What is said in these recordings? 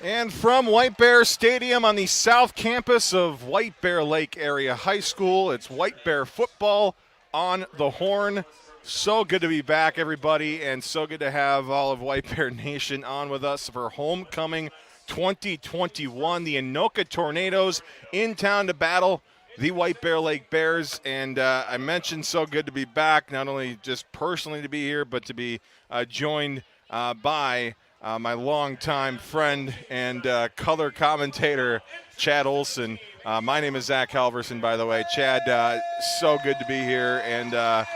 And from White Bear Stadium on the south campus of White Bear Lake Area High School, it's White Bear football on the horn. So good to be back, everybody, and so good to have all of White Bear Nation on with us for homecoming 2021. The Anoka Tornadoes in town to battle the White Bear Lake Bears. And I mentioned so good to be back, not only just personally to be here, but to be joined by my longtime friend and color commentator, Chad Olson. My name is Zach Halverson, by the way. Chad, so good to be here, and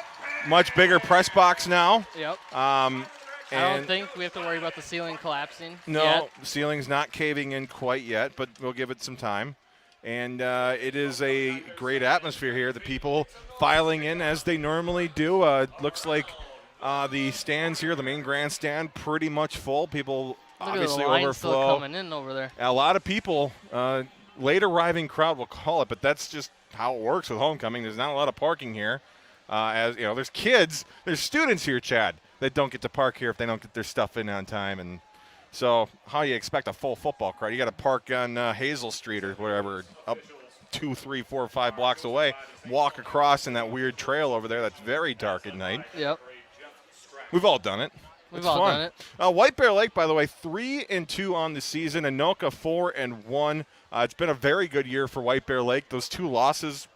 much bigger press box now. Yep. I don't think we have to worry about the ceiling collapsing yet. The ceiling's not caving in quite yet, but we'll give it some time. And it is a great atmosphere here. The people filing in as they normally do. Looks like the stands here, the main grandstand, pretty much full. People obviously the line overflow. Still coming in over there. A lot of people, late arriving crowd, we'll call it, but that's just how it works with homecoming. There's not a lot of parking here. As you know, there's kids, there's students here, Chad, that don't get to park here if they don't get their stuff in on time. And so how you expect a full football crowd? You got to park on Hazel Street or whatever, up 2, 3, 4, 5 blocks away, walk across in that weird trail over there that's very dark at night. Yep. We've all done it. We've all done it. White Bear Lake, by the way, 3-2 on the season. Anoka 4-1. It's been a very good year for White Bear Lake. Those 2 losses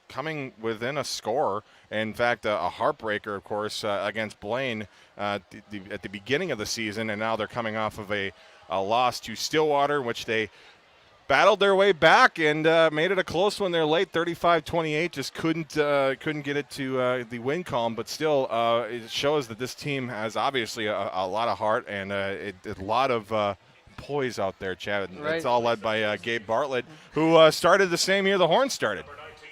coming within a score. In fact, a heartbreaker, of course, against Blaine at the beginning of the season, and now they're coming off of a loss to Stillwater, which they battled their way back and made it a close one there late, 35-28. Just couldn't get it to the win column, but still, it shows that this team has obviously a lot of heart and a lot of poise out there, Chad. Right. It's all led by Gabe Bartlett, who started the same year the Horns started.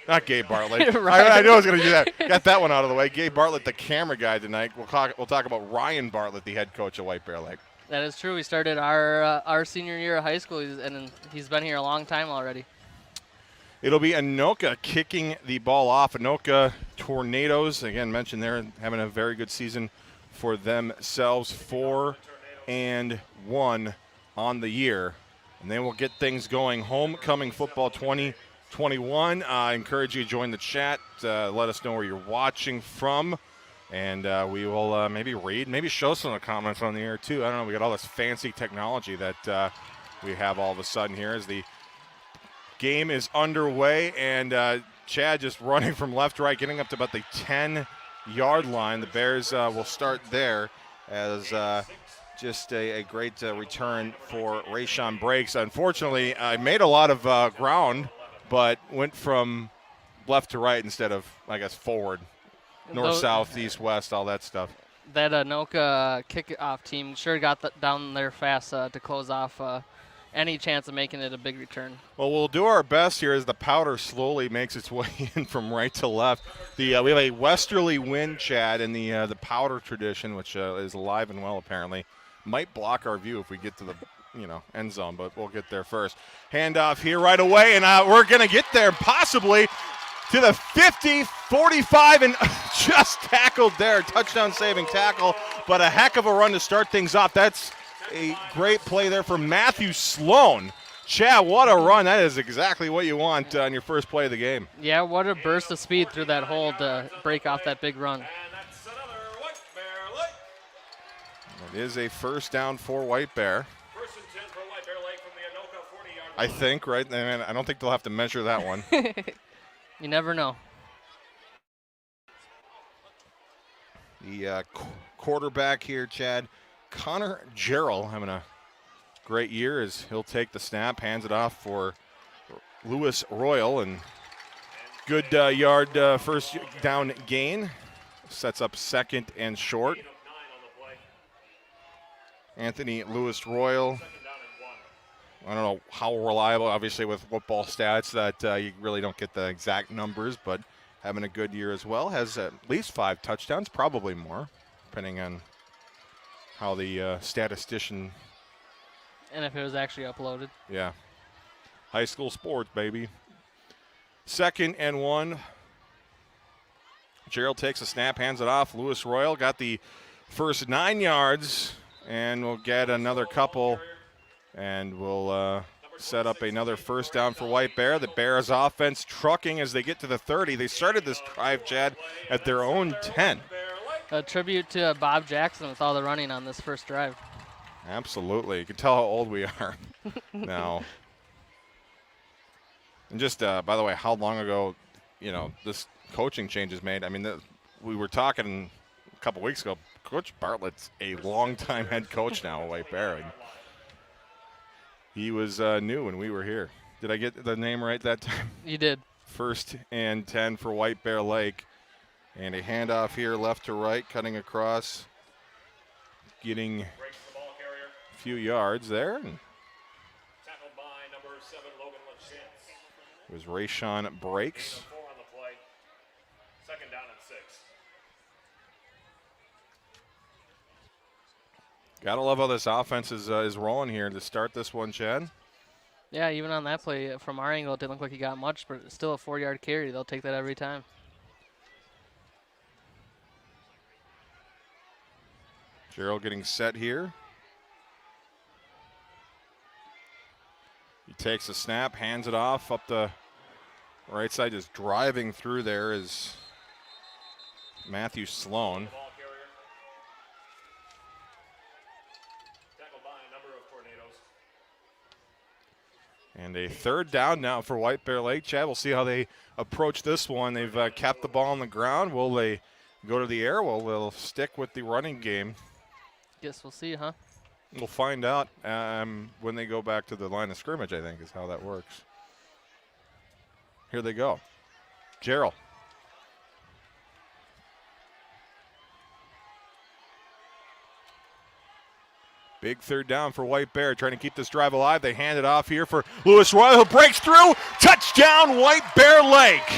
Not Gabe Bartlett. Right. I knew I was going to do that. Got that one out of the way. Gabe Bartlett, the camera guy tonight. We'll talk about Ryan Bartlett, the head coach of White Bear Lake. That is true. We started our senior year of high school, and he's been here a long time already. It'll be Anoka kicking the ball off. Anoka Tornadoes, again, mentioned they're having a very good season for themselves. 4-1 on the year. And they will get things going. Homecoming football 2021. I encourage you to join the chat. Let us know where you're watching from. And we will maybe read, maybe show some of the comments on the air, too. I don't know. We got all this fancy technology that we have all of a sudden here as the game is underway. And Chad just running from left to right, getting up to about the 10-yard line. The Bears will start there as just a great return for Rayshon Breaks. Unfortunately, I made a lot of ground, but went from left to right instead of, I guess, forward. North, south, east, west, all that stuff. That Anoka kickoff team sure got down there fast to close off any chance of making it a big return. Well, we'll do our best here as the powder slowly makes its way in from right to left. We have a westerly wind, Chad, in the powder tradition, which is alive and well apparently. Might block our view if we get to the end zone, but we'll get there first. Handoff here right away, and we're going to get there possibly to the 50, 45, and just tackled there. Touchdown saving tackle, but a heck of a run to start things off. That's a great play there for Matthew Sloan. Chad, what a run. That is exactly what you want on your first play of the game. Yeah, what a burst of speed through that hole to break off that big run. It is a first down for White Bear. I think, right? I don't think they'll have to measure that one. You never know. The quarterback here, Chad, Connor Jarrell, having a great year as he'll take the snap, hands it off for Lewis Royal, and good yard first down gain. Sets up second and short. Anthony Lewis Royal. I don't know how reliable, obviously, with football stats that you really don't get the exact numbers, but having a good year as well. Has at least 5 touchdowns, probably more, depending on how the statistician. And if it was actually uploaded. Yeah. High school sports, baby. 2nd and 1. Gerald takes a snap, hands it off. Lewis Royal got the first 9 yards, and we'll get another couple And we'll set up another first down for White Bear. The Bears offense trucking as they get to the 30. They started this drive, Chad, at their own 10. A tribute to Bob Jackson with all the running on this first drive. Absolutely. You can tell how old we are now. And just, by the way, how long ago, this coaching change is made. I mean, we were talking a couple weeks ago. Coach Bartlett's a longtime head coach now at White Bear. And he was new when we were here. Did I get the name right that time? You did. 1st and 10 for White Bear Lake. And a handoff here left to right, cutting across, getting a few yards there. And it was Rayshawn Breaks. Second down and 6. Gotta love how this offense is rolling here to start this one, Chad. Yeah, even on that play, from our angle, it didn't look like he got much, but it's still a 4-yard carry. They'll take that every time. Gerald getting set here. He takes a snap, hands it off up the right side, just driving through there is Matthew Sloan. And a third down now for White Bear Lake. Chad, we'll see how they approach this one. They've kept the ball on the ground. Will they go to the air? Well, they'll stick with the running game. Guess we'll see, huh? We'll find out when they go back to the line of scrimmage, I think, is how that works. Here they go. Gerald. Big third down for White Bear, trying to keep this drive alive. They hand it off here for Lewis Royal, who breaks through. Touchdown, White Bear Lake.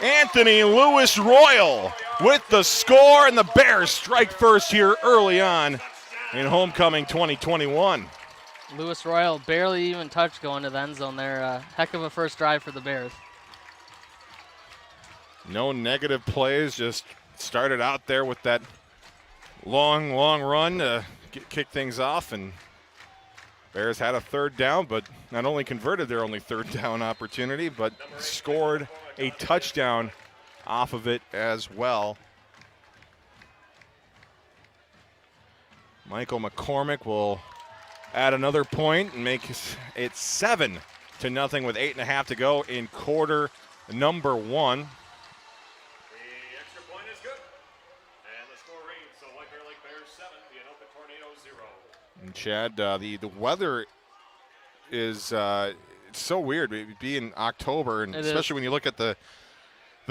Anthony Lewis Royal with the score, and the Bears strike first here early on in homecoming 2021. Lewis Royal barely even touched going to the end zone there. Heck of a first drive for the Bears. No negative plays, just started out there with that long run to kick things off, and Bears had a third down, but not only converted their only third down opportunity, but scored a touchdown off of it as well. Michael McCormick will add another point and make it 7-0 with 8.5 to go in quarter number 1. The extra point is good. And the score reads, so White Bear Lake Bears 7, the Anoka Tornadoes 0. And Chad, the weather is it's so weird. It'd be in October, and especially when you look at the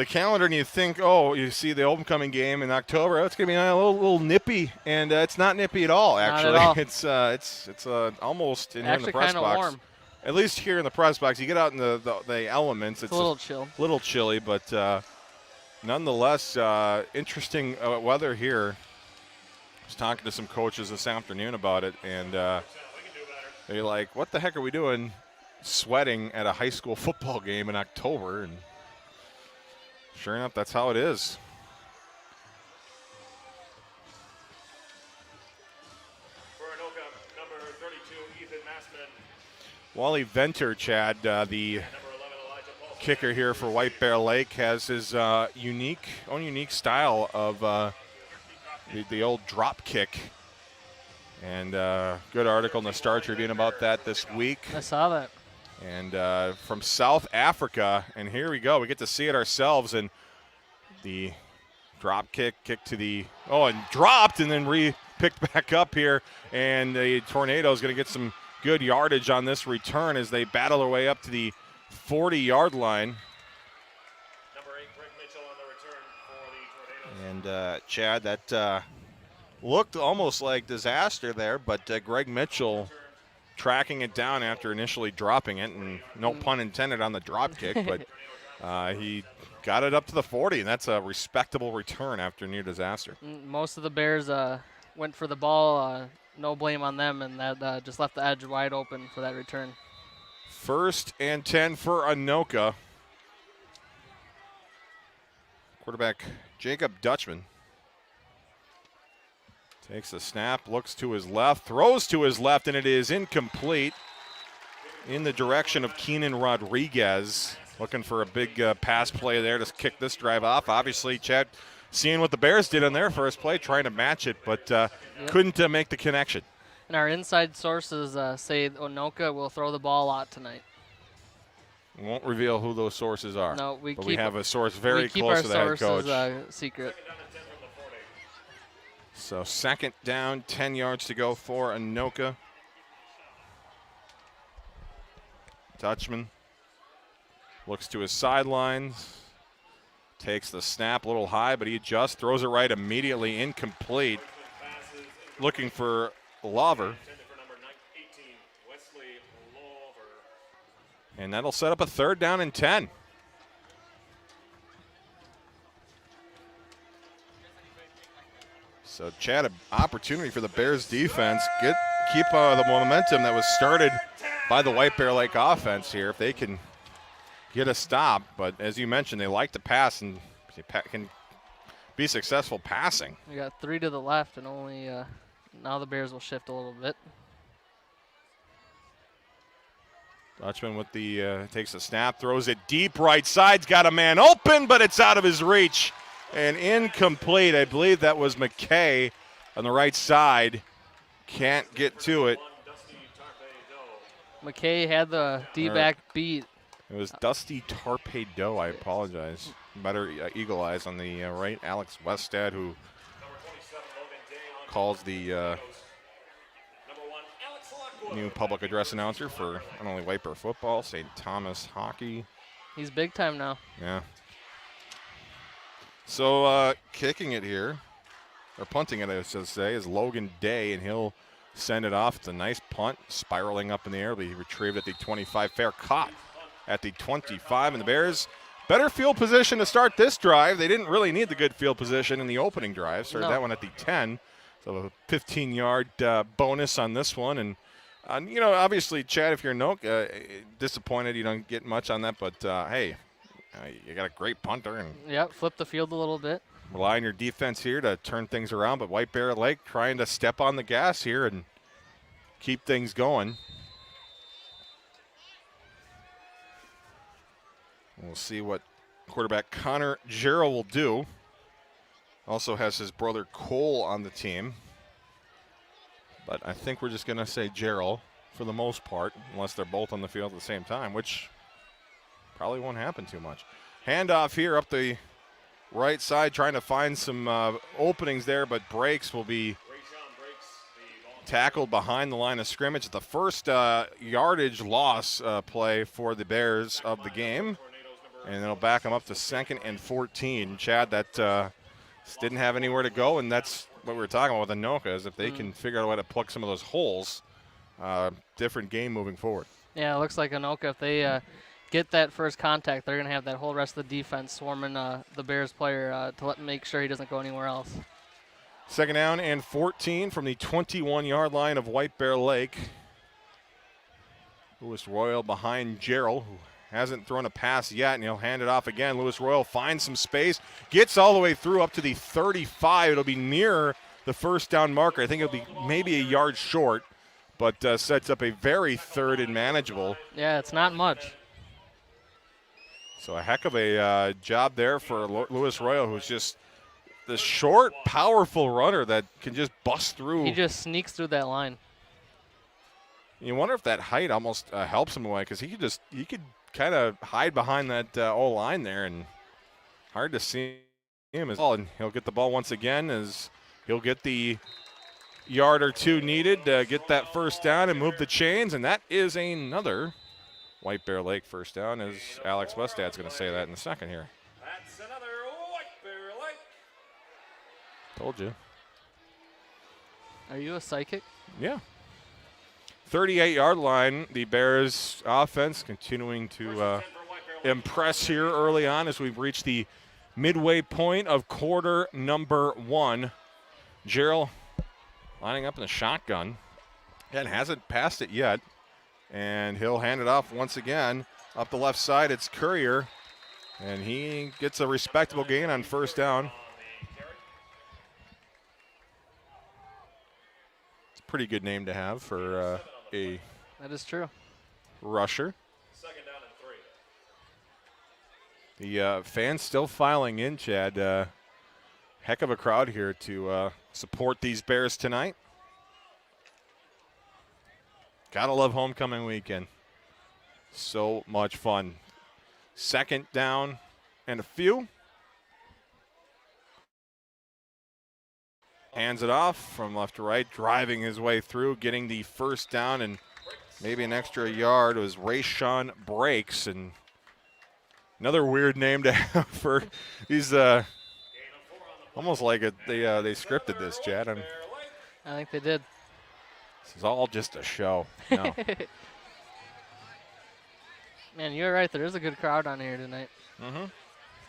calendar and you think, oh, you see the homecoming game in October, it's going to be a little nippy, and it's not nippy at all, actually. Not at all. It's almost in here in the Actually press kinda box. warm. At least here in the press box. You get out in the elements. It's a little chill. Little chilly, but nonetheless, interesting weather here. I was talking to some coaches this afternoon about it, and they're like, what the heck are we doing sweating at a high school football game in October? And sure enough, that's how it is. For Anoka, number 32, Ethan Massman. Wally Venter, Chad, the Number 11, Elijah Paul. kicker here for White Bear Lake, has his own unique style of the old drop kick. And good article in the Star Tribune about that this week. I saw that. And from South Africa, and here we go. We get to see it ourselves, and the drop kick to the and dropped, and then picked back up here. And the Tornado is going to get some good yardage on this return as they battle their way up to the 40-yard line. Number 8, Greg Mitchell on the return for the Tornadoes. And Chad, that looked almost like disaster there, but Greg Mitchell tracking it down after initially dropping it, and no pun intended on the drop kick, but he got it up to the 40, and that's a respectable return after near disaster. Most of the Bears went for the ball. No blame on them, and that just left the edge wide open for that return. 1st and 10 for Anoka. Quarterback Jacob Dutchman Takes the snap, looks to his left, throws to his left, and it is incomplete in the direction of Keenan Rodriguez. Looking for a big pass play there to kick this drive off. Obviously, Chad, seeing what the Bears did on their first play, trying to match it, but couldn't make the connection. And our inside sources say Anoka will throw the ball a lot tonight. We won't reveal who those sources are. No, we have a source very close to the head coach. We keep our sources secret. So 2nd down, 10 yards to go for Anoka. Dutchman looks to his sidelines, takes the snap a little high, but he adjusts, throws it right immediately, incomplete. Looking for Lover. And that'll set up a 3rd down and 10. So, Chad, an opportunity for the Bears defense. Keep the momentum that was started by the White Bear Lake offense here if they can get a stop. But as you mentioned, they like to pass and can be successful passing. We got 3 to the left, and only now the Bears will shift a little bit. Dutchman with the takes the snap, throws it deep right side's got a man open, but it's out of his reach and incomplete. I believe that was McKay on the right side. Can't get to it. McKay had the D-back beat. It was Dusty Tarpedo. I apologize. Better eagle eyes on the right. Alex Westad, who calls the new public address announcer for not only White Bear football, St. Thomas hockey. He's big time now. Yeah. So kicking it here, or punting it, I should say, is Logan Day, and he'll send it off. It's a nice punt, spiraling up in the air. It'll be retrieved at the 25. Fair caught at the 25, and the Bears better field position to start this drive. They didn't really need the good field position in the opening drive. Started that one at the 10. So a 15-yard bonus on this one. And, you know, obviously, Chad, if you're Anoka, disappointed you don't get much on that. But, hey, you got a great punter. And yep, flip the field a little bit. Rely on your defense here to turn things around. But White Bear Lake trying to step on the gas here and keep things going. We'll see what quarterback Connor Jarrell will do. Also has his brother Cole on the team. But I think we're just going to say Jarrell for the most part, unless they're both on the field at the same time, which probably won't happen too much. Handoff here up the right side, trying to find some openings there, but breaks will be tackled behind the line of scrimmage. The first yardage loss play for the Bears of the game. And it'll back them up to 2nd and 14. Chad, that didn't have anywhere to go, and that's what we were talking about with Anoka, is if they can figure out a way to plug some of those holes, different game moving forward. Yeah, it looks like Anoka, if they get that first contact, they're going to have that whole rest of the defense swarming the Bears player to make sure he doesn't go anywhere else. 2nd down and 14 from the 21-yard line of White Bear Lake. Lewis Royal behind Jarrell, who hasn't thrown a pass yet, and he'll hand it off again. Lewis Royal finds some space, gets all the way through up to the 35. It'll be near the first down marker. I think it'll be maybe a yard short, but sets up a very 3rd and manageable. Yeah, it's not much. So a heck of a job there for Lewis Royal, who's just the short, powerful runner that can just bust through. He just sneaks through that line. You wonder if that height almost helps him away, because he could kind of hide behind that O-line there, and hard to see him as well. And he'll get the ball once again, as he'll get the yard or two needed to get that first down and move the chains, and that is another White Bear Lake first down, as Alex Westad's going to say that in a second here. That's another White Bear Lake. Told you. Are you a psychic? Yeah. 38-yard line, the Bears offense continuing to impress here early on as we've reached the midway point of quarter number 1. Jarrell lining up in the shotgun and hasn't passed it yet. And he'll hand it off once again. Up the left side, it's Courier. And he gets a respectable gain on first down. pretty good name to have for a That is true. rusher. Second down and 3. The fans still filing in, Chad. Heck of a crowd here to support these Bears tonight. Gotta love homecoming weekend. So much fun. Second down and a few. Hands it off from left to right, driving his way through, getting the first down and maybe an extra yard. It was Rayshawn Breaks, and another weird name to have for these. Almost like they scripted this, Chad. I think they did. This is all just a show. No. Man, you're right. There is a good crowd on here tonight. Mm-hmm.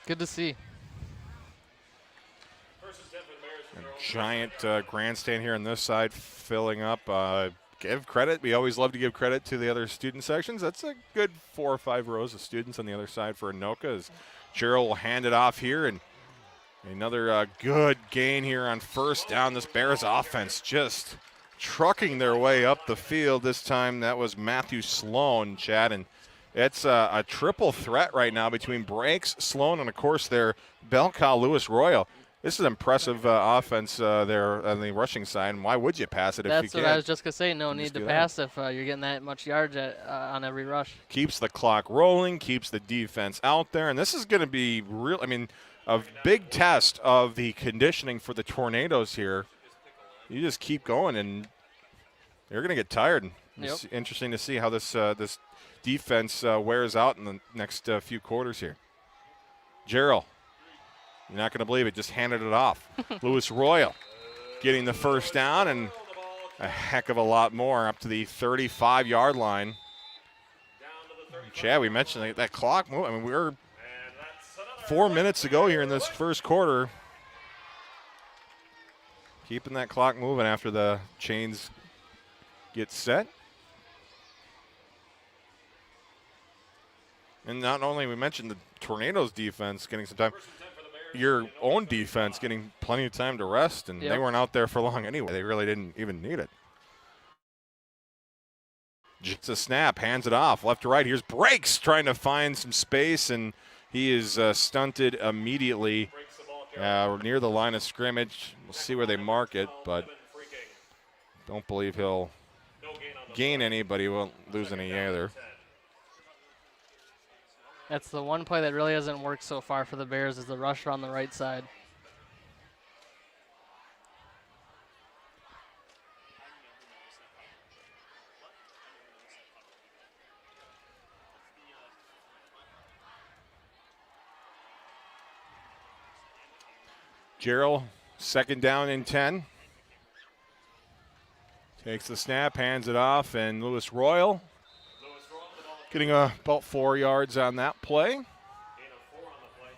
Good to see. A giant grandstand here on this side filling up. Give credit. We always love to give credit to the other student sections. That's a good 4 or 5 rows of students on the other side for Anoka as Gerald will hand it off here. And another good gain here on first down. This Bears offense just trucking their way up the field. This time that was Matthew Sloan, Chad. And it's a triple threat right now between Breaks, Sloan, and, of course, their bell cow, Lewis Royal. This is impressive offense there on the rushing side. And why would you pass it if you can? That's what I was just going to say. No need to pass if you're getting that much yards on every rush. Keeps the clock rolling, keeps the defense out there. And this is going to be real. I mean, a big test of the conditioning for the Tornadoes here. You just keep going, and you're going to get tired. Yep. It's interesting to see how this defense wears out in the next few quarters here. Gerald, you're not going to believe it, just handed it off. Lewis Royal getting the first down and a heck of a lot more up to the 35-yard line. Chad, we mentioned that clock move. I mean, we're 4 minutes ago here in this first quarter. Keeping that clock moving after the chains get set. And not only we mentioned the Tornadoes defense getting some time, your own defense getting plenty of time to rest, and they weren't out there for long anyway. They really didn't even need it. Just a snap, hands it off, left to right. Here's Breaks trying to find some space, and he is stunted immediately near the line of scrimmage. We'll see where they mark it, but don't believe he'll gain any, but he won't lose any either. That's the one play that really hasn't worked so far for the Bears is the rusher on the right side. Gerald, second down and 10. Takes the snap, hands it off, and Lewis Royal getting about 4 yards on that play. Gain of 4 on the play.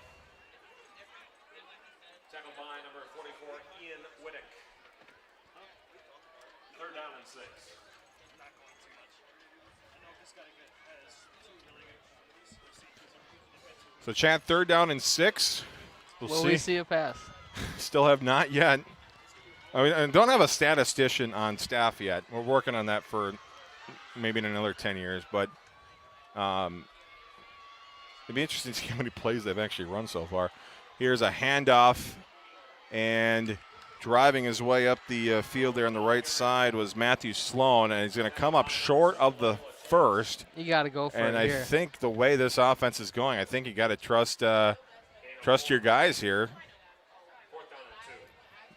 Tackled by number 44, Ian Whittick. Third down and 6. So, Chad, third down and 6. Will we see a pass? Still have not yet. I mean, I don't have a statistician on staff yet. We're working on that for maybe in another 10 years, but it'd be interesting to see how many plays they've actually run so far. Here's a handoff, and driving his way up the field there on the right side was Matthew Sloan, and he's going to come up short of the first. You got to go for it here. And I think the way this offense is going, I think you got to trust your guys here.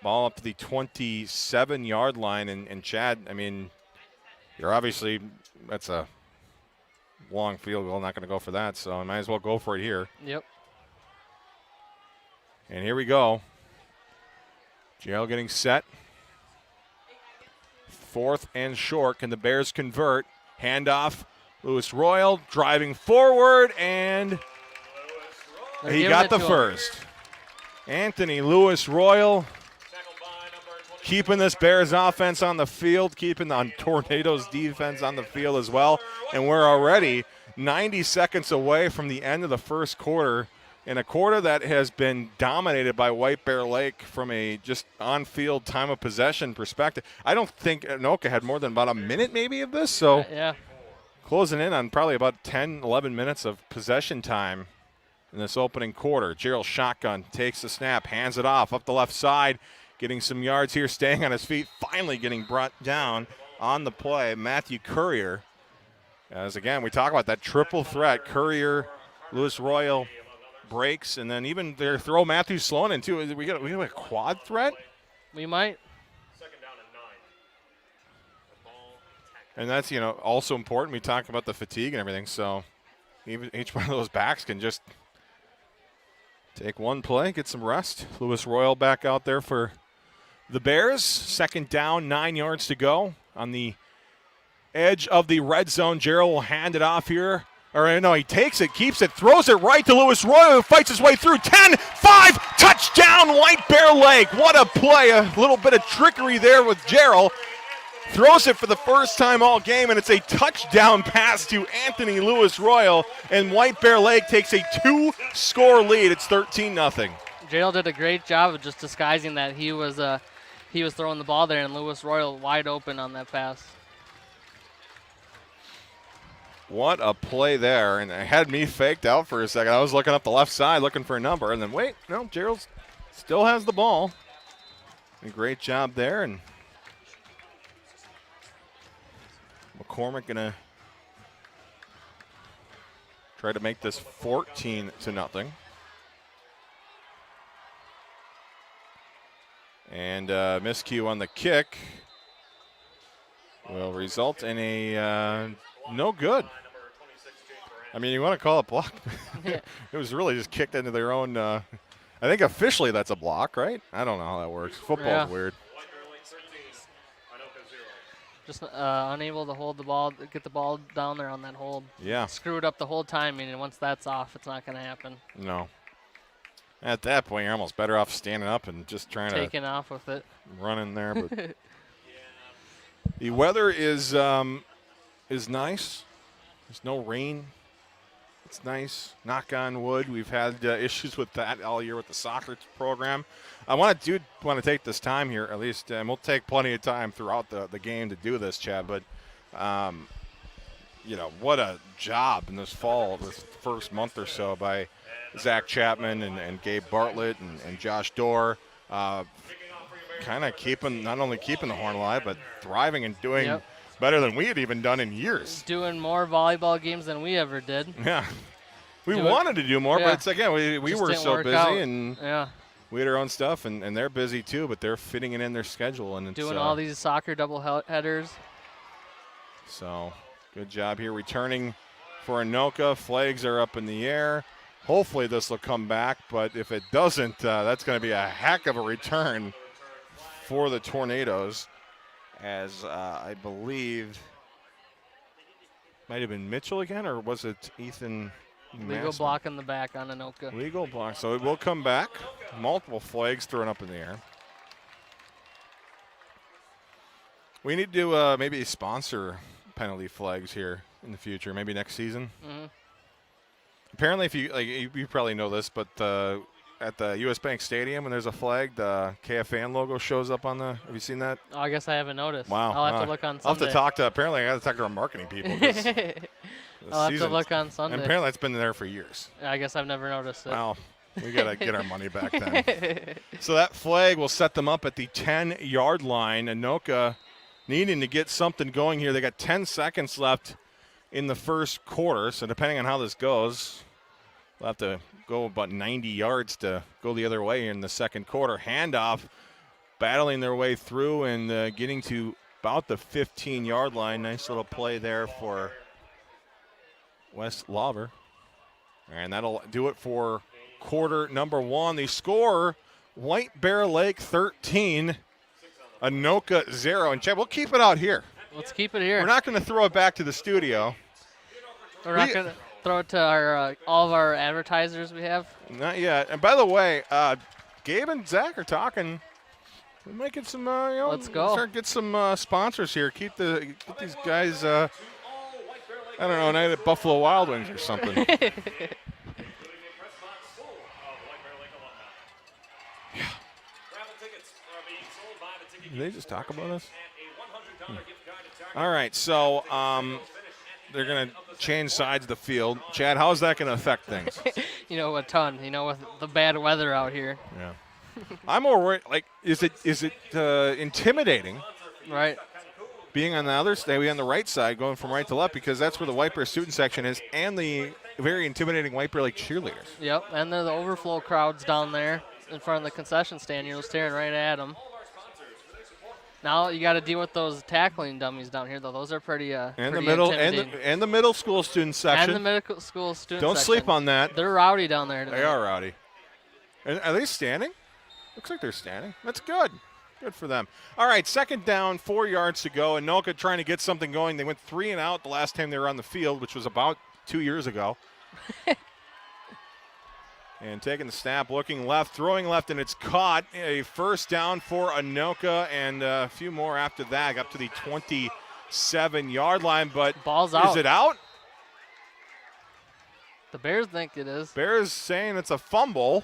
Ball up to the 27-yard line, and Chad, I mean, you're obviously, that's a long field goal, not going to go for that, so I might as well go for it here. Yep. And here we go. Gerald getting set. 4th and short. Can the Bears convert? Handoff. Lewis Royal driving forward, and he got the first. Anthony Lewis Royal keeping this Bears offense on the field, keeping the Tornadoes defense on the field as well. And we're already 90 seconds away from the end of the first quarter. in a quarter that has been dominated by White Bear Lake from a just on-field time of possession perspective. I don't think Anoka had more than about a minute maybe of this, so Yeah. closing in on probably about 10, 11 minutes of possession time in this opening quarter. Gerald shotgun, takes the snap, hands it off up the left side, getting some yards here, staying on his feet, finally getting brought down on the play. Matthew Courier, as again, we talk about that triple threat. Courier, Lewis Royal breaks, and then even their throw Matthew Sloan in too. We got a quad threat? We might. Second down and 9. The ball tackled. And that's, also important. We talk about the fatigue and everything, so even each one of those backs can just take one play, get some rest. Lewis Royal back out there for the Bears. Second down, 9 yards to go on the edge of the red zone. Gerald will hand it off here. Or no, he takes it, keeps it, throws it right to Lewis Royal, who fights his way through. 10, 5, touchdown, White Bear Lake. What a play. A little bit of trickery there with Gerald. Throws it for the first time all game, and it's a touchdown pass to Anthony Lewis Royal, and White Bear Lake takes a 2-score lead. It's 13-0. Gerald did a great job of just disguising that he was throwing the ball there, and Lewis Royal wide open on that pass. What a play there, and it had me faked out for a second. I was looking up the left side looking for a number, and then wait, no, Gerald still has the ball. A great job there, and McCormick gonna try to make this 14-0. And miscue on the kick will result in a no good. I mean, you want to call it block. It was really just kicked into their own. I think officially that's a block, right? I don't know how that works. Football's weird. Just unable to hold the ball, get the ball down there on that hold. Yeah. Screwed up the whole timing, and once that's off, it's not going to happen. No. At that point, you're almost better off standing up and just trying Taking off with it. Run in there. But the weather is nice. There's no rain. It's nice. Knock on wood. We've had issues with that all year with the soccer program. I want to take this time here, at least, and we'll take plenty of time throughout the game to do this, Chad. But, what a job in this fall, this first month or so by Zach Chapman and Gabe Bartlett and Josh Dorr. Kind of not only keeping the horn alive, but thriving and doing better than we had even done in years. Doing more volleyball games than we ever did. Yeah. We wanted to do more, but it's again, we were so busy and we had our own stuff, and they're busy too, but they're fitting it in their schedule. And doing all these soccer double headers. So good job here returning for Anoka. Flags are up in the air. Hopefully this will come back, but if it doesn't, that's going to be a heck of a return for the Tornadoes, as I believe might have been Mitchell again, or was it Ethan? Legal block in the back on Anoka. Legal block, so it will come back. Multiple flags thrown up in the air. We need to maybe sponsor penalty flags here in the future, maybe next season. Mm-hmm. Apparently, if you probably know this, but at the U.S. Bank Stadium, when there's a flag, the KFAN logo shows up on the. Have you seen that? Oh, I guess I haven't noticed. Wow. I'll have to look on Sunday. I'll have to talk to. Apparently, I got to talk to our marketing people. I'll have to look on Sunday. And apparently, it's been there for years. I guess I've never noticed it. Well, we got to get our money back then. So that flag will set them up at the 10-yard line. Anoka needing to get something going here. They got 10 seconds left in the first quarter. So depending on how this goes, we'll have to go about 90 yards to go the other way in the second quarter. Handoff, battling their way through and getting to about the 15-yard line. Nice little play there for Wes Lauver. And that'll do it for quarter number one. The score, White Bear Lake 13, Anoka 0. And Chad, we'll keep it out here. Let's keep it here. We're not going to throw it back to the studio. We're not going to throw it to our all of our advertisers we have. Not yet. And by the way, Gabe and Zach are talking. We might get some, let's go. Start get some sponsors here. Get these guys, I don't know, a night at Buffalo Wild Wings or something. Did they just talk about us? All right, so they're going to change sides of the field. Chad, how is that going to affect things? A ton. With the bad weather out here. Yeah. I'm more worried, is it intimidating? Right. Being on the other side, on the right side, going from right to left, because that's where the White Bear student section is, and the very intimidating White Bear Lake cheerleaders. Yep, and the overflow crowds down there in front of the concession stand. You're staring right at them. Now you got to deal with those tackling dummies down here, though. Those are pretty and pretty the middle intimidating. and the middle school student section. And the middle school student Don't section. sleep on that. They're rowdy down there tonight. They are rowdy. Are they standing? Looks like they're standing. That's good. Good for them. All right, second down, 4 yards to go. Anoka trying to get something going. They went 3 and out the last time they were on the field, which was about 2 years ago. And taking the snap, looking left, throwing left, and it's caught. A first down for Anoka, and a few more after that. Up to the 27-yard line, but ball's out. Is it out? The Bears think it is. Bears saying it's a fumble.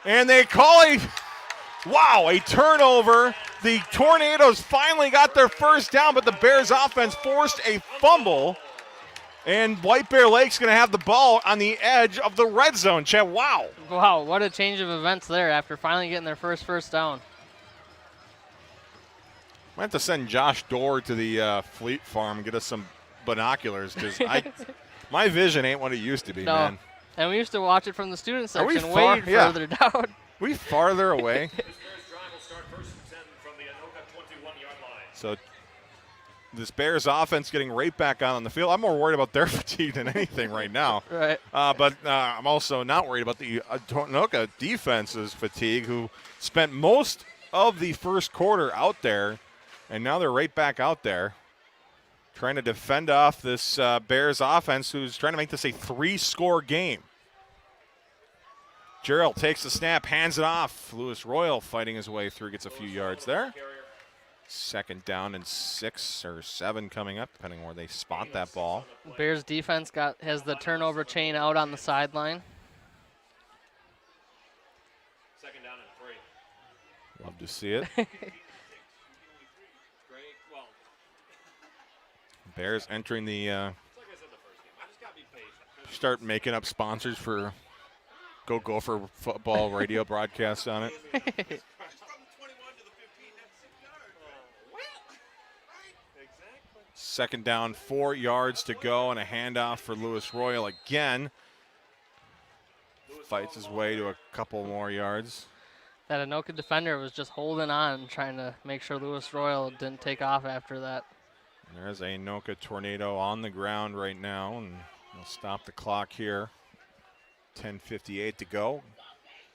And they call a turnover. The Tornadoes finally got their first down, but the Bears offense forced a fumble. And White Bear Lake's going to have the ball on the edge of the red zone. Chad, wow. Wow, what a change of events there after finally getting their first down. Might have to send Josh Dorr to the Fleet Farm and get us some binoculars, because my vision ain't what it used to be, no. man. And we used to watch it from the student Are we section far? way Yeah. further down. We farther away. This Bears drive will start 1st and 10 from the Anoka 21-yard line. So this Bears offense getting right back on the field. I'm more worried about their fatigue than anything right now. Right. But I'm also not worried about the Anoka defense's fatigue, who spent most of the first quarter out there, and now they're right back out there trying to defend off this Bears offense, who's trying to make this a 3-score game. Gerald takes the snap, hands it off. Lewis Royal fighting his way through, gets a few yards there. Second down and 6 or 7 coming up, depending where they spot that ball. Bears defense has the turnover chain out on the sideline. Second down and 3. Love to see it. Bears entering the start making up sponsors for Go Gopher football radio broadcast on it. Second down, 4 yards to go, and a handoff for Lewis Royal again. Fights his way to a couple more yards. That Anoka defender was just holding on, trying to make sure Lewis Royal didn't take off after that. And there's a Anoka Tornado on the ground right now, and we'll stop the clock here. 10:58 to go,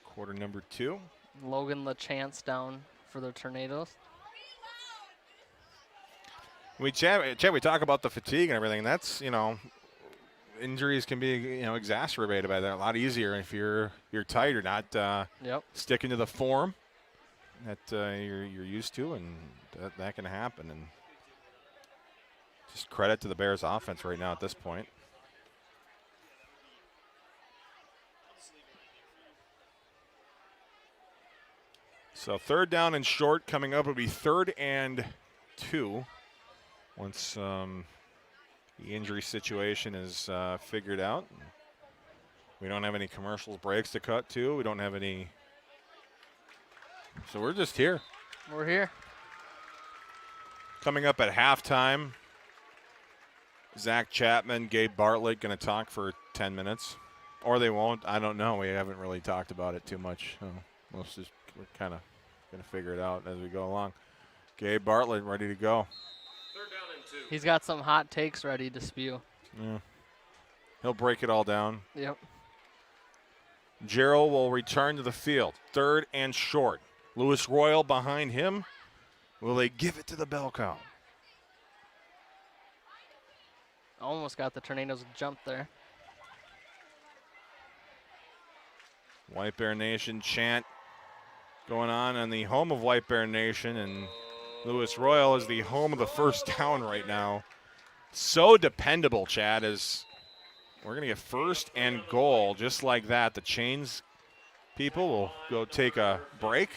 quarter number 2. Logan LaChance down for the Tornadoes. We talk about the fatigue and everything. That's, injuries can be, exacerbated by that. A lot easier if you're tight or not sticking to the form that you're used to, and that can happen. And just credit to the Bears offense right now at this point. So third down and short coming up will be 3rd and 2. Once the injury situation is figured out. We don't have any commercials breaks to cut to. We don't have any. So we're just here. We're here. Coming up at halftime, Zach Chapman, Gabe Bartlett going to talk for 10 minutes. Or they won't. I don't know. We haven't really talked about it too much. So we're kind of going to figure it out as we go along. Gabe Bartlett ready to go. He's got some hot takes ready to spew. Yeah. He'll break it all down. Yep. Gerald will return to the field. 3rd and short. Lewis Royal behind him. Will they give it to the bell cow? Almost got the Tornadoes jump there. White Bear Nation chant going on the home of White Bear Nation, and Lewis Royal is the home of the first down right now. So dependable, Chad, as we're going to get 1st and goal just like that. The chains people. We'll go take a break.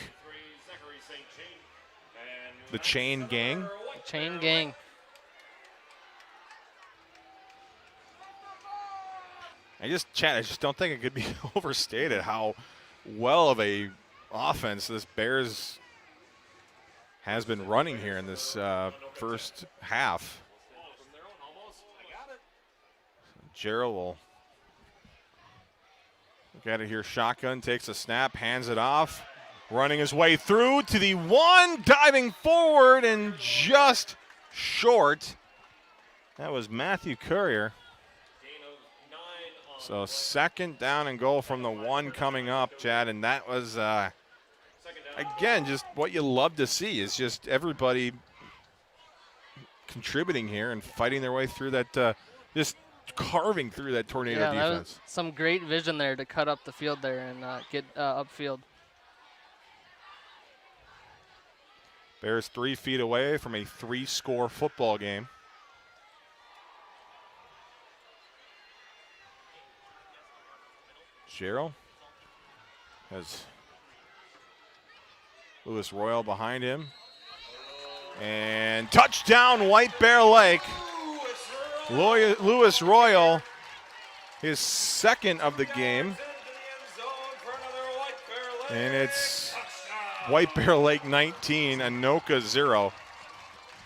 The Chain Gang. Chain gang. I just don't think it could be overstated how well of a offense this Bears has been running here in this first half. Gerald will look at it here. Shotgun, takes a snap, hands it off. Running his way through to the one, diving forward and just short. That was Matthew Courier. So 2nd down and goal from the 1 coming up, Chad, and that was, again, just what you love to see is just everybody contributing here and fighting their way through that, just carving through that Tornado defense. That was some great vision there to cut up the field there and get upfield. Bears 3 feet away from a 3-score football game. Gerald has Lewis Royal behind him. And touchdown, White Bear Lake. Lewis Royal, his 2nd of the game. And it's White Bear Lake 19, Anoka 0.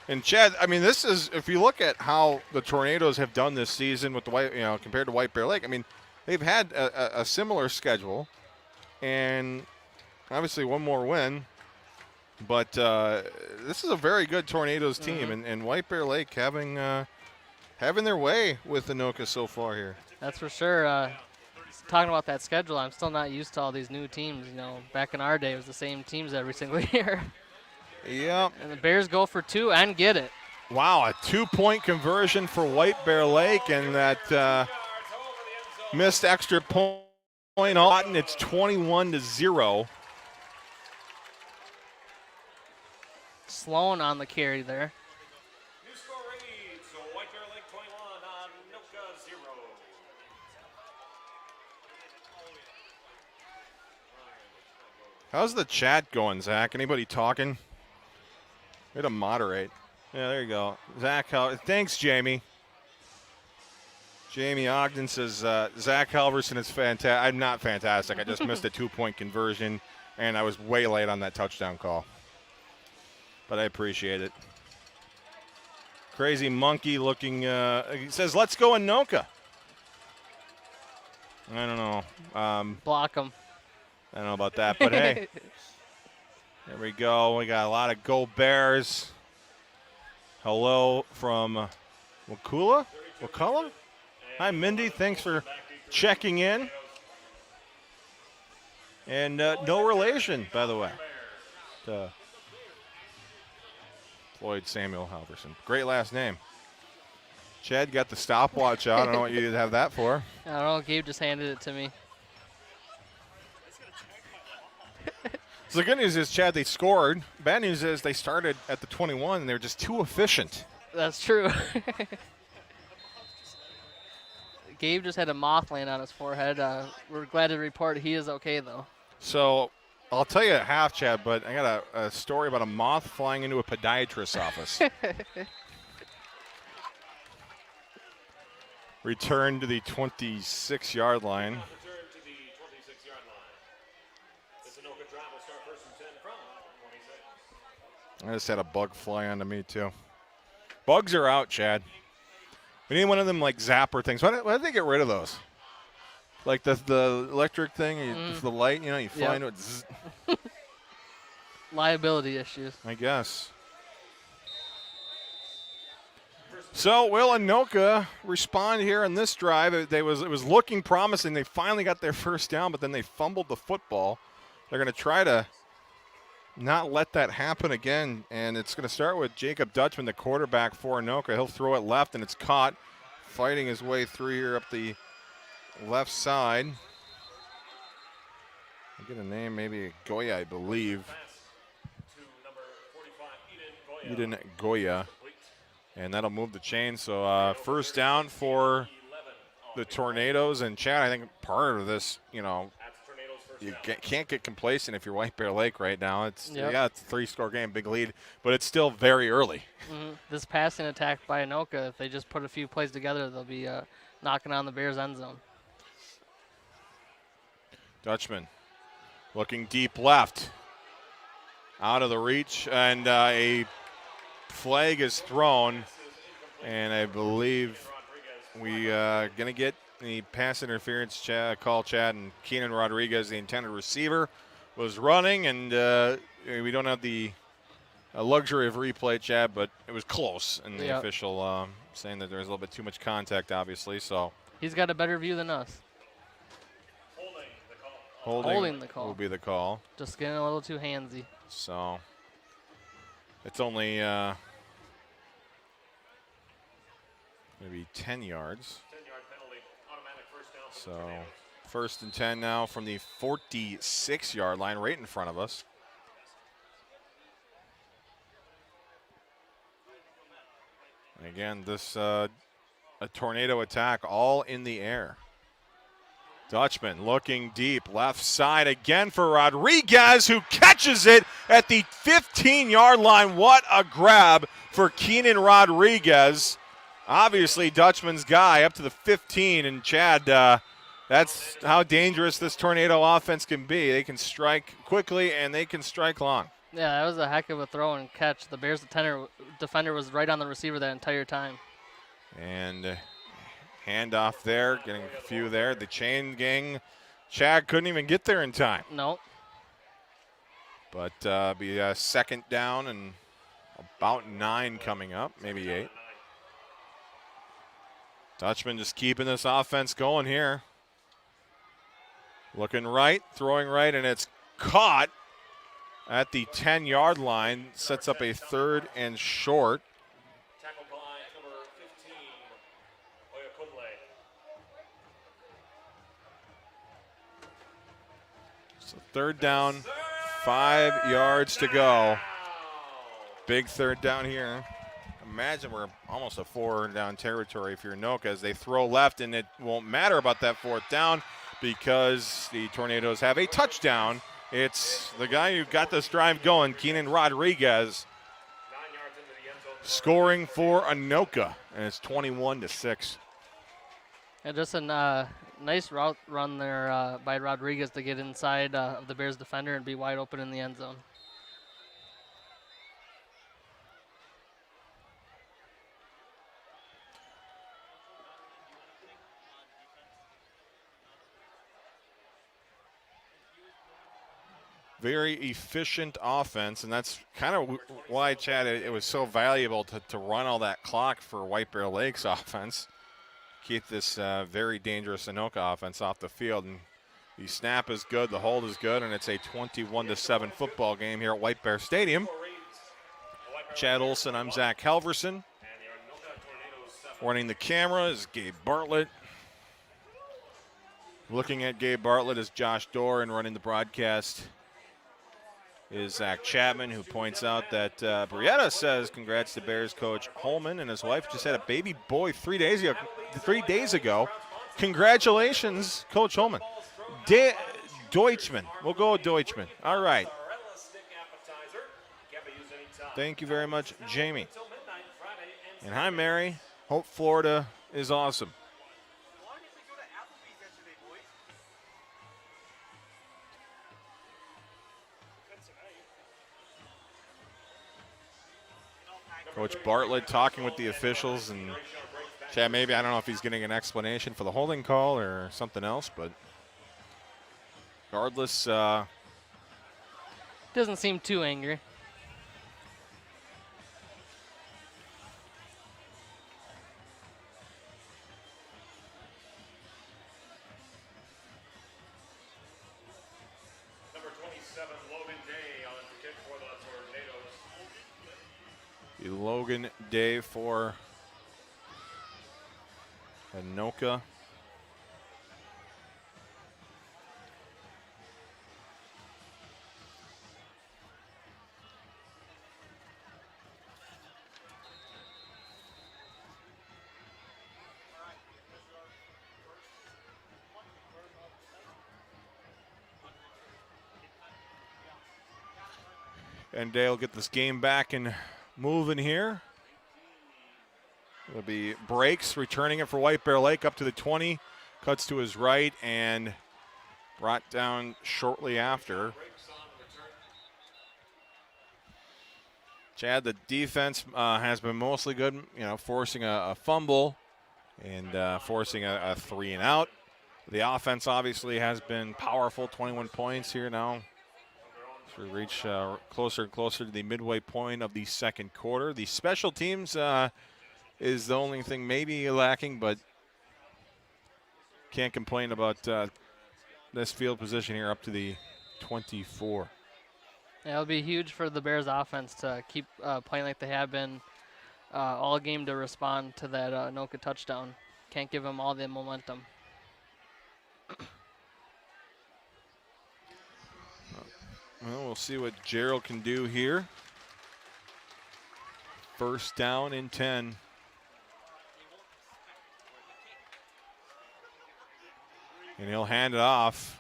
And Chad, I mean, this is, if you look at how the Tornadoes have done this season with the White, compared to White Bear Lake, I mean, they've had a similar schedule, and obviously one more win. But this is a very good Tornadoes team, and White Bear Lake having their way with Anoka so far here. That's for sure. Talking about that schedule, I'm still not used to all these new teams. Back in our day, it was the same teams every single year. Yep. And the Bears go for 2 and get it. Wow, a 2-point conversion for White Bear Lake, and that missed extra point on. It's 21-0. Sloan on the carry there. New score reads, so White Bear Lake 21, Anoka 0. How's the chat going, Zach? Anybody talking? Way to moderate. Yeah, there you go. Zach, thanks, Jamie. Jamie Ogden says, Zach Halverson is fantastic. I'm not fantastic. I just missed a 2-point conversion, and I was way late on that touchdown call. But I appreciate it. Crazy Monkey looking, he says, let's go Anoka. I don't know. Block him. I don't know about that, but hey. There we go. We got a lot of Go Bears. Hello from Wakula? Hi, Mindy. Thanks for checking in. And no relation, by the way, to Floyd Samuel Halverson. Great last name. Chad got the stopwatch out. I don't know what you have that for. I don't know. Gabe just handed it to me. So the good news is, Chad, they scored. Bad news is they started at the 21, and they're just too efficient. That's true. Gabe just had a moth land on his forehead. We're glad to report he is okay, though. So I'll tell you at half, Chad, but I got a story about a moth flying into a podiatrist's office. Return to the 26-yard line. Return to the 26-yard line. This Anoka drive will start 1st and 10 from 26. I just had a bug fly onto me, too. Bugs are out, Chad. We need one of them, like, zapper things. Why did they get rid of those? Like the electric thing, the light, you fly into it. Zzz. Liability issues. I guess. So will Anoka respond here on this drive? It was looking promising. They finally got their first down, but then they fumbled the football. They're going to try to not let that happen again, and it's going to start with Jacob Dutchman, the quarterback for Anoka. He'll throw it left, and it's caught, fighting his way through here up the left side. I get a name, maybe Goya, I believe. Eden Goya. And that'll move the chain. So first down for the Tornadoes. And Chad, I think part of this, you can't get complacent if you're White Bear Lake right now. It's Yep. yeah, it's a 3-score game, big lead, but it's still very early. This passing attack by Anoka, if they just put a few plays together, they'll be knocking on the Bears' end zone. Dutchman looking deep left, out of the reach, and a flag is thrown, and I believe we gonna get the pass interference call, Chad, and Keenan Rodriguez, the intended receiver, was running, and we don't have the luxury of replay, Chad, but it was close, and the official saying that there was a little bit too much contact, obviously. So he's got a better view than us. Holding the call will be the call. Just getting a little too handsy. So it's only maybe 10 yards. 10-yard penalty, automatic first down for the So Tornadoes. 1st and 10 now from the 46-yard line, right in front of us. And again, this a tornado attack, all in the air. Dutchman looking deep, left side again for Rodriguez, who catches it at the 15-yard line. What a grab for Keenan Rodriguez. Obviously, Dutchman's guy up to the 15, and Chad, that's how dangerous this tornado offense can be. They can strike quickly, and they can strike long. Yeah, that was a heck of a throw and catch. The Bears defender was right on the receiver that entire time. And handoff there, getting a few there. The chain gang, Chad couldn't even get there in time. No. But be a 2nd down and about 9 coming up, maybe 8. Dutchman just keeping this offense going here. Looking right, throwing right, and it's caught at the 10-yard line. Sets up a 3rd and short. Tackled by number 15, Oyakunle. So 3rd down, 5 yards to go. Big 3rd down here. Imagine we're almost a 4-down territory if you're Anoka, as they throw left, and it won't matter about that 4th down because the Tornadoes have a touchdown. It's the guy who got this drive going, Keenan Rodriguez, 9 yards into the end zone. scoring for Anoka, and it's 21-6. Yeah, just a nice route run there by Rodriguez to get inside of the Bears defender and be wide open in the end zone. Very efficient offense, and that's kind of why, Chad, it was so valuable to run all that clock for White Bear Lake's offense. Keep this very dangerous Anoka offense off the field. And the snap is good, the hold is good, and it's a 21-7 football game here at White Bear Stadium. Chad Olson, I'm Zach Halverson. Running the camera is Gabe Bartlett. Looking at Gabe Bartlett is Josh Dorr, and running the broadcast is Zach Chapman, who points out that Brietta says congrats to Bears coach Holman and his wife just had a baby boy 3 days ago. 3 days ago. Congratulations, Coach Holman. Deutschman. We'll go with Deutschman. All right. Thank you very much, Jamie. And hi, Mary. Hope Florida is awesome. Coach Bartlett talking with the officials, and Chad, maybe, I don't know if he's getting an explanation for the holding call or something else, but regardless. Doesn't seem too angry. Number 27, Logan Day on the kick for the Tornadoes. The Logan Day for Anoka. And Dale get this game back and moving here. It'll be breaks, returning it for White Bear Lake up to the 20. Cuts to his right and brought down shortly after. Chad, the defense has been mostly good, forcing a fumble and forcing a 3-and-out. The offense obviously has been powerful, 21 points here now. So we reach closer and closer to the midway point of the second quarter. The special teams is the only thing maybe lacking, but can't complain about this field position here up to the 24. Yeah, it'll be huge for the Bears offense to keep playing like they have been all game to respond to that Anoka touchdown. Can't give them all the momentum. Well, we'll see what Gerald can do here. First down and 10. And he'll hand it off.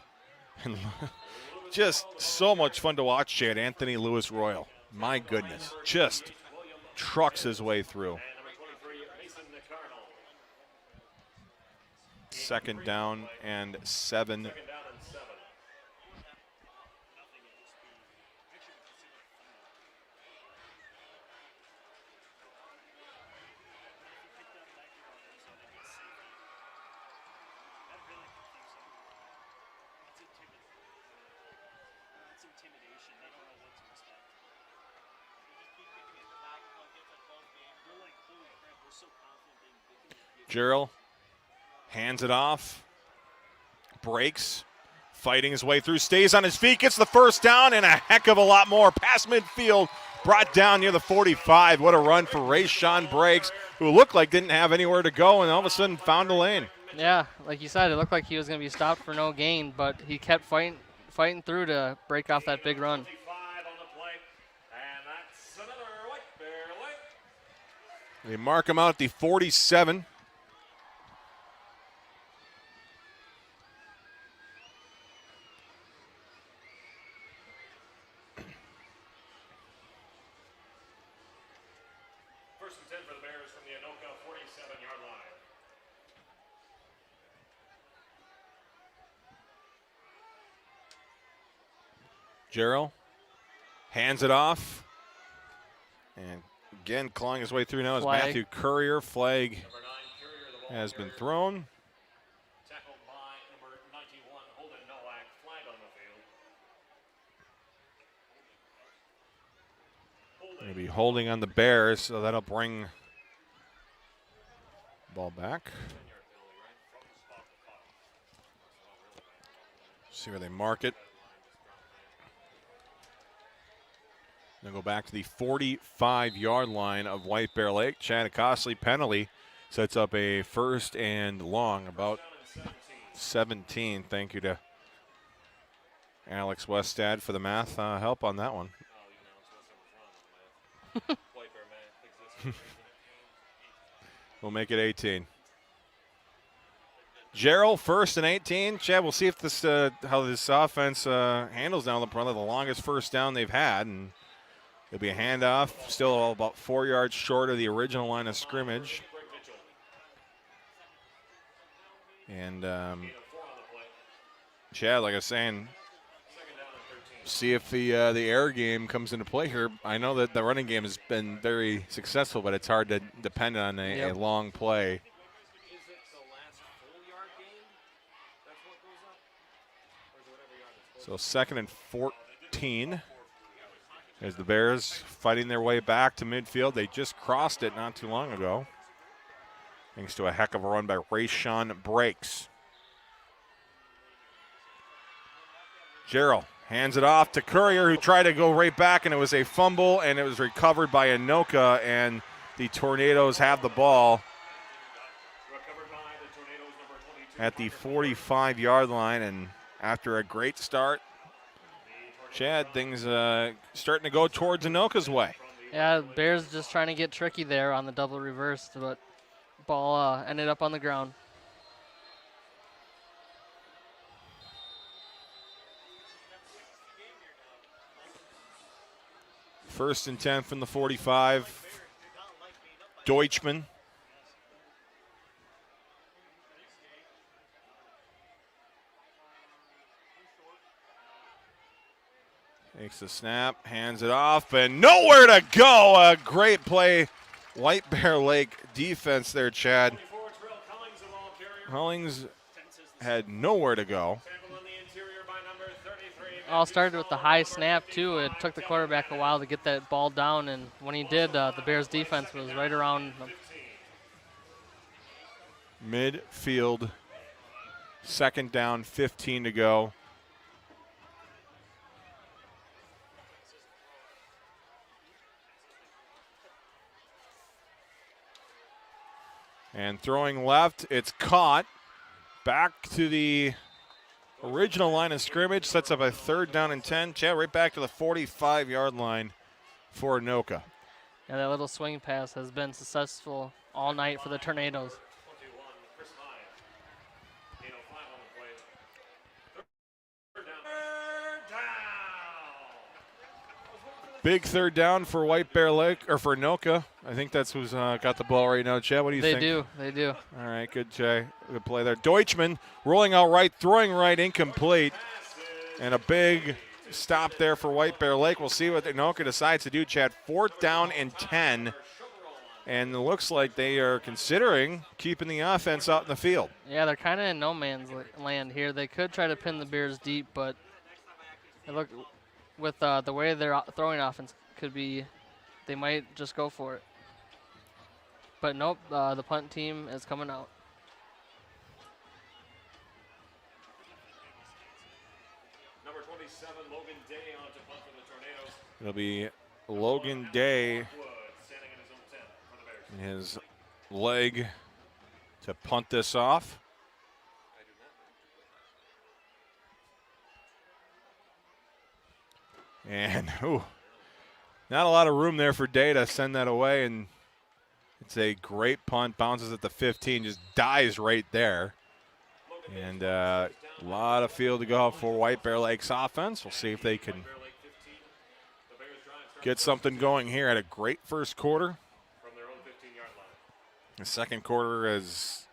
Just so much fun to watch, Chad. Anthony Lewis Royal. My goodness. Just trucks his way through. Second down and 7. Gerald hands it off, breaks, fighting his way through, stays on his feet, gets the first down, and a heck of a lot more. Past midfield, brought down near the 45. What a run for Rayshawn Briggs, who looked like didn't have anywhere to go, and all of a sudden found a lane. Yeah, like you said, it looked like he was going to be stopped for no gain, but he kept fighting through to break off that big run. They mark him out at the 47. First and 10 for the Bears from the Anoka 47-yard line. Gerald hands it off. And again, clawing his way through now is Flag. Matthew Courier. Flag has been thrown. Tackled by number 91, Holden Nowak. Flag on the field. Going to be holding on the Bears, so that'll bring the ball back. See where they mark it. They'll go back to the 45-yard line of White Bear Lake. Chad Costly penalty sets up a first and long, about 17. Thank you to Alex Westad for the math help on that one. We'll make it 18. Gerald first and 18. Chad, we'll see if this how this offense handles down probably the longest first down they've had, and it'll be a handoff, still about 4 yards short of the original line of scrimmage. And Chad, like I was saying, see if the air game comes into play here. I know that the running game has been very successful, but it's hard to depend on a long play. So second and 14 as the Bears fighting their way back to midfield. They just crossed it not too long ago, thanks to a heck of a run by Rayshawn Briggs. Gerald hands it off to Courier, who tried to go right back, and it was a fumble, and it was recovered by Anoka, and the Tornadoes have the ball at the 45-yard line. And after a great start, Chad, things starting to go towards Anoka's way. Yeah, Bears just trying to get tricky there on the double reverse, but ball ended up on the ground. 1st and 10 from the 45. Deutschman. Takes the snap, hands it off, and nowhere to go. A great play. White Bear Lake defense there, Chad. Hollings had nowhere to go. All started with the high snap, too. It took the quarterback a while to get that ball down, and when he did, the Bears' defense was right around them. Midfield, 2nd down, 15 to go. And throwing left, it's caught. Back to the original line of scrimmage, sets up a 3rd down and 10. Chad, right back to the 45-yard line for Anoka. Yeah, that little swing pass has been successful all night for the Tornadoes. Big 3rd down for White Bear Lake, or for Anoka. I think that's who's got the ball right now. Chad, what do you think? They do. All right, good, Jay. Good play there. Deutschman rolling out right, throwing right, incomplete. And a big stop there for White Bear Lake. We'll see what Anoka decides to do, Chad. 4th down and 10. And it looks like they are considering keeping the offense out in the field. Yeah, they're kind of in no man's land here. They could try to pin the Bears deep, but they look with the way their throwing offense could be, they might just go for it. But nope, the punt team is coming out. Number 27, Logan Day on to punt for the Tornadoes. It'll be Logan Day Standing in his own 10 for the Bears. in his leg to punt this off. And not a lot of room there for Day to send that away, and it's a great punt. Bounces at the 15, just dies right there. And a lot of field to go for White Bear Lake's offense. We'll see if they can get something going here. Had a great first quarter. From their own 15-yard line. The second quarter has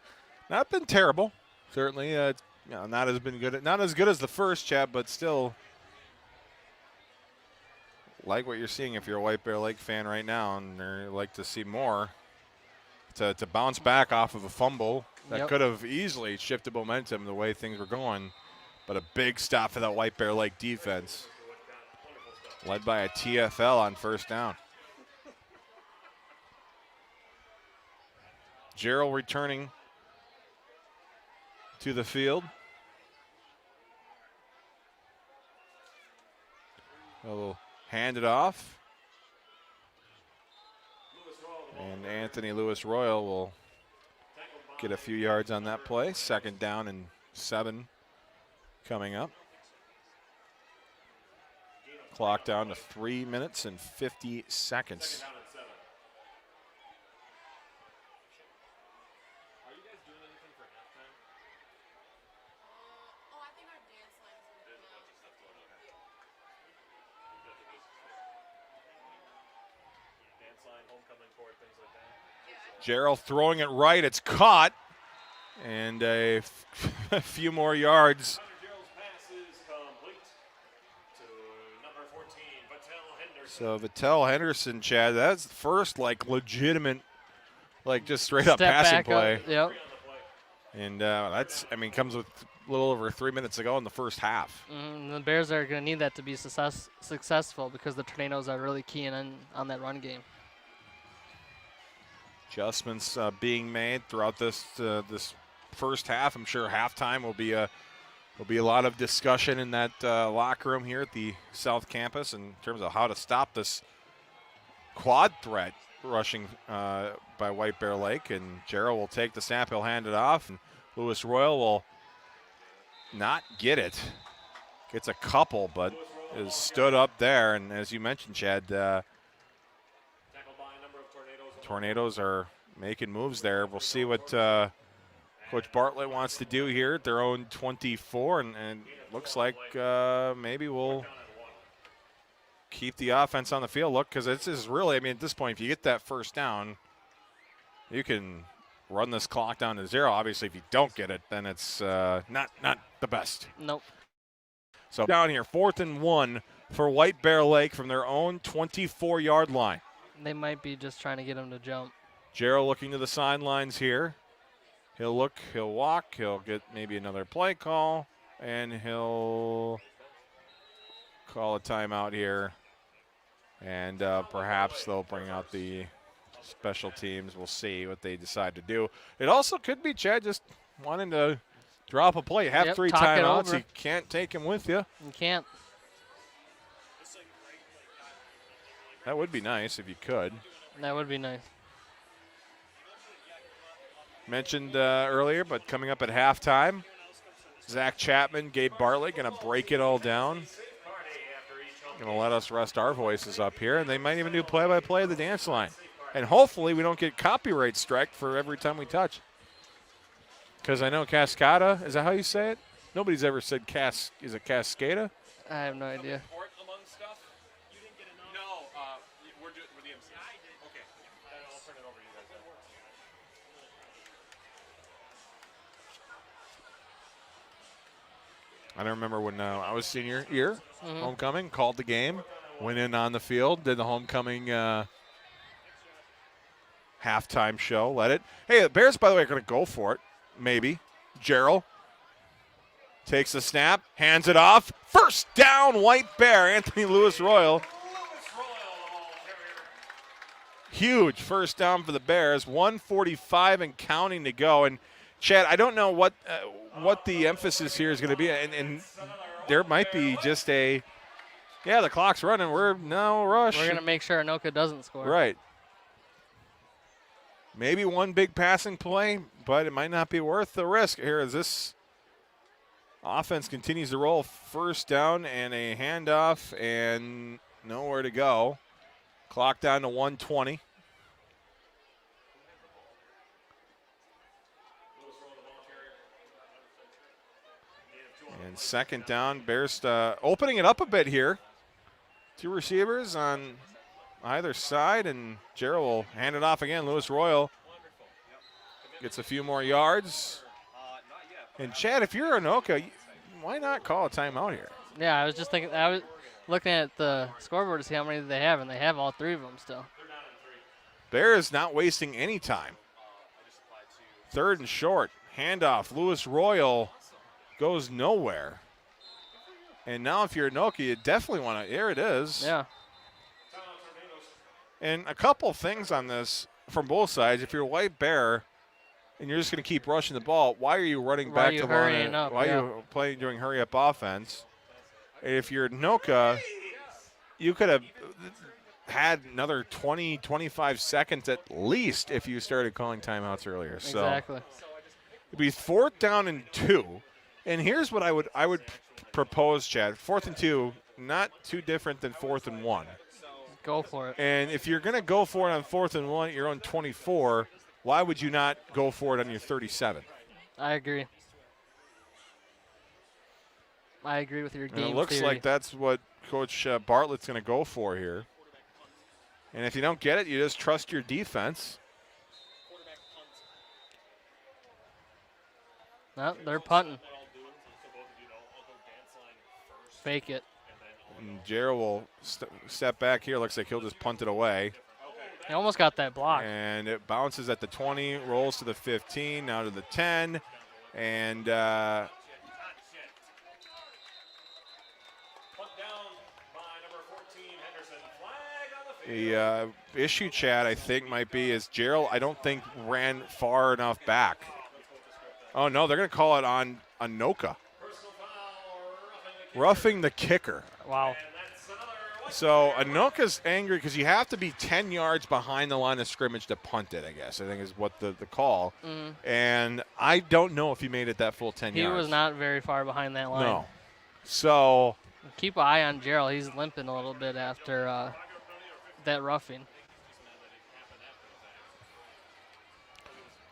not been terrible. Certainly, not as good as the first, Chad, but still. Like what you're seeing if you're a White Bear Lake fan right now, and you like to see more. To bounce back off of a fumble that could have easily shifted momentum the way things were going, but a big stop for that White Bear Lake defense, led by a TFL on 1st down. Gerald returning to the field. He'll hand it off. And Anthony Lewis Royal will get a few yards on that play. 2nd down and 7 coming up. Clock down to 3 minutes and 50 seconds. Gerald throwing it right. It's caught. And a few more yards. So Vittel Henderson, Chad, that's the first legitimate, just straight up passing play. Yep. And comes with a little over 3 minutes to go in the first half. The Bears are going to need that to be successful because the Tornadoes are really keying in on that run game. Adjustments being made throughout this first half. I'm sure halftime will be a lot of discussion in that locker room here at the South Campus in terms of how to stop this quad threat rushing by White Bear Lake. And Gerald will take the snap. He'll hand it off, and Lewis Royal will not get it. Gets a couple, but is stood up there. And as you mentioned, Chad, Tornadoes are making moves there. We'll see what Coach Bartlett wants to do here at their own 24, and looks like maybe we'll keep the offense on the field. Look, because this is really, I mean, at this point, if you get that first down, you can run this clock down to 0. Obviously, if you don't get it, then it's not the best. Nope. So down here, 4th and 1 for White Bear Lake from their own 24-yard line. They might be just trying to get him to jump. Gerald looking to the sidelines here. He'll look, he'll walk, he'll get maybe another play call, and he'll call a timeout here. And perhaps they'll bring out the special teams. We'll see what they decide to do. It also could be Chad just wanting to drop a play. Have 3 timeouts. You can't take him with you. You can't. That would be nice if you could. That would be nice. Mentioned earlier, but coming up at halftime, Zach Chapman, Gabe Bartlett going to break it all down. Going to let us rest our voices up here, and they might even do play-by-play of the dance line. And hopefully we don't get copyright strike for every time we touch. Because I know Cascada, is that how you say it? Nobody's ever said is it Cascada? I have no idea. I don't remember when I was senior year, homecoming, called the game, went in on the field, did the homecoming halftime show, led it. Hey, the Bears, by the way, are going to go for it, maybe. Gerald takes the snap, hands it off. First down, White Bear, Anthony Lewis Royal. Huge first down for the Bears, 1:45 and counting to go. And Chad, I don't know what the emphasis here is going to be, and there might be just the clock's running. We're no rush. We're going to make sure Anoka doesn't score. Right. Maybe one big passing play, but it might not be worth the risk. Here as this offense continues to roll. First down and a handoff and nowhere to go. Clock down to 1:20. And second down, Bears opening it up a bit here. 2 receivers on either side, and Gerald will hand it off again. Lewis Royal gets a few more yards. And Chad, if you're Anoka, why not call a timeout here? Yeah, I was just thinking. I was looking at the scoreboard to see how many they have, and they have all 3 of them still. Bears not wasting any time. 3rd and short, handoff. Lewis Royal goes nowhere. And now if you're Anoka, you definitely want to, there it is. Yeah. And a couple things on this from both sides. If you're White Bear and you're just going to keep rushing the ball, why are you running back to line? Why are you playing doing hurry-up offense? And if you're Anoka, you could have had another 20, 25 seconds at least if you started calling timeouts earlier. Exactly. So it'd be 4th down and 2. And here's what I would propose, Chad. 4th and 2, not too different than 4th and 1. Go for it. And if you're going to go for it on 4th and 1 at your own 24, why would you not go for it on your 37? I agree. I agree with your game And it looks theory. like that's what Coach Bartlett's going to go for here. And if you don't get it, you just trust your defense. No, they're punting. Fake it. And Gerald will step back here. Looks like he'll just punt it away. He almost got that block. And it bounces at the 20, rolls to the 15, now to the 10. And Punt down by number 14, Henderson. Flag on the field. the issue, Chad, I think might be is Gerald, I don't think, ran far enough back. Oh, no, they're going to call it on Anoka. Roughing the kicker. Wow. So Anoka's angry because you have to be 10 yards behind the line of scrimmage to punt it, I guess, I think is what the call. And I don't know if he made it that full 10 yards. He was not very far behind that line. No. So Keep an eye on Gerald. He's limping a little bit after that roughing.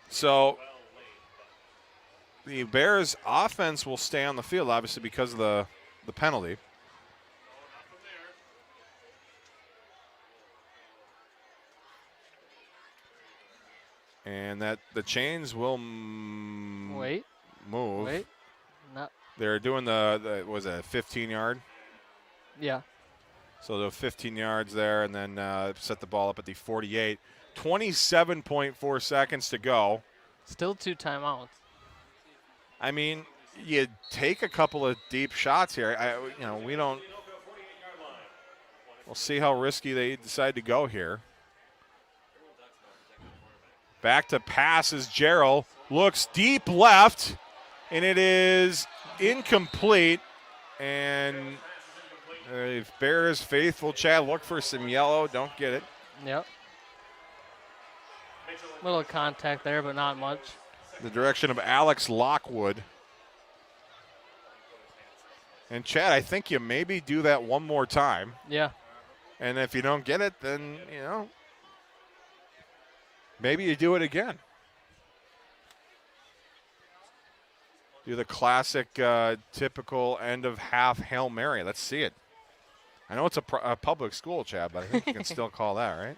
So the Bears' offense will stay on the field, obviously, because of the penalty. And that the chains will Wait. move. Wait. Not. They're doing the was it a 15-yard? Yeah. So the 15 yards there, and then set the ball up at the 48. 27.4 seconds to go. Still 2 timeouts. I mean, you take a couple of deep shots here. We don't. We'll see how risky they decide to go here. Back to pass as Gerald looks deep left, and it is incomplete. And if Bears faithful, Chad, look for some yellow. Don't get it. Yep. Little contact there, but not much. The direction of Alex Lockwood. And Chad, I think you maybe do that one more time. Yeah. And if you don't get it, then, maybe you do it again. Do the classic, typical end of half Hail Mary. Let's see it. I know it's a public school, Chad, but I think you can still call that, right?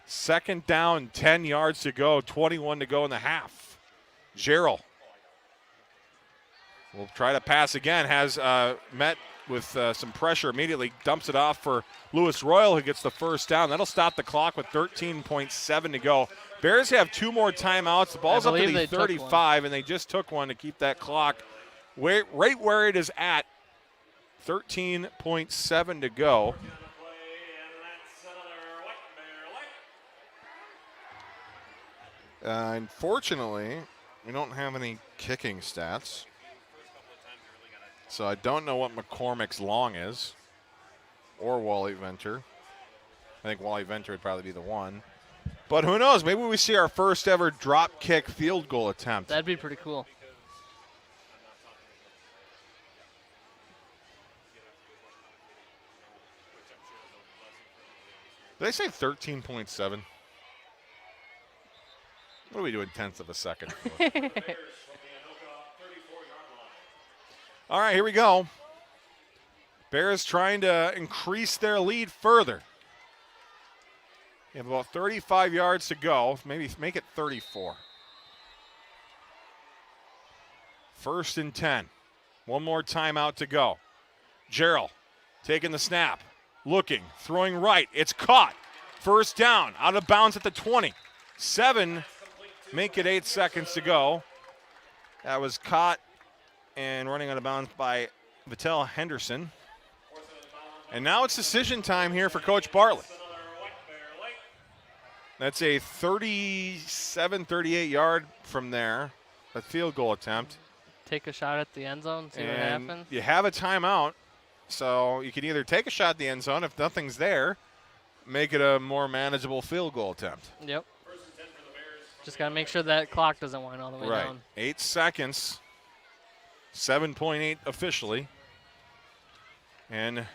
Second down, 10 yards to go, 21 to go in the half. Gerald will try to pass again, has met with some pressure immediately, dumps it off for Lewis Royal, who gets the first down. That'll stop the clock with 13.7 to go. Bears have 2 more timeouts. The ball's up to the 35, and they just took one to keep that clock right where it is at. 13.7 to go. Unfortunately, we don't have any kicking stats. So I don't know what McCormick's long is, or Wally Venter. I think Wally Venter would probably be the one. But who knows? Maybe we see our first ever drop kick field goal attempt. That'd be pretty cool. Did I say 13.7? What are we doing tenths of a second for? All right, here we go. Bears trying to increase their lead further. They have about 35 yards to go. Maybe make it 34. First and 10. One more timeout to go. Gerald taking the snap. Looking, throwing right. It's caught. First down, out of bounds at the 20. 7, make it 8 seconds to go. That was caught and running out of bounds by Vittel Henderson. And now it's decision time here for Coach Bartlett. That's a 37, 38 yard from there, a field goal attempt. Take a shot at the end zone, see what happens. You have a timeout, so you can either take a shot at the end zone if nothing's there, make it a more manageable field goal attempt. Yep. Just got to make sure that clock doesn't wind all the way down. 8 seconds, 7.8 officially. And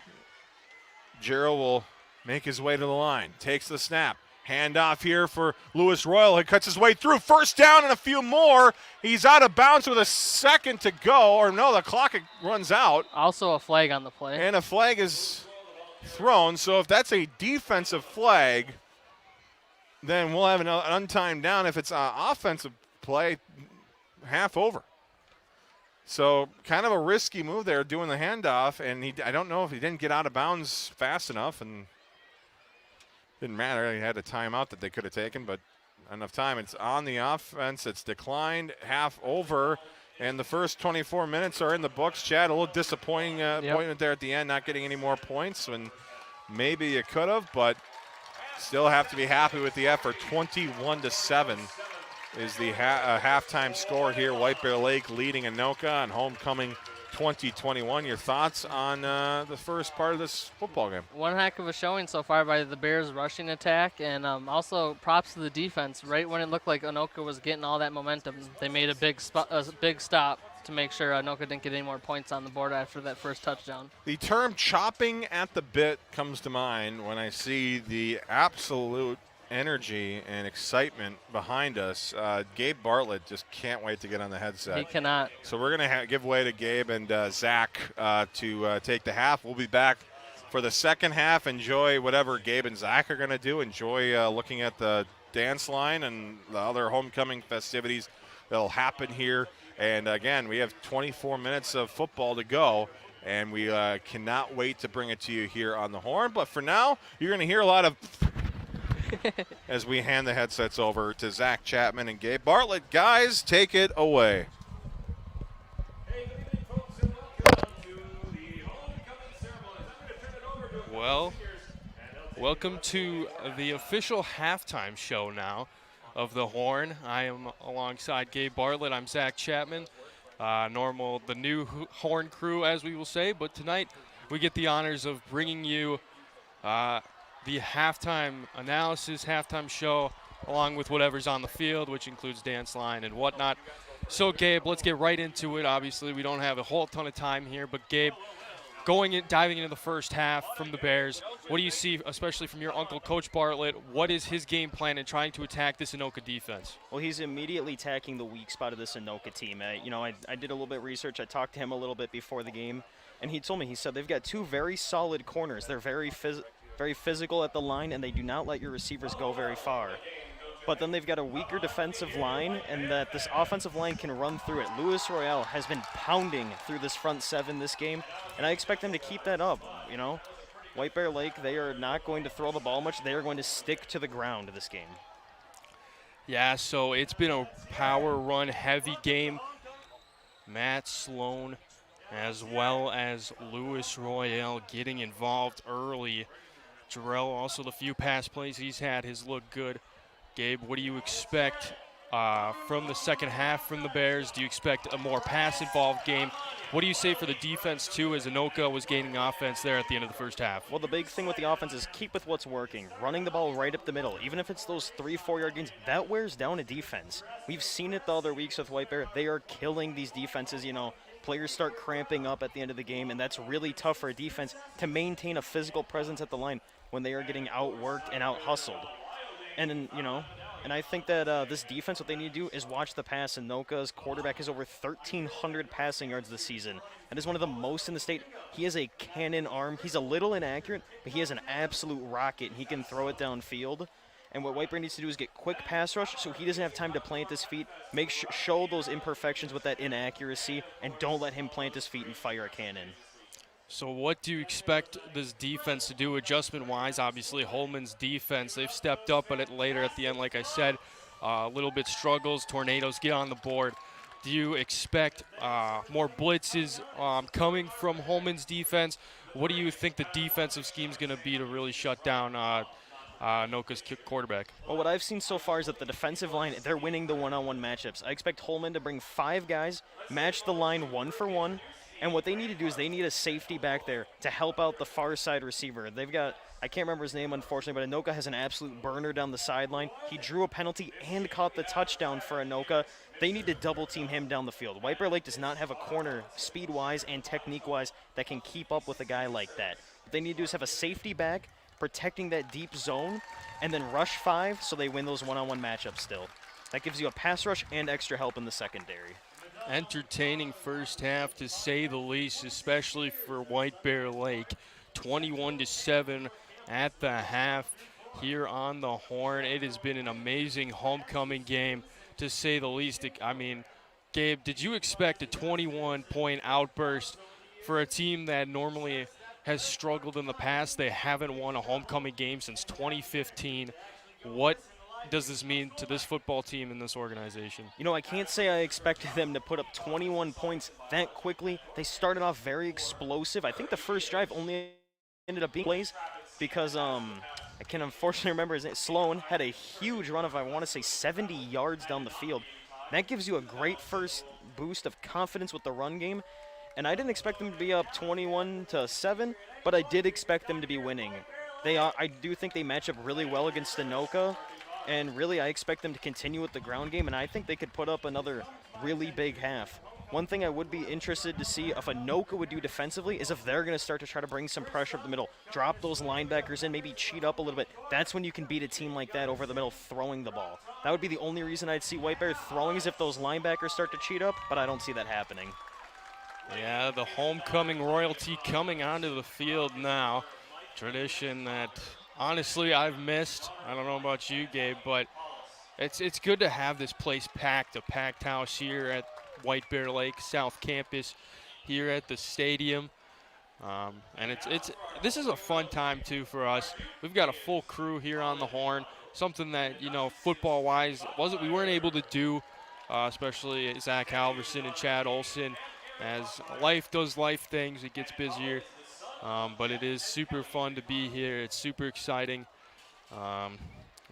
Gerald will make his way to the line, takes the snap. Hand off here for Lewis Royal. He cuts his way through. First down and a few more. He's out of bounds with a second to go. Or no, the clock runs out. Also a flag on the play. And a flag is thrown. So if that's a defensive flag, then we'll have an untimed down. If it's an offensive play, half over. So kind of a risky move there doing the handoff. And I don't know if he didn't get out of bounds fast enough. And didn't matter. He had a timeout that they could have taken, but enough time. It's on the offense. It's declined, half over, and the first 24 minutes are in the books. Chad, a little disappointing appointment there at the end, not getting any more points, and maybe you could have, but still have to be happy with the effort. 21-7 is the halftime score here. White Bear Lake leading Anoka on homecoming 2021. Your thoughts on the first part of this football game? One heck of a showing so far by the Bears rushing attack, and also props to the defense. Right when it looked like Anoka was getting all that momentum, they made a big stop to make sure Anoka didn't get any more points on the board after that first touchdown. The term chopping at the bit comes to mind when I see the absolute energy and excitement behind us. Gabe Bartlett just can't wait to get on the headset. He cannot. So we're going to give way to Gabe and Zach to take the half. We'll be back for the second half. Enjoy whatever Gabe and Zach are going to do. Enjoy looking at the dance line and the other homecoming festivities that'll happen here. And again, we have 24 minutes of football to go, and we cannot wait to bring it to you here on the Horn. But for now, you're going to hear a lot of as we hand the headsets over to Zach Chapman and Gabe Bartlett. Guys, take it away. Hey, good evening, folks, and welcome to the homecoming ceremonies. I'm going to turn it over to Well, welcome to the official halftime show now of the Horn. I am alongside Gabe Bartlett. I'm Zach Chapman, the new Horn crew, as we will say. But tonight we get the honors of bringing you the halftime analysis, halftime show, along with whatever's on the field, which includes dance line and whatnot. So, Gabe, let's get right into it. Obviously, we don't have a whole ton of time here, but Gabe, diving into the first half from the Bears, what do you see, especially from your uncle, Coach Bartlett? What is his game plan in trying to attack this Anoka defense? Well, he's immediately attacking the weak spot of this Anoka team. I did a little bit of research. I talked to him a little bit before the game, and he told me, he said they've got two very solid corners. They're very physical at the line, and they do not let your receivers go very far. But then they've got a weaker defensive line, and that this offensive line can run through it. Luis Royale has been pounding through this front seven this game, and I expect them to keep that up. White Bear Lake, they are not going to throw the ball much. They are going to stick to the ground this game. Yeah, so it's been a power run heavy game. Matt Sloan, as well as Luis Royale, getting involved early. Jarrell, also the few pass plays he's had, has looked good. Gabe, what do you expect from the second half from the Bears? Do you expect a more pass-involved game? What do you say for the defense, too, as Anoka was gaining offense there at the end of the first half? Well, the big thing with the offense is keep with what's working. Running the ball right up the middle. Even if it's those 3-4 yard gains, that wears down a defense. We've seen it the other weeks with White Bear. They are killing these defenses, Players start cramping up at the end of the game, and that's really tough for a defense to maintain a physical presence at the line when they are getting outworked and out-hustled. And I think that this defense, what they need to do is watch the pass. And Anoka's quarterback has over 1,300 passing yards this season. That is one of the most in the state. He has a cannon arm. He's a little inaccurate, but he has an absolute rocket, and he can throw it downfield. And what White Bear needs to do is get quick pass rush so he doesn't have time to plant his feet, show those imperfections with that inaccuracy, and don't let him plant his feet and fire a cannon. So what do you expect this defense to do adjustment-wise? Obviously, Holman's defense, they've stepped up at it later at the end, like I said. A little bit struggles. Tornadoes get on the board. Do you expect more blitzes coming from Holman's defense? What do you think the defensive scheme is going to be to really shut down Anoka's quarterback? Well, what I've seen so far is that the defensive line, they're winning the one-on-one matchups. I expect Holman to bring 5 guys, match the line 1-for-1, and what they need to do is they need a safety back there to help out the far side receiver. They've got, I can't remember his name, unfortunately, but Anoka has an absolute burner down the sideline. He drew a penalty and caught the touchdown for Anoka. They need to double-team him down the field. White Bear Lake does not have a corner speed-wise and technique-wise that can keep up with a guy like that. What they need to do is have a safety back protecting that deep zone, and then rush 5 so they win those one-on-one matchups still. That gives you a pass rush and extra help in the secondary. Entertaining first half, to say the least, especially for White Bear Lake. 21-7 at the half here on the Horn. It has been an amazing homecoming game, to say the least. Gabe, did you expect a 21-point outburst for a team that normally has struggled in the past? They haven't won a homecoming game since 2015. What does this mean to this football team and this organization? I can't say I expected them to put up 21 points that quickly. They started off very explosive. I think the first drive only ended up being plays because I can unfortunately remember his name. Sloan had a huge run of, I want to say, 70 yards down the field. That gives you a great first boost of confidence with the run game. And I didn't expect them to be up 21-7, but I did expect them to be winning. I do think they match up really well against Anoka. And really, I expect them to continue with the ground game, and I think they could put up another really big half. One thing I would be interested to see if Anoka would do defensively is if they're going to start to try to bring some pressure up the middle, drop those linebackers in, maybe cheat up a little bit. That's when you can beat a team like that over the middle throwing the ball. That would be the only reason I'd see White Bear throwing, is if those linebackers start to cheat up, but I don't see that happening. Yeah, the homecoming royalty coming onto the field now. Tradition that honestly, I've missed. I don't know about you, Gabe, but it's good to have this place packed, a packed house here at White Bear Lake South Campus, here at the stadium. And this is a fun time too for us. We've got a full crew here on the Horn, something that football-wise we weren't able to do, especially Zach Halverson and Chad Olson. As life does life things, it gets busier, but it is super fun to be here. It's super exciting.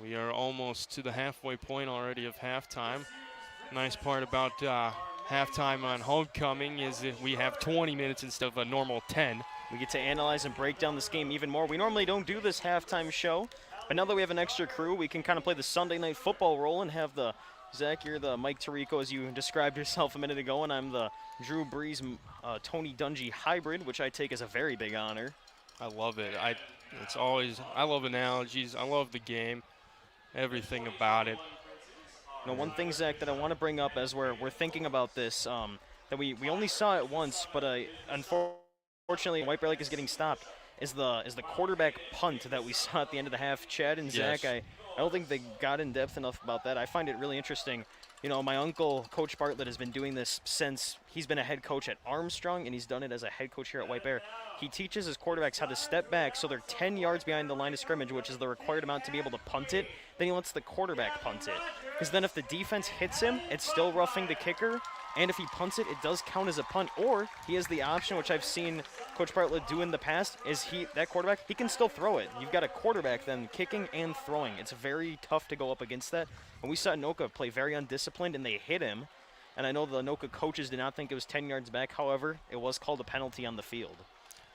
We are almost to the halfway point already of halftime. Nice part about halftime on homecoming is that we have 20 minutes instead of a normal 10. We get to analyze and break down this game even more. We normally don't do this halftime show, but now that we have an extra crew, we can kind of play the Sunday night football role and have the Zach, you're the Mike Tirico, as you described yourself a minute ago, and I'm the Drew Brees, Tony Dungy hybrid, which I take as a very big honor. I love it. I love analogies. I love the game, everything about it. Now, one thing, Zach, that I want to bring up as we're thinking about this, that we only saw it once, but unfortunately, White Bear Lake is getting stopped, is the quarterback punt that we saw at the end of the half. Chad and Zach, Yes. I don't think they got in depth enough about that. I find it really interesting. My uncle, Coach Bartlett, has been doing this since he's been a head coach at Armstrong, and he's done it as a head coach here at White Bear. He teaches his quarterbacks how to step back so they're 10 yards behind the line of scrimmage, which is the required amount to be able to punt it. Then he lets the quarterback punt it. Because then if the defense hits him, it's still roughing the kicker. And if he punts it, it does count as a punt. Or he has the option, which I've seen Coach Bartlett do in the past, is that quarterback, he can still throw it. You've got a quarterback then kicking and throwing. It's very tough to go up against that. And we saw Anoka play very undisciplined, and they hit him. And I know the Anoka coaches did not think it was 10 yards back. However, it was called a penalty on the field.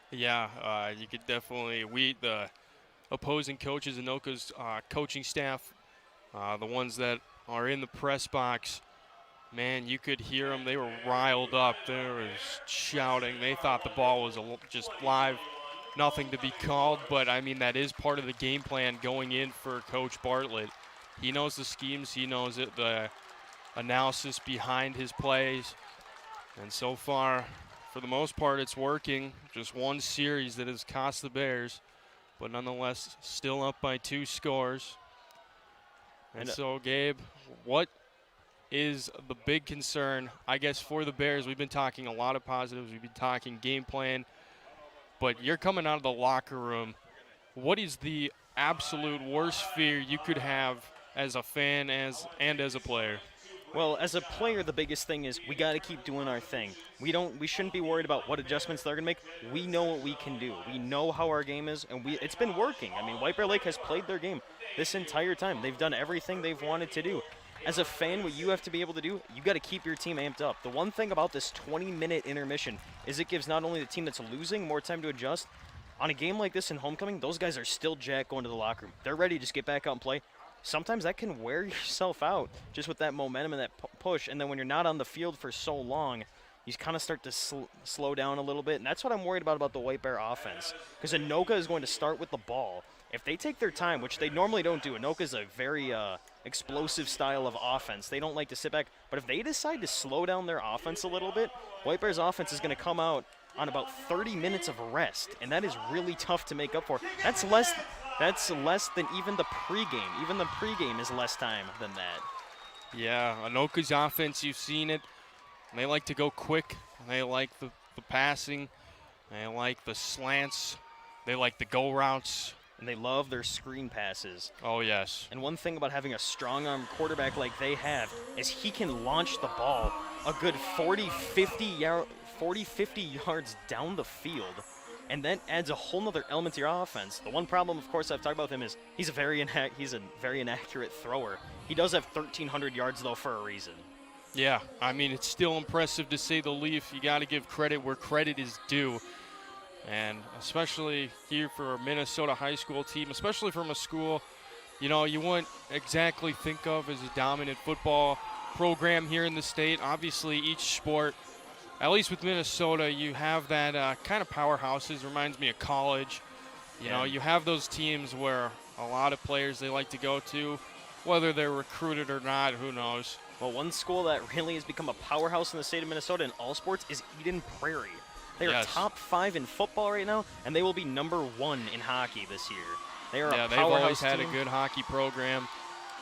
Yeah, you could definitely, the opposing coaches, Anoka's coaching staff, the ones that are in the press box, man, you could hear them. They were riled up. They were shouting. They thought the ball was just live, nothing to be called. But, I mean, that is part of the game plan going in for Coach Bartlett. He knows the schemes. He knows it, the analysis behind his plays. And so far, for the most part, it's working. Just one series that has cost the Bears, but nonetheless still up by 2 scores. And so, Gabe, what is the big concern, I guess, for the Bears? We've been talking a lot of positives. We've been talking game plan. But you're coming out of the locker room. What is the absolute worst fear you could have as a fan and as a player? Well, as a player, the biggest thing is we got to keep doing our thing. We shouldn't be worried about what adjustments they're going to make. We know what we can do. We know how our game is, and it's been working. I mean, White Bear Lake has played their game this entire time. They've done everything they've wanted to do. As a fan, what you have to be able to do, you got to keep your team amped up. The one thing about this 20-minute intermission is it gives not only the team that's losing more time to adjust. On a game like this in homecoming, those guys are still jacked going to the locker room. They're ready to just get back out and play. Sometimes that can wear yourself out just with that momentum and that push. And then when you're not on the field for so long, you kind of start to slow down a little bit. And that's what I'm worried about the White Bear offense. Because Anoka is going to start with the ball. If they take their time, which they normally don't do, Anoka is a very explosive style of offense. They don't like to sit back. But if they decide to slow down their offense a little bit, White Bear's offense is going to come out on about 30 minutes of rest. And that is really tough to make up for. That's less than even the pregame. Even the pregame is less time than that. Yeah, Anoka's offense, you've seen it. They like to go quick. They like the passing. They like the slants. They like the go routes. And they love their screen passes. Oh, yes. And one thing about having a strong arm quarterback like they have is he can launch the ball a good 40, 50 yards down the field. And that adds a whole nother element to your offense. The one problem, of course, I've talked about with him is he's a very inaccurate thrower. He does have 1,300 yards, though, for a reason. Yeah, I mean, it's still impressive to say the least. You got to give credit where credit is due. And especially here for a Minnesota high school team, especially from a school, you wouldn't exactly think of as a dominant football program here in the state. Obviously, each sport, at least with Minnesota, you have that kind of powerhouses. Reminds me of college. You know, you have those teams where a lot of players they like to go to, whether they're recruited or not, who knows. Well, one school that really has become a powerhouse in the state of Minnesota in all sports is Eden Prairie. They are top 5 in football right now, and they will be number 1 in hockey this year. They are Yeah, a they've always powerhouse had team. a good hockey program.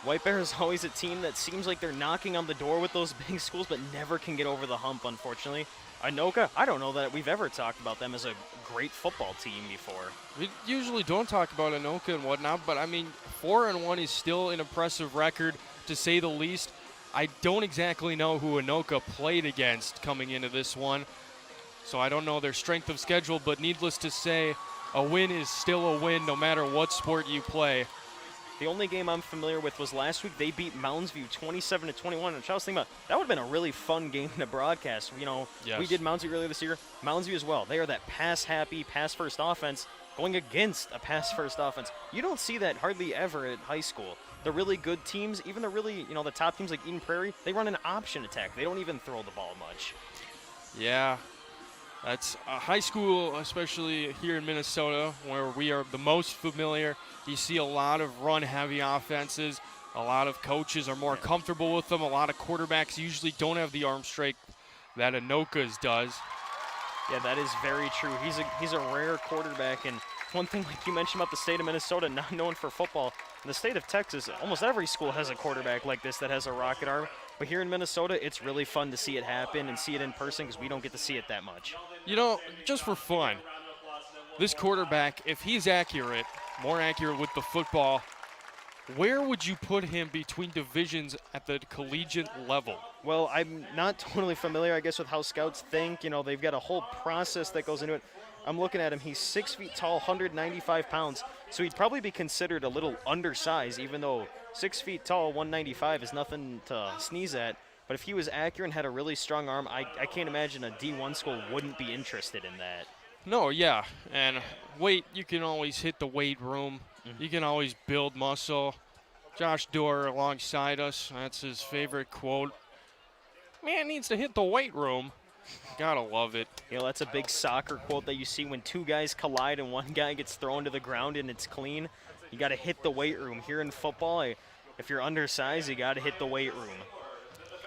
White Bear is always a team that seems like they're knocking on the door with those big schools, but never can get over the hump, unfortunately. Anoka, I don't know that we've ever talked about them as a great football team before. We usually don't talk about Anoka and whatnot, but I mean, 4-1 is still an impressive record, to say the least. I don't exactly know who Anoka played against coming into this one, so I don't know their strength of schedule, but needless to say, a win is still a win no matter what sport you play. The only game I'm familiar with was last week. They beat Mounds View 27-21, which I was thinking about, that would have been a really fun game to broadcast. You know, Yes. We did Mounds View earlier this year. Mounds View as well. They are that pass-happy, pass-first offense going against a pass-first offense. You don't see that hardly ever at high school. The really good teams, even the really, the top teams like Eden Prairie, they run an option attack. They don't even throw the ball much. Yeah, that's high school, especially here in Minnesota, where we are the most familiar. You see a lot of run-heavy offenses. A lot of coaches are more comfortable with them. A lot of quarterbacks usually don't have the arm strength that Anoka's does. Yeah, that is very true. He's a rare quarterback, and one thing like you mentioned about the state of Minnesota, not known for football, in the state of Texas, almost every school has a quarterback like this that has a rocket arm. But here in Minnesota, it's really fun to see it happen and see it in person because we don't get to see it that much. You know, just for fun, this quarterback, if he's accurate, more accurate with the football, where would you put him between divisions at the collegiate level? Well, I'm not totally familiar, I guess, with how scouts think. They've got a whole process that goes into it. I'm looking at him. He's 6 feet tall, 195 pounds. So he'd probably be considered a little undersized, even though 6 feet tall, 195 is nothing to sneeze at. But if he was accurate and had a really strong arm, I can't imagine a D1 school wouldn't be interested in that. No, yeah. And weight, you can always hit the weight room. You can always build muscle. Josh Dorr alongside us, that's his favorite quote. Man needs to hit the weight room. Gotta love it. That's a big soccer quote that you see when two guys collide and one guy gets thrown to the ground and it's clean. You got to hit the weight room. Here in football, if you're undersized, you got to hit the weight room.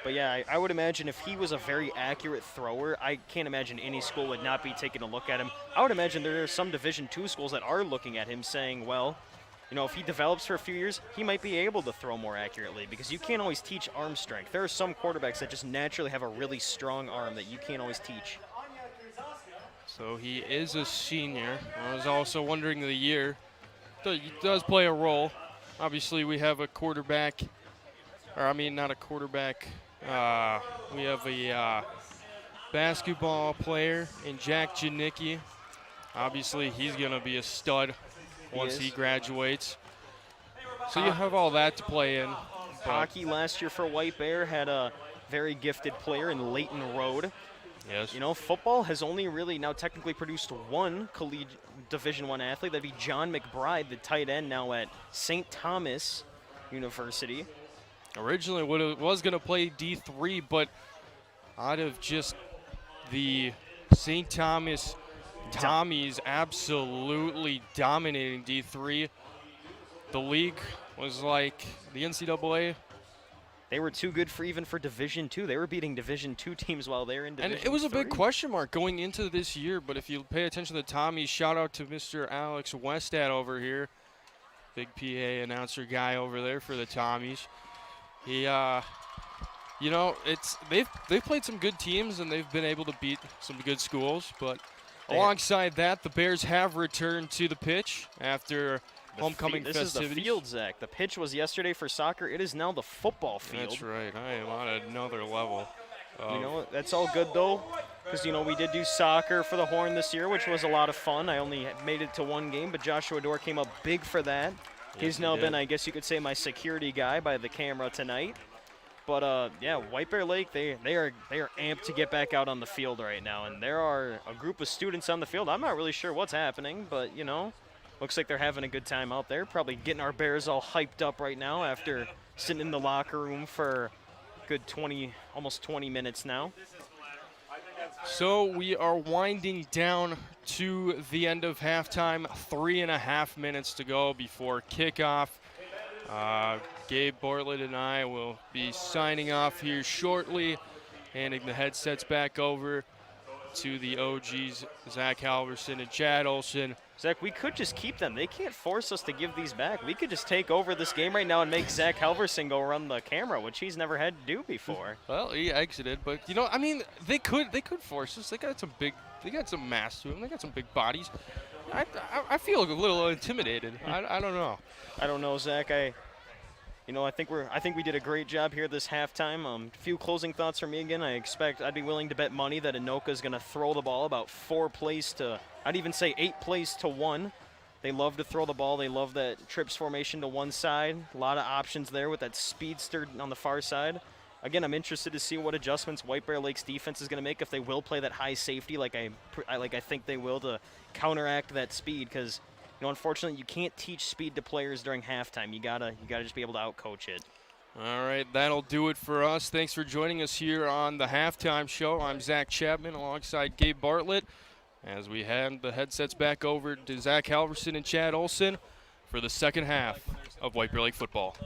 But yeah, I would imagine if he was a very accurate thrower, I can't imagine any school would not be taking a look at him. I would imagine there are some Division II schools that are looking at him saying, well, if he develops for a few years, he might be able to throw more accurately because you can't always teach arm strength. There are some quarterbacks that just naturally have a really strong arm that you can't always teach. So he is a senior. I was also wondering the year. He does play a role. Obviously, we have a quarterback, not a quarterback. We have a basketball player in Jack Janicki. Obviously, he's going to be a stud once he graduates. So you have all that to play in. Hockey last year for White Bear had a very gifted player in Leighton Road. Yes. Football has only really now technically produced one collegiate Division I athlete. That'd be John McBride, the tight end now at St. Thomas University. Originally was going to play D3, but out of just the St. Thomas Tommies absolutely dominating D3, the league was like the NCAA. They were too good for Division II. They were beating Division II teams while they're in Division And it was a big III. question mark going into this year, but if you pay attention to the Tommies, shout out to Mr. Alex Westad over here, big PA announcer guy over there for the Tommies. He, they've played some good teams and they've been able to beat some good schools, but alongside that, the Bears have returned to the pitch after homecoming festivities. This is the field, Zach. The pitch was yesterday for soccer. It is now the football field. That's right. I am on another level. That's all good, though, because, we did do soccer for the Horn this year, which was a lot of fun. I only made it to one game, but Joshua Dorr came up big for that. He's now been, I guess you could say, my security guy by the camera tonight. But, White Bear Lake, they are amped to get back out on the field right now, and there are a group of students on the field. I'm not really sure what's happening, but, looks like they're having a good time out there. Probably getting our Bears all hyped up right now after sitting in the locker room for a good almost 20 minutes now. So we are winding down to the end of halftime. 3.5 minutes to go before kickoff. Gabe Bartlett and I will be signing off here shortly, handing the headsets back over to the OGs, Zach Halverson and Chad Olson. Zach, we could just keep them. They can't force us to give these back. We could just take over this game right now and make Zach Halverson go run the camera, which he's never had to do before. Well, he exited, but I mean, they could force us. They got some mass to them. They got some big bodies. I feel a little intimidated. I don't know. I don't know, Zach. I think we did a great job here this halftime. A few closing thoughts from me again. I'd be willing to bet money that Anoka is going to throw the ball about 4 plays to, I'd even say 8 plays to 1. They love to throw the ball. They love that trips formation to one side. A lot of options there with that speedster on the far side. Again, I'm interested to see what adjustments White Bear Lake's defense is going to make if they will play that high safety like I think they will to counteract that speed, because unfortunately, you can't teach speed to players during halftime. You gotta just be able to outcoach it. All right, that'll do it for us. Thanks for joining us here on the halftime show. I'm Zach Chapman alongside Gabe Bartlett as we hand the headsets back over to Zach Halverson and Chad Olson for the second half of White Bear Lake football.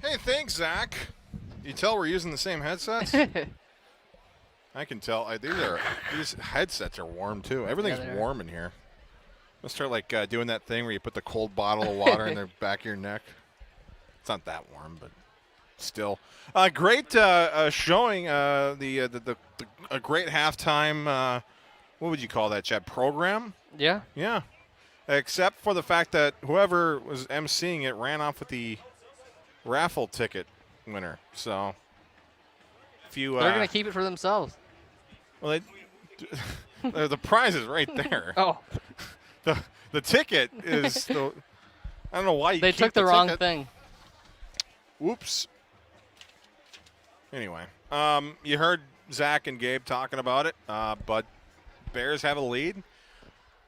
Hey, thanks, Zach. You tell we're using the same headsets? I can tell. These headsets are warm too. Everything's warm in here. Let's start doing that thing where you put the cold bottle of water in the back of your neck. It's not that warm, but still. Great showing. A great halftime. What would you call that, Chad? Program? Yeah. Yeah. Except for the fact that whoever was emceeing it ran off with the raffle ticket winner. So. They're going to keep it for themselves. Well, the prize is right there. Oh. The ticket is I don't know why you They keep took the wrong thing. Whoops. Anyway, you heard Zach and Gabe talking about it, but Bears have a lead.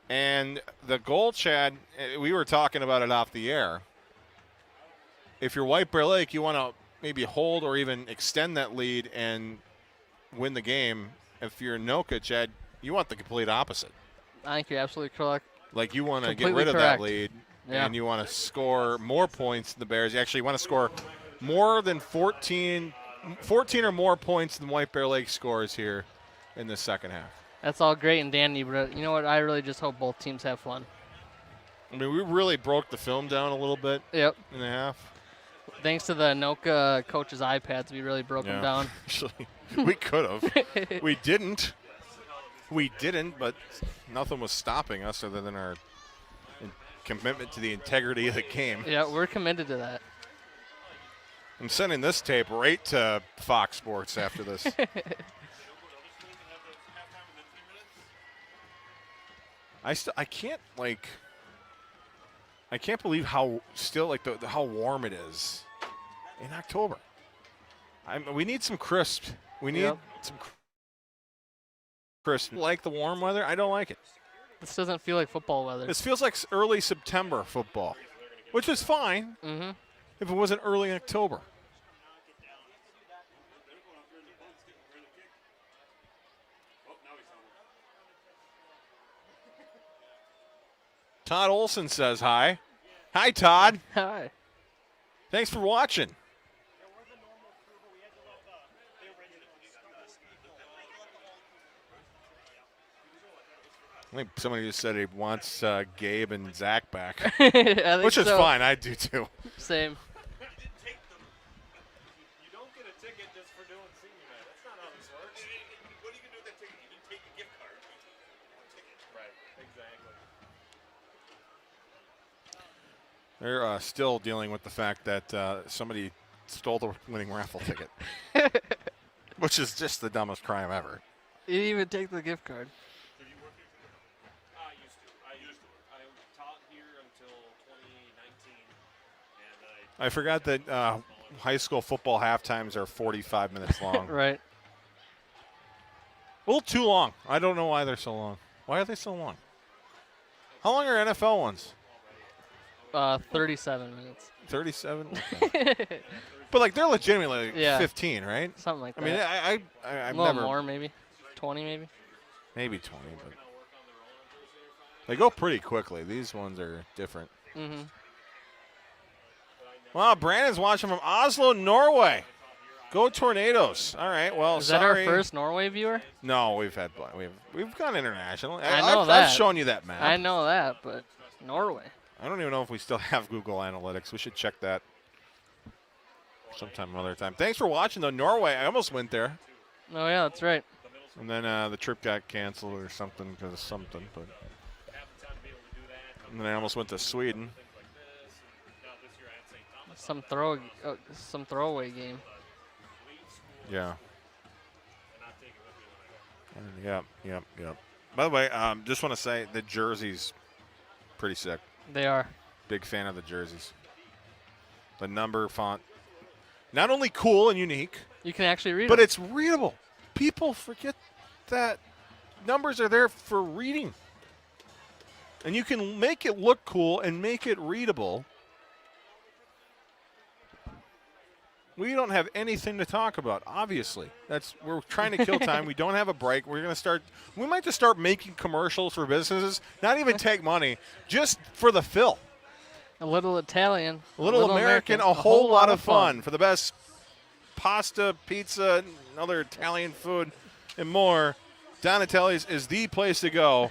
And the goal, Chad, we were talking about it off the air. If you're White Bear Lake, you want to maybe hold or even extend that lead and win the game. If you're Anoka, Chad, you want the complete opposite. I think you're absolutely correct. Like you want to get rid of that lead, and you want to score more points than the Bears. You actually want to score more than 14 or more points than White Bear Lake scores here in the second half. That's all great and dandy, but you know what? I really just hope both teams have fun. I mean, we really broke the film down a little bit in the half. Thanks to the Anoka coach's iPads, we really broke them down. Actually, we could have. We didn't. But nothing was stopping us other than our commitment to the integrity of the game. Yeah, we're committed to that. I'm sending this tape right to Fox Sports after this. I can't believe how still how warm it is in October. We need some crisp. We need some crisp. Like the warm weather, I don't like it. This doesn't feel like football weather. This feels like early September football, which is fine if it wasn't early October. Todd Olson says hi. Hi, Todd. Hi. Thanks for watching. I think somebody just said he wants Gabe and Zach back, which is fine. I do too. Same. You don't get a ticket just for doing senior night. That's not how this works. What are you going to do with that ticket? You can take the gift card. Right, exactly. They're still dealing with the fact that somebody stole the winning raffle ticket, which is just the dumbest crime ever. You didn't even take the gift card. I used to. I taught here until 2019. I forgot that high school football halftimes are 45 minutes long. Right. A little too long. I don't know why they're so long. Why are they so long? How long are NFL ones? 37 minutes. 37? Okay. But, they're legitimately 15, right? Something like that. I mean, I've a little never. more, maybe. 20, maybe. Maybe 20, but they go pretty quickly. These ones are different. Mm-hmm. Wow, Brandon's watching from Oslo, Norway. Go Tornadoes. All right, well, Is sorry. that our first Norway viewer? No, we've gone international. I know that. I've shown you that map. I know that, but Norway. I don't even know if we still have Google Analytics. We should check that sometime other time. Thanks for watching, though. Norway, I almost went there. Oh, yeah, that's right. And then the trip got canceled or something because of something. But and then I almost went to Sweden. Some throwaway game. Yeah. Yep. By the way, just want to say the jerseys pretty sick. They are. Big fan of the jerseys. The number font, not only cool and unique, You can actually read but them. it's readable. People forget that numbers are there for reading. And you can make it look cool and make it readable. We don't have anything to talk about, obviously. We're trying to kill time. We don't have a break. We might just start making commercials for businesses, not even take money, just for the fill. A little Italian. A little American, a whole lot of fun for the best pasta, pizza, and other Italian food and more. Donatelli's is the place to go.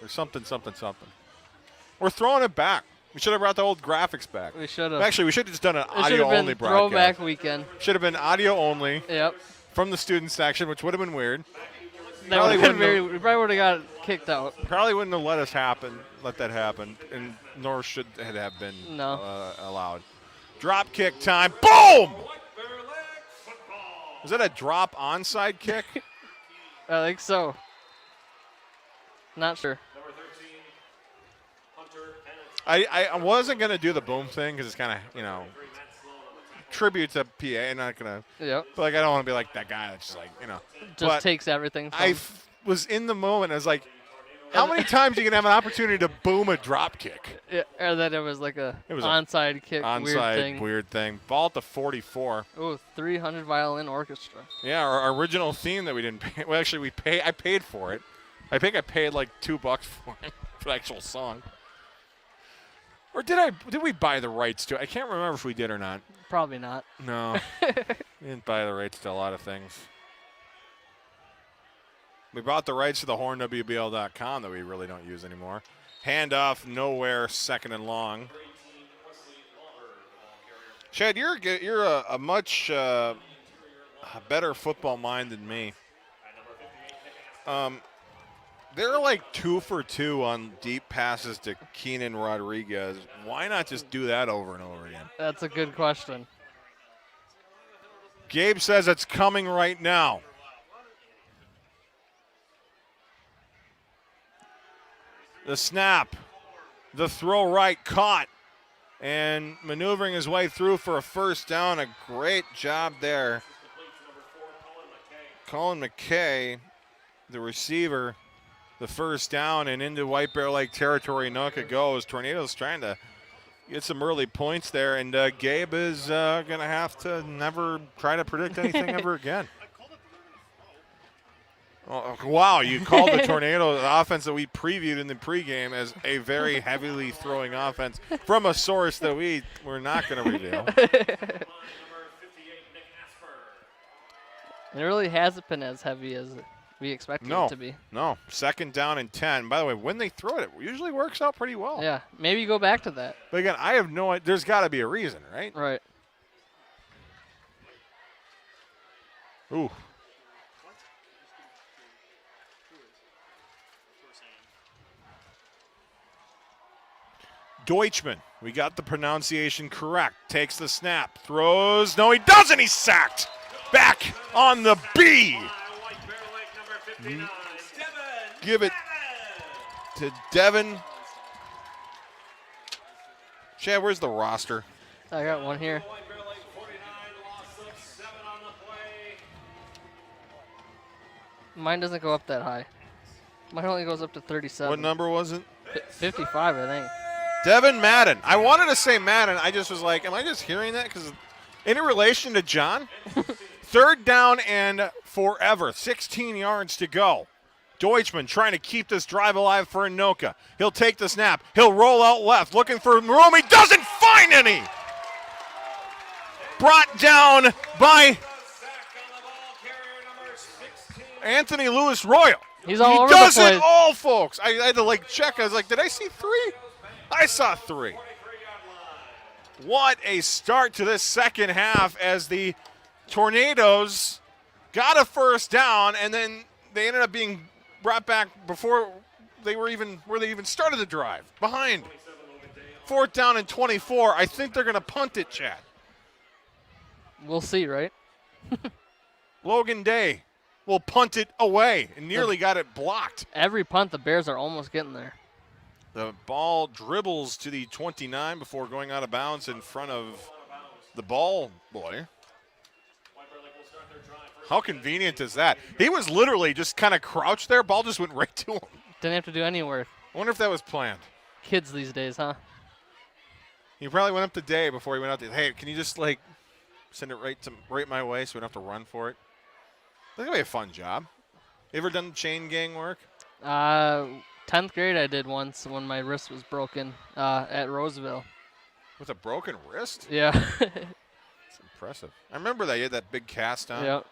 Or something. We're throwing it back. We should have brought the old graphics back. We should have. Actually, we should have just done an It should have audio-only been broadcast. throwback weekend. Should have been audio only Yep. from the student section, which would have been weird. That Probably would have wouldn't been we probably would have got kicked out. Probably wouldn't have let that happen, and nor should it have been No. allowed. Drop kick time. Boom! Is that a drop onside kick? I think so. Not sure. I wasn't going to do the boom thing because it's kind of, tribute to PA. I'm not going to. Yep. But, I don't want to be like that guy that's just like, Just but takes everything from I was in the moment. I was like, how many times are you going to have an opportunity to boom a drop kick? Yeah, or that it was like a It was onside kick Onside weird thing. Ball at the 44. Oh, 300 violin orchestra. Yeah, our original theme that we didn't pay. Well, actually, I paid for it. I think I paid like $2 for it, for the actual song. Or did we buy the rights to it? I can't remember if we did or not. Probably not. No. We didn't buy the rights to a lot of things. We bought the rights to the hornwbl.com that we really don't use anymore. Handoff, nowhere, second and long. Chad, you're a much better football mind than me. They're like 2 for 2 on deep passes to Keenan Rodriguez. Why not just do that over and over again? That's a good question. Gabe says it's coming right now. The snap, the throw right, caught, and maneuvering his way through for a first down. A great job there. Colin McKay, the receiver, the first down, and into White Bear Lake territory. Anoka goes. Tornadoes trying to get some early points there, and Gabe is going to have to never try to predict anything ever again. Oh, wow, you called the Tornado offense that we previewed in the pregame as a very heavily throwing offense from a source that we were not going to reveal. It really hasn't been as heavy as we expected it to be. No, second down and 10. By the way, when they throw it usually works out pretty well. Yeah, maybe go back to that. But again, I have no idea. There's got to be a reason, right? Right. Ooh. Deutschman, we got the pronunciation correct. Takes the snap, throws. No, he doesn't. He's sacked. Back on the B. Give it to Devin. Chad, where's the roster? I got one here. Mine doesn't go up that high. Mine only goes up to 37. What number was it? 55, I think. Devin Madden. I wanted to say Madden. I just was like, am I just hearing that? Because in relation to John, third down and forever. 16 yards to go. Deutschman trying to keep this drive alive for Anoka. He'll take the snap. He'll roll out left, looking for room. He doesn't find any. brought down by Anthony Lewis Royal. He's all over He does the place. it all, folks. I had to check. I was like, did I see 3? I saw 3. What a start to this second half as the Tornadoes got a first down, and then they ended up being brought back before they even started the drive. Behind. 4th down and 24. I think they're going to punt it, Chad. We'll see, right? Logan Day will punt it away and nearly got it blocked. Every punt, the Bears are almost getting there. The ball dribbles to the 29 before going out of bounds in front of the ball boy. How convenient is that? He was literally just kind of crouched there. Ball just went right to him. Didn't have to do any work. I wonder if that was planned. Kids these days, huh? He probably went up to Day before he went out there. Hey, can you just send it right my way so we don't have to run for it? That's gonna be a fun job. You ever done chain gang work? 10th grade I did once when my wrist was broken at Roseville. With a broken wrist? Yeah. That's impressive. I remember that. You had that big cast on. Yep.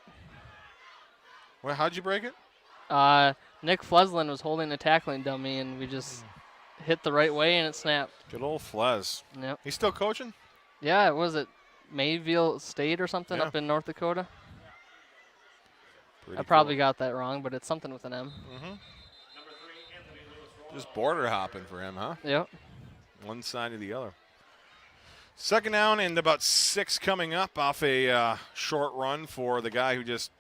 Well, how'd you break it? Nick Fleslin was holding a tackling dummy, and we just hit the right way, and it snapped. Good old Flez. Yep. He's still coaching? Yeah, was it Mayville State or something Yeah. up in North Dakota? Pretty I probably cool. got that wrong, but it's something with an M. Just border hopping for him, huh? Yep. One side or the other. 2nd down and about 6 coming up off a short run for the guy who just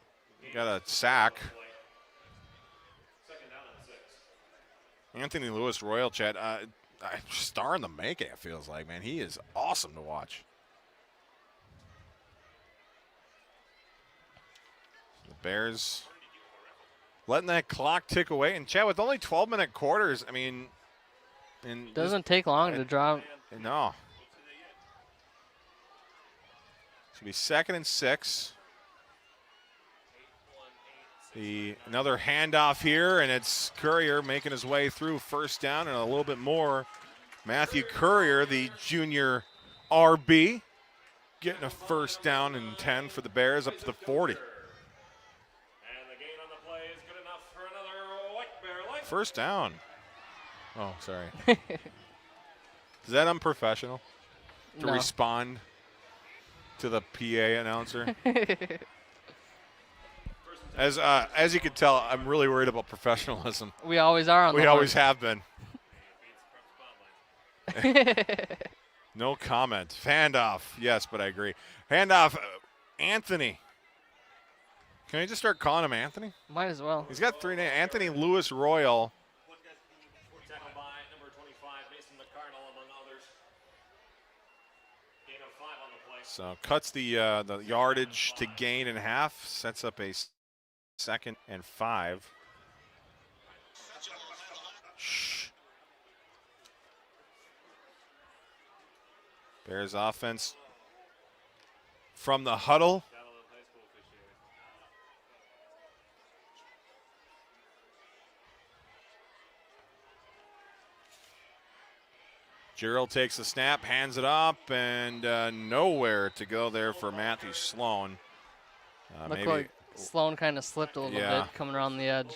got a sack. Anthony Lewis Royal, Chad, star in the making, it feels like, man. He is awesome to watch. The Bears letting that clock tick away. And, Chad, with only 12-minute quarters, I mean, Doesn't take long to draw. no. It's going to be 2nd and 6. Another handoff here, and it's Courier making his way through 1st down and a little bit more. Matthew Courier, the junior RB, getting a 1st down and 10 for the Bears up to the 40. And the gain on the play is good enough for another White Bear life. 1st down. Oh, sorry. Is that unprofessional to No. respond to the PA announcer? As you can tell, I'm really worried about professionalism. We always are on the We horn. always have been. No comment. Handoff, yes, but I agree. Handoff, Anthony. Can I just start calling him Anthony? Might as well. He's got 3 names. Anthony Lewis Royal. Tackled by number 25, Mason McCardle, among others. Gain of 5 on the play. So cuts the yardage to gain in half. Sets up a 2nd and 5. Shh. Bears offense from the huddle. Gerald takes the snap, hands it up, and nowhere to go there for Matthew Sloan. Looked like Sloan kind of slipped a little Yeah. bit coming around the edge.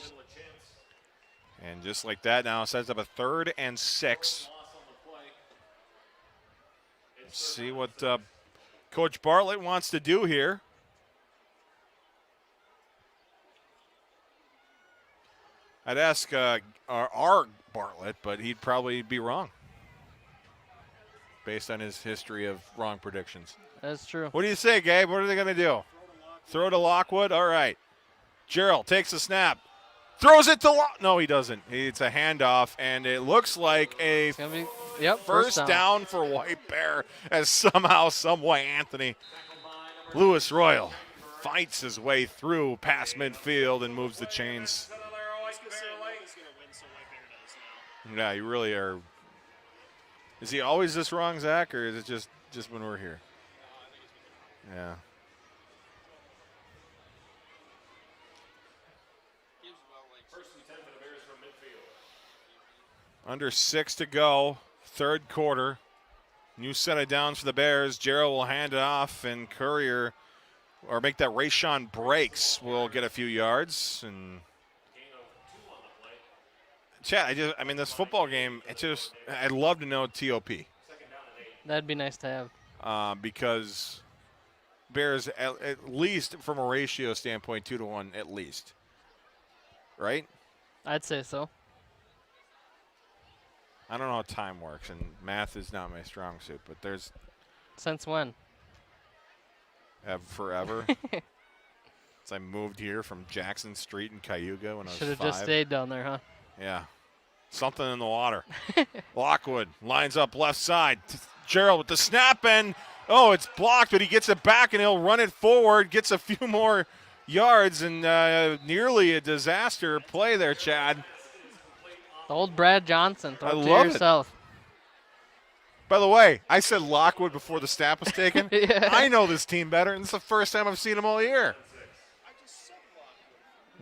And just like that now, sets up a 3rd and 6. Let's see what Coach Bartlett wants to do here. I'd ask our Bartlett, but he'd probably be wrong based on his history of wrong predictions. That's true. What do you say, Gabe? What are they going to do? Throw to Lockwood? All right. Gerald takes the snap. Throws it to No, he doesn't. It's a handoff, and it looks like a It's gonna be yep. first down for White Bear as somehow, some way, Anthony Lewis Royal fights his way through past midfield and moves the chains. Yeah, you really are. Is he always this wrong, Zach, or is it just when we're here? Yeah. Under 6 to go, 3rd quarter. New set of downs for the Bears. Gerald will hand it off, and Courier, or make that Rayshawn Breaks, will get a few yards. And Chad, this football game, I'd love to know TOP. That'd be nice to have. Because Bears, at least from a ratio standpoint, 2-1 at least. Right? I'd say so. I don't know how time works, and math is not my strong suit, but there's Since when? forever. Since I moved here from Jackson Street in Cayuga when I was 5. Should have just stayed down there, huh? Yeah. Something in the water. Lockwood lines up left side. Gerald with the snap, and it's blocked, but he gets it back, and he'll run it forward, gets a few more yards, and nearly a disaster play there, Chad. The old Brad Johnson. Throw I it to love it. yourself. By the way, I said Lockwood before the snap was taken. Yeah. I know this team better, and it's the first time I've seen them all year.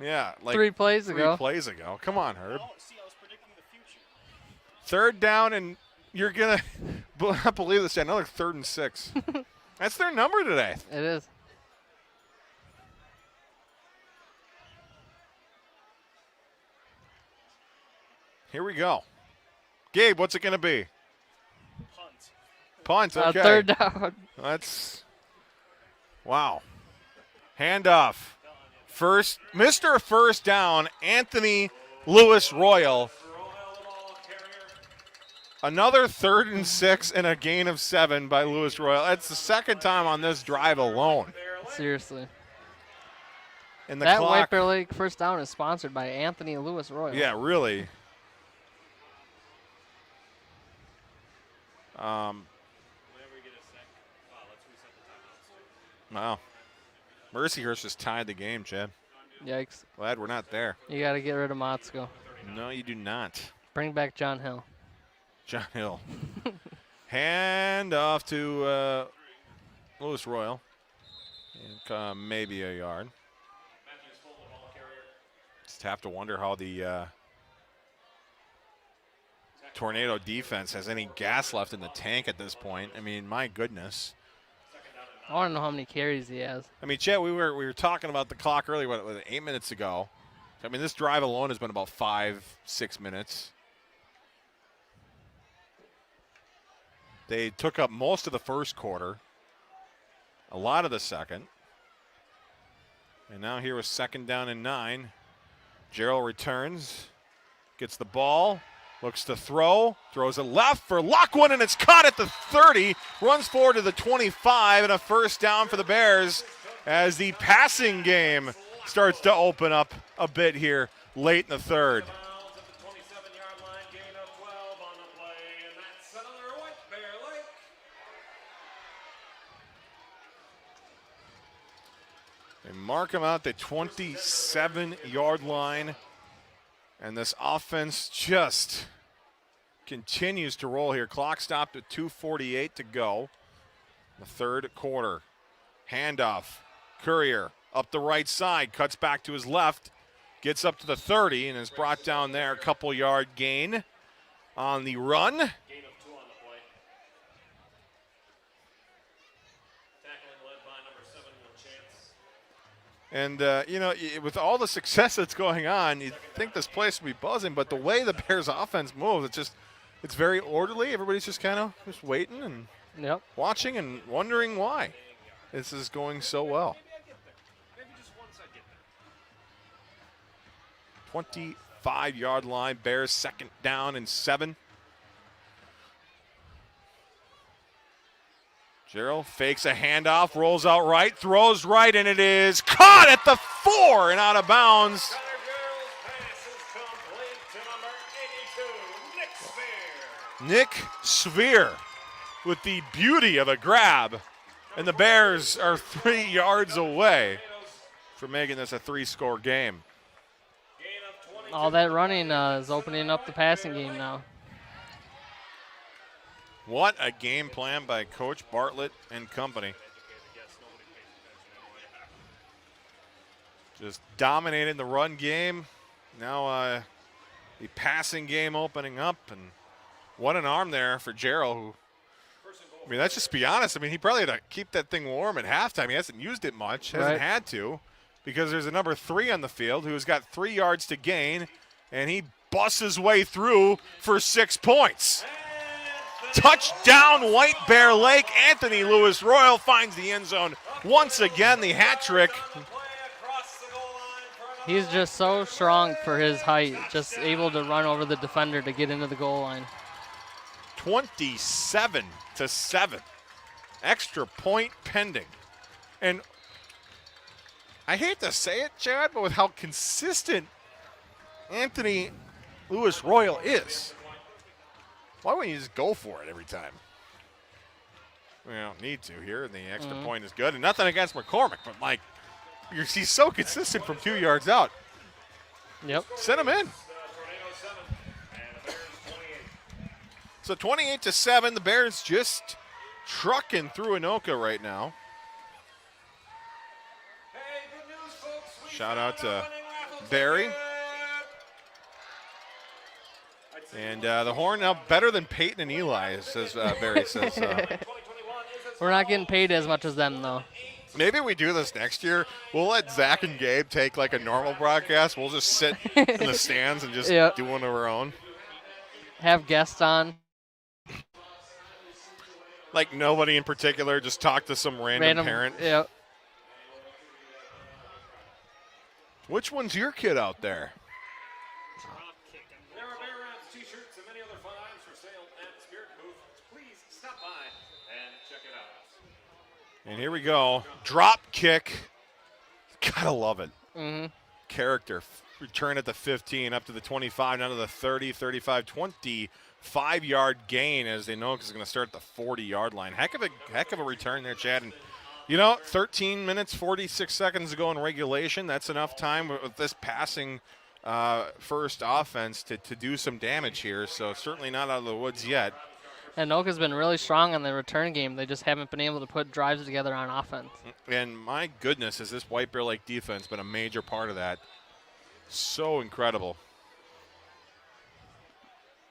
Yeah, like 3 plays three ago. plays ago. Come on, Herb. Third down, and you're going to not believe this, another 3rd and 6. That's their number today. It is. Here we go. Gabe, what's it going to be? Punt, okay. 3rd down. That's, wow. Handoff. Mr. First Down, Anthony Lewis Royal. Another 3rd and 6 and a gain of 7 by Lewis Royal. That's the second time on this drive alone. Seriously. And the That clock, White Bear Lake first down is sponsored by Anthony Lewis Royal. yeah, really. Wow. Mercyhurst just tied the game, Chad. Yikes. Glad we're not there. You got to get rid of Motzko. No, you do not. Bring back John Hill. John Hill. Hand off to Lewis Royal. And, maybe a yard. Just have to wonder how the Tornado defense has any gas left in the tank at this point. I mean, my goodness. I want to know how many carries he has. I mean, Chet, we were talking about the clock earlier, what 8 minutes ago. I mean, this drive alone has been about 5-6 minutes. They took up most of the first quarter, a lot of the second. And now here was 2nd down and 9. Gerald returns, gets the ball, looks to throw, throws it left for Lockwood, and it's caught at the 30, runs forward to the 25, and a first down for the Bears as the passing game starts to open up a bit here late in the third. They mark him out the 27-yard line, and this offense just continues to roll here. Clock stopped at 2:48 to go. The third quarter. Handoff. Courier up the right side, cuts back to his left, gets up to the 30, and is brought down there. A couple-yard gain on the run. Gain of 2 on the play. Tackling led by number 7, Will Chance. And, with all the success that's going on, you'd think this place would be buzzing, but the way the Bears offense moves, it's very orderly. Everybody's just kind of just waiting and watching and wondering why this is going so well. 25-yard line, Bears 2nd down and 7. Gerald fakes a handoff, rolls out right, throws right, and it is caught at the 4 and out of bounds. Nick Sphere with the beauty of a grab. And the Bears are 3 yards away from making this a 3-score game. All that running is opening up the passing game now. What a game plan by Coach Bartlett and company. Just dominating the run game. Now the passing game opening up. And what an arm there for Gerald, who I mean, let's just be honest. I mean, he probably had to keep that thing warm at halftime. He hasn't used it much, hasn't had to, because there's a number 3 on the field who's got 3 yards to gain, and he busts his way through for 6 points. Touchdown, White Bear Lake. Anthony Lewis Royal finds the end zone once again, the hat trick. He's just so strong for his height, just able to run over the defender to get into the goal line. 27-7. Extra point pending. And I hate to say it, Chad, but with how consistent Anthony Lewis Royal is, why wouldn't you just go for it every time? We don't need to here, and the extra point is good. And nothing against McCormick, but Mike, he's so consistent from 2 yards out. Yep. Send him in. So 28-7, the Bears just trucking through Anoka right now. Shout out to Barry. And the Horn now better than Peyton and Eli, says Barry says. We're not getting paid as much as them, though. Maybe we do this next year. We'll let Zach and Gabe take like a normal broadcast. We'll just sit in the stands and just do one of our own. Have guests on. Like nobody in particular, just talk to some random parent. Yep. Which one's your kid out there? There are Bear Rams t-shirts and many other fun items for sale at Spirit Booth. Please stop by and check it out. And here we go. Drop kick. Gotta love it. Character. Return at the 15, up to the 25, down to the 30, 35, 25-yard gain as they know it's going to start at the 40-yard line. Heck of a return there, Chad. And, 13 minutes, 46 seconds to go in regulation. That's enough time with this passing first offense to do some damage here. So certainly not out of the woods yet. And Anoka's been really strong in the return game. They just haven't been able to put drives together on offense. And my goodness, has this White Bear Lake defense been a major part of that. So incredible.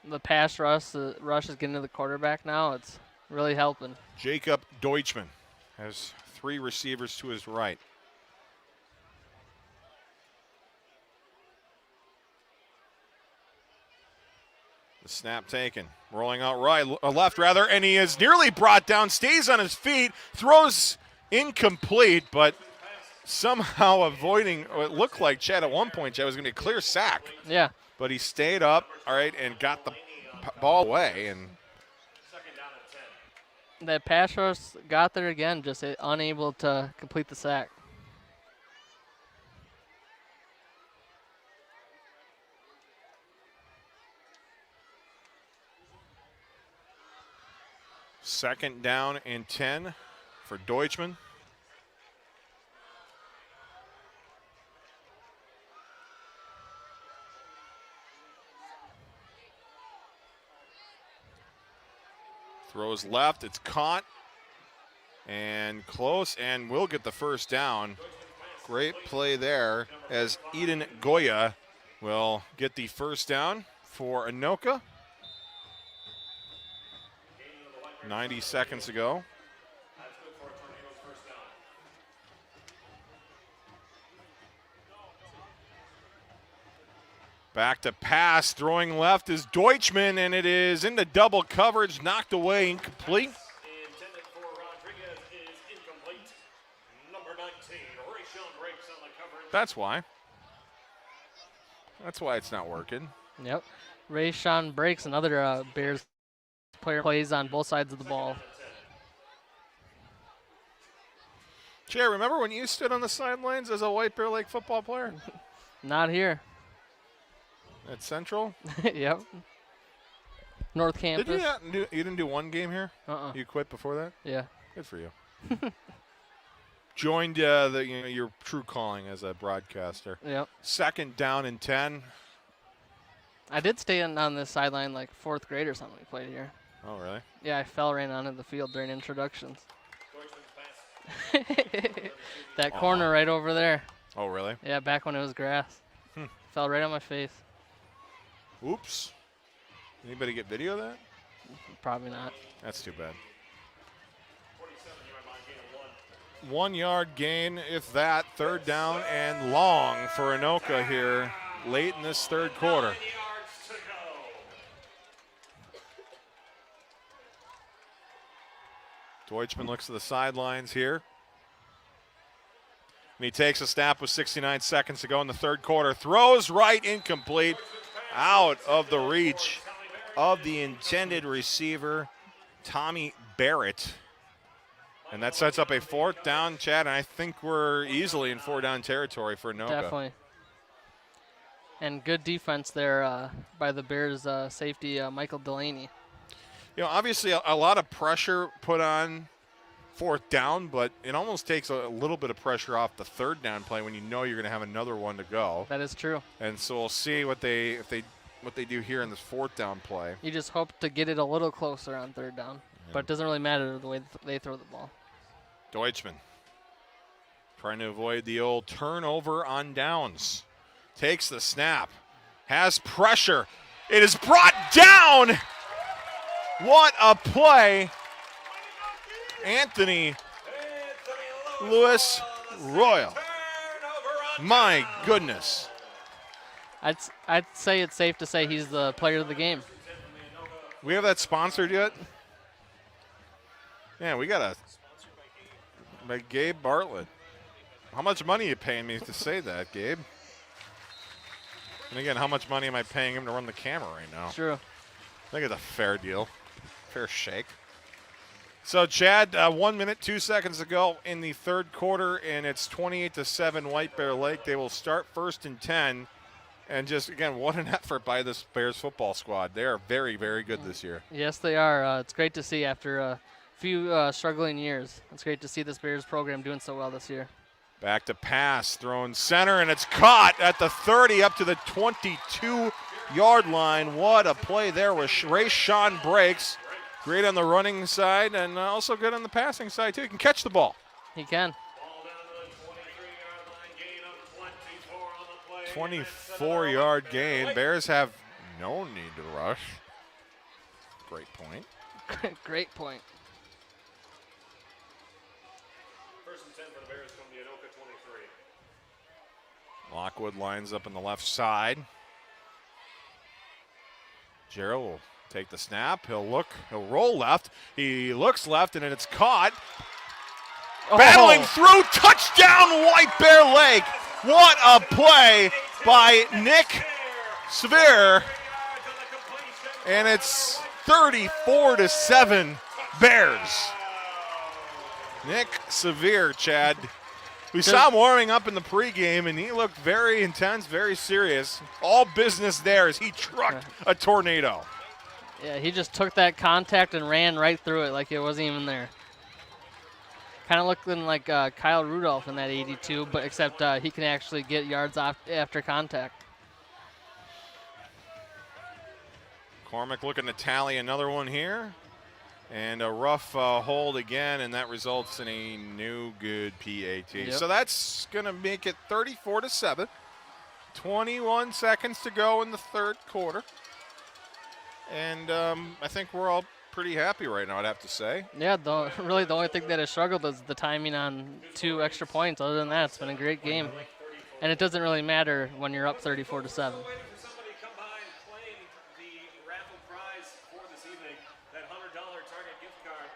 The pass rush is getting to the quarterback now. It's really helping. Jacob Deutschman has 3 receivers to his right. The snap taken. Rolling out left, and he is nearly brought down, stays on his feet, throws incomplete, but somehow avoiding what looked like, Chad, at one point, Chad, was going to be a clear sack. Yeah. But he stayed up, all right, and got the ball away. And that pass rush got there again, just unable to complete the sack. Second down and 10 for Deutschman. Throws left, it's caught and close, and will get the first down. Great play there as Eden Goya will get the first down for Anoka. 90 seconds ago. Back to pass, throwing left is Deutschman, and it is into double coverage, knocked away, incomplete. Intended for Rodriguez is incomplete. Number 19, Rayshawn breaks on the coverage. That's why it's not working. Yep. Rayshawn breaks, another Bears player plays on both sides of the ball. Jay, remember when you stood on the sidelines as a White Bear Lake football player? Not here. At Central? Yep. North Campus. You didn't do one game here? Uh-uh. You quit before that? Yeah. Good for you. Joined your true calling as a broadcaster. Yep. Second down and 10. I did stay on this sideline like 4th grade or something we played here. Oh, really? Yeah, I ran onto the field during introductions. That corner right over there. Oh, really? Yeah, back when it was grass. Fell right on my face. Oops. Anybody get video of that? Probably not. That's too bad. 1 yard gain, if that. Third down and long for Anoka here late in this third quarter. Deutschman looks to the sidelines here. And he takes a snap with 69 seconds to go in the third quarter. Throws right, incomplete, out of the reach of the intended receiver, Tommy Barrett. And that sets up a fourth down, Chad, and I think we're easily in 4-down territory for Anoka. Definitely. And good defense there by the Bears safety, Michael Delaney. You know, obviously a lot of pressure put on fourth down, but it almost takes a little bit of pressure off the third down play when you know you're going to have another one to go. That is true. And so we'll see what they do here in this fourth down play. You just hope to get it a little closer on third down, but it doesn't really matter the way they throw the ball. Deutschman trying to avoid the old turnover on downs. Takes the snap, has pressure. It is brought down. What a play. Anthony Lewis Royal. My goodness. I'd say it's safe to say he's the player of the game. We have that sponsored yet? Yeah, we got a by Gabe Bartlett. How much money are you paying me to say that, Gabe? And again, how much money am I paying him to run the camera right now? True. I think it's a fair deal. Fair shake. So, Chad, 1 minute, 2 seconds to go in the third quarter, and it's 28-7 White Bear Lake. They will start 1st and 10. And just, again, what an effort by this Bears football squad. They are very, very good this year. Yes, they are. It's great to see after a few struggling years. It's great to see this Bears program doing so well this year. Back to pass, thrown center, and it's caught at the 30 up to the 22-yard line. What a play there with Ray Sean Breaks. Great on the running side and also good on the passing side, too. He can catch the ball. He can. 24-yard gain. Bears have no need to rush. Great point. Great point. First and 10 for the Bears from the Anoka 23. Lockwood lines up on the left side. Gerald will take the snap. He'll roll left. He looks left, and then it's caught. Oh. Battling through, touchdown, White Bear Lake. What a play by Nick Severe. And it's 34-7 Bears. Nick Severe, Chad. We saw him warming up in the pregame, and he looked very intense, very serious. All business there as he trucked a tornado. Yeah, he just took that contact and ran right through it like it wasn't even there. Kind of looking like Kyle Rudolph in that 82, but except he can actually get yards off after contact. Cormac looking to tally another one here. And a rough hold again, and that results in a no good PAT. Yep. So that's going to make it 34-7. 21 seconds to go in the third quarter. And I think we're all pretty happy right now, I'd have to say. Yeah, really the only thing that has struggled is the timing on 2 extra points. Other than that, it's been a great game. And it doesn't really matter when you're up 34-7. Waiting for somebody to come by and claim the raffle prize for this evening, that $100 Target gift card.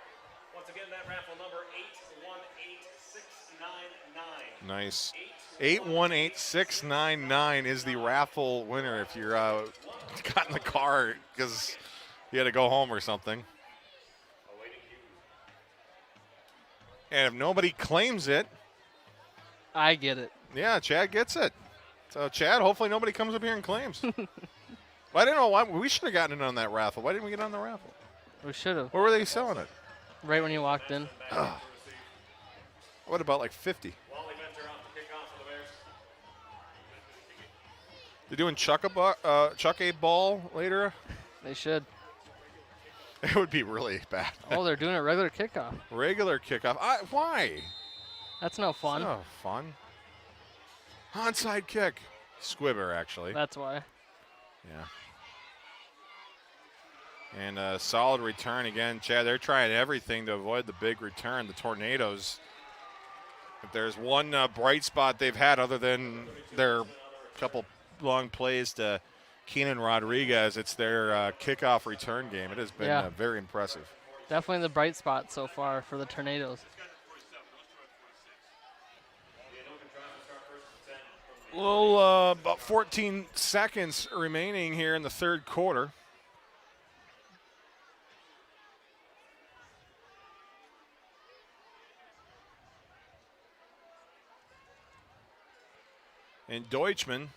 Once again, that raffle number 818699. Nice. 818699 is the raffle winner if you're got in the car because you had to go home or something. And if nobody claims it, I get it. yeah, Chad gets it. So, Chad, hopefully nobody comes up here and claims. Well, I don't know why. We should have gotten it on that raffle. Why didn't we get on the raffle? We should have. Where were they selling it? Right when you walked in. What about like 50? Wally Venter off the kickoff for the Bears. They're doing chuck a ball later? They should. It would be really bad. Oh, they're doing a regular kickoff. Regular kickoff. Why? That's no fun. Oh, fun. Onside kick. Squibber, actually. That's why. Yeah. And a solid return again. Chad, they're trying everything to avoid the big return. The Tornadoes if there's one bright spot they've had other than their couple long plays to Keenan Rodriguez, it's their kickoff return game. It has been very impressive. Definitely the bright spot so far for the Tornadoes. Well, about 14 seconds remaining here in the third quarter. And Deutschman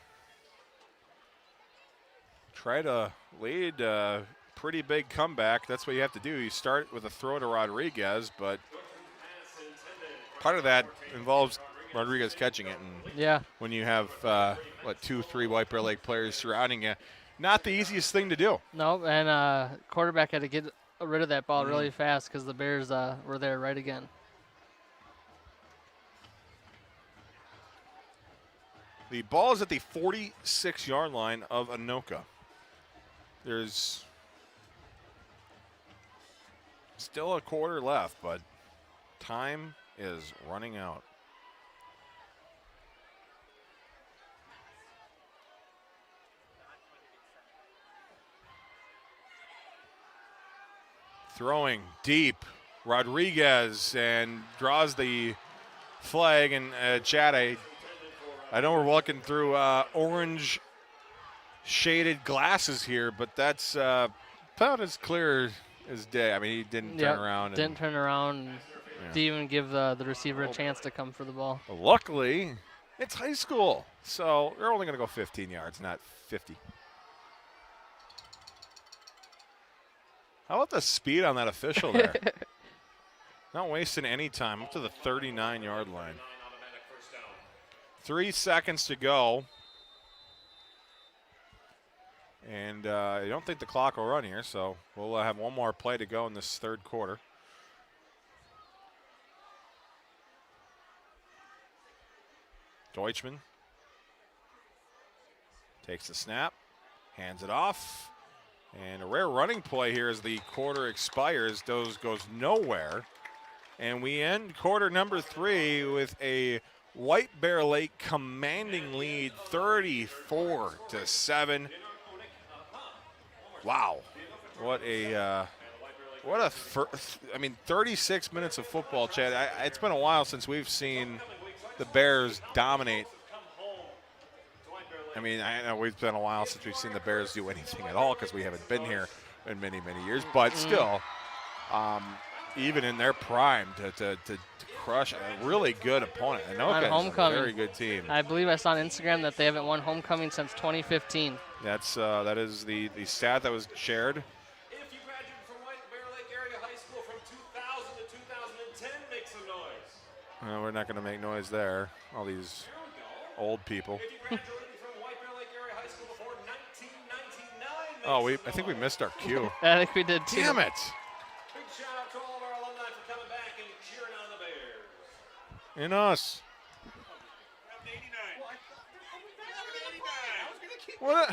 try to lead a pretty big comeback. That's what you have to do. You start with a throw to Rodriguez, but part of that involves Rodriguez catching it. And when you have, 2, 3 White Bear Lake players surrounding you, not the easiest thing to do. No, and quarterback had to get rid of that ball really fast because the Bears were there right again. The ball is at the 46-yard line of Anoka. There's still a quarter left, but time is running out. Throwing deep, Rodriguez, and draws the flag. And Chad, I know we're looking through orange shaded glasses here, but that's about as clear as day. I mean, he didn't turn around. Didn't turn around. Didn't even give the receiver a chance to come for the ball. Well, luckily, it's high school, so they're only going to go 15 yards, not 50. How about the speed on that official there? Not wasting any time, up to the 39-yard line. 3 seconds to go. And I don't think the clock will run here, so we'll have one more play to go in this third quarter. Deutschman takes the snap, hands it off, and a rare running play here as the quarter expires. Goes nowhere. And we end quarter number 3 with a White Bear Lake commanding lead, 34-7. Wow, what a 36 minutes of football, Chad. It's been a while since we've seen the Bears dominate. I mean, I know it's been a while since we've seen the Bears do anything at all because we haven't been here in many, many years. But still, even in their prime, to crush a really good opponent. Anoka is a very good team. I believe I saw on Instagram that they haven't won homecoming since 2015. That is the stat that was shared. If you graduated from White Bear Lake Area High School from 2000 to 2010, make some noise. We're not going to make noise there. All these old people. If you graduated from White Bear Lake Area High School before 1999, I think we missed our cue. I think we did too. Damn it! Big shout out to all of our alumni for coming back and cheering on the Bears. In us. What?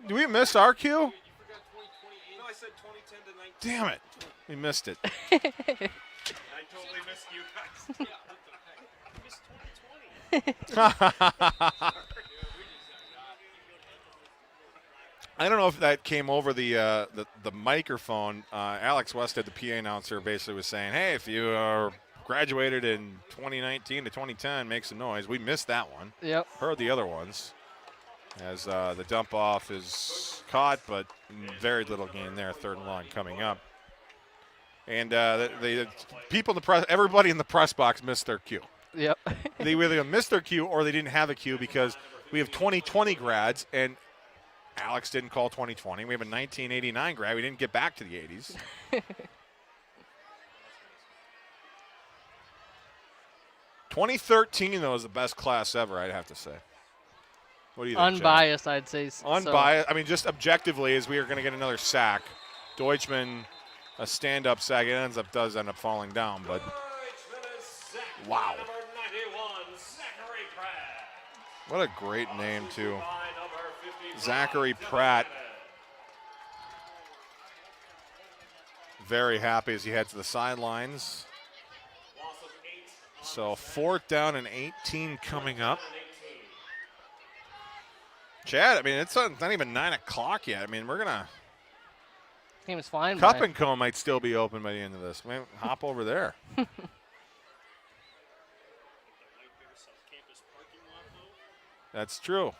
Do we miss our cue? No, I said 2010 to 19. Damn it. We missed it. I totally missed you guys. I missed 2020. I don't know if that came over the microphone. Alex Westhead, the PA announcer, basically was saying, hey, if you graduated in 2019 to 2010, make some noise. We missed that one. Yep. Heard the other ones. As the dump off is caught, but very little gain there. Third and long coming up. And the people in the press, everybody in the press box missed their cue. Yep. They either missed their cue or they didn't have a cue because we have 2020 grads and Alex didn't call 2020. We have a 1989 grad. We didn't get back to the 80s. 2013, though, is the best class ever, I'd have to say. What do you think, Unbiased, I'd say. Unbiased. I mean, just objectively, as we are going to get another sack. Deutschman, a stand-up sack. It does end up falling down, but wow. What a great name, too. Zachary Pratt. Very happy as he heads to the sidelines. So 4th down and 18 coming up. Chad, I mean, it's not even 9 o'clock yet. I mean, we're going to. Team is flying Cup by. and Co might still be open by the end of this. Man, hop over there. That's true.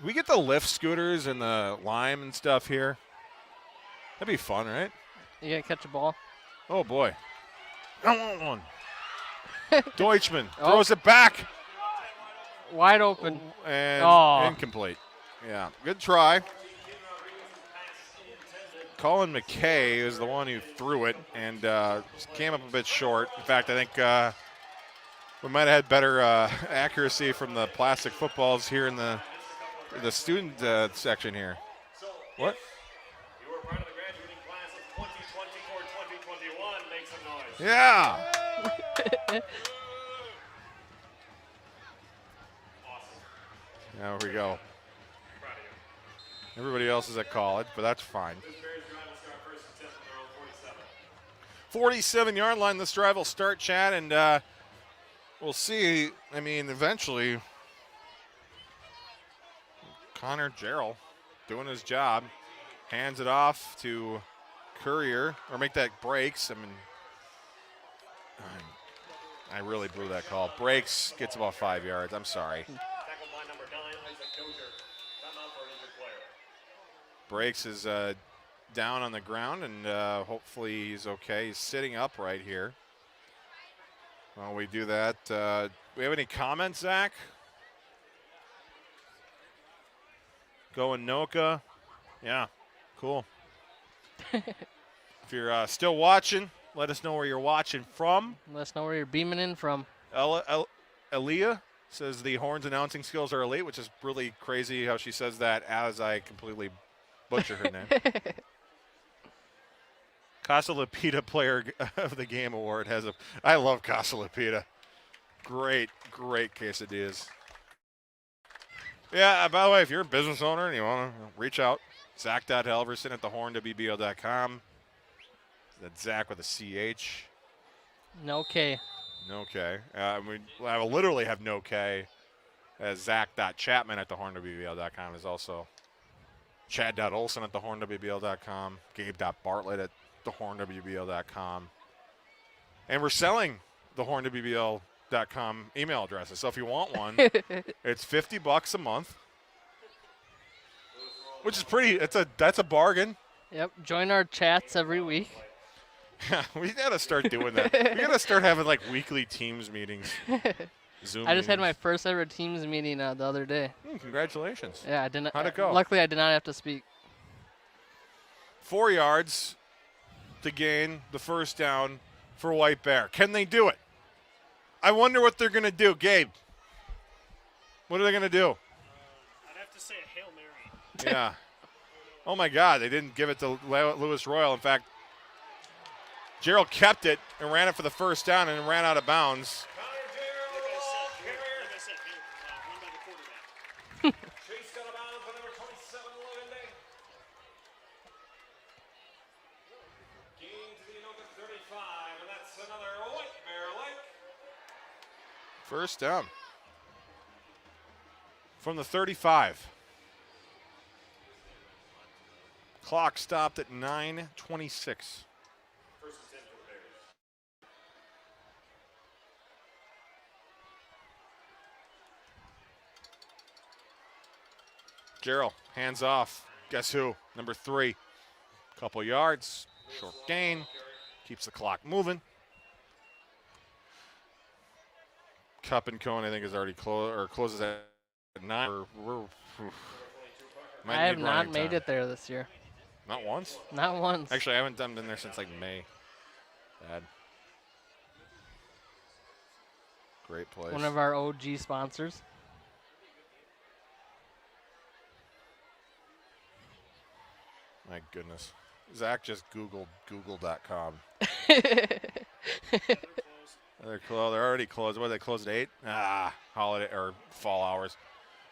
We get the lift scooters and the lime and stuff here. That'd be fun, right? You gonna catch a ball? Oh, boy. I want one. Deutschman throws it back. Wide open. And incomplete. Yeah, good try. Colin McKay is the one who threw it and came up a bit short. In fact, I think we might have had better accuracy from the plastic footballs here in the student section here. What? You were part of the graduating class of 2020 or 2021. Make some noise. Yeah. There we go. Everybody else is at college, but that's fine. 47-yard line. This drive will start, Chad, and we'll see. I mean, eventually, Connor Jarrell doing his job, hands it off to Courier, or make that breaks. I mean, I really blew that call. Breaks, gets about 5 yards. I'm sorry. Breaks is down on the ground, and hopefully he's okay. He's sitting upright here. While we do that, we have any comments, Zach? Go Anoka. Yeah, cool. If you're still watching, let us know where you're watching from. Let us know where you're beaming in from. Aaliyah says the Horns announcing skills are elite, which is really crazy how she says that as I completely butcher her name. Casa Lapita Player of the Game Award has a. I love Casa Lapita. Great quesadillas. Yeah, by the way, if you're a business owner and you want to reach out, Zach.Helverson at thehornwbo.com. That's Zach with a CH. No K. No K. I literally have no K, as Zach.Chapman at thehornwbo.com is also Chad.Olson at thehornwbo.com, Gabe.Bartlett at thehornwbo.com. And we're selling thehornwbo.com email addresses. So if you want one, it's $50 a month, which is that's a bargain. Yep. Join our chats every week. We got to start doing that. We got to start having like weekly Teams meetings. Zoom I just had meetings. my first ever Teams meeting the other day. Congratulations. Yeah, I didn't. How'd it go? Luckily, I did not have to speak. 4 yards to gain the first down for White Bear. Can they do it? I wonder what they're going to do. Gabe, what are they going to do? I'd have to say a Hail Mary. Yeah. Oh, my God. They didn't give it to Lewis Royal. In fact, Gerald kept it and ran it for the first down and ran out of bounds. First down from the 35. Clock stopped at 9:26. Gerald, hands off. Guess who? Number 3. Couple yards, short gain, keeps the clock moving. Cup and Cone, I think, is already closes at 9. I have not made it there this year. Not once? Not once. Actually, I haven't been there since like May. Bad. Great place. One of our OG sponsors. My goodness. Zach just Googled Google.com. They're already closed. What, they closed at 8? Holiday or fall hours.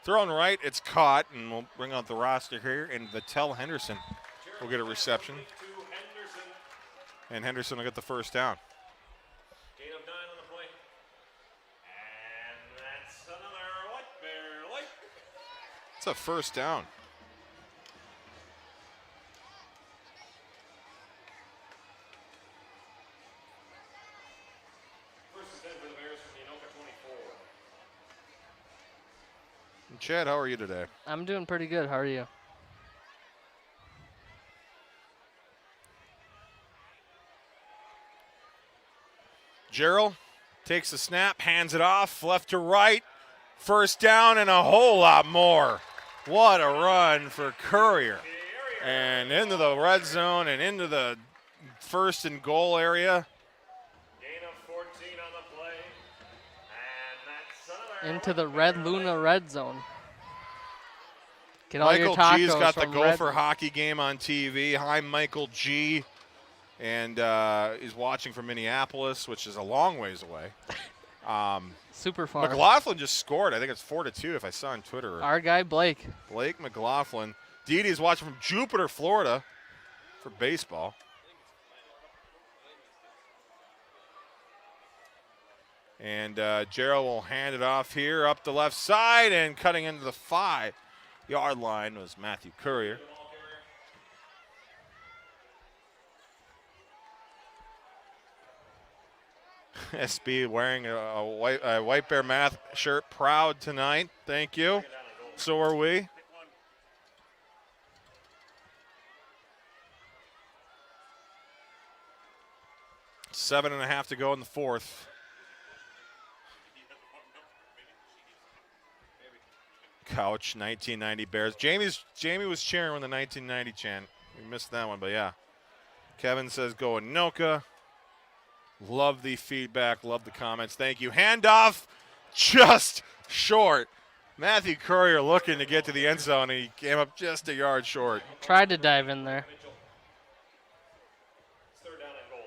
Thrown right, it's caught, and we'll bring out the roster here. And Vittel Henderson will get a reception. And Henderson will get the first down. It's a first down. First and 10 for the Bears from the Anoka 24. And Chad, how are you today? I'm doing pretty good. How are you? Gerald takes the snap, hands it off, left to right. First down and a whole lot more. What a run for Courier. And into the red zone and into the first and goal area. Gain of 14 on the play. And that's another Into the Red Luna red zone. Get all your Michael tacos G's got the from Go Red for Luna. Hockey game on TV. Hi, Michael G. And is watching from Minneapolis, which is a long ways away. Super far. McLaughlin just scored. I think it's 4-2 if I saw on Twitter. Our guy Blake. Blake McLaughlin. Dee Dee's watching from Jupiter, Florida for baseball. And Gerald will hand it off here up the left side, and cutting into the 5-yard line was Matthew Courier. SB wearing a White Bear Math shirt, proud tonight. Thank you. So are we. Seven and a half to go in the fourth. Couch, 1990 Bears. Jamie was cheering when the 1990 chant. We missed that one, but yeah. Kevin says go Anoka. Love the feedback, love the comments. Thank you. Handoff just short. Matthew Courier looking to get to the end zone, and he came up just a yard short. Tried to dive in there. It's third down and goal.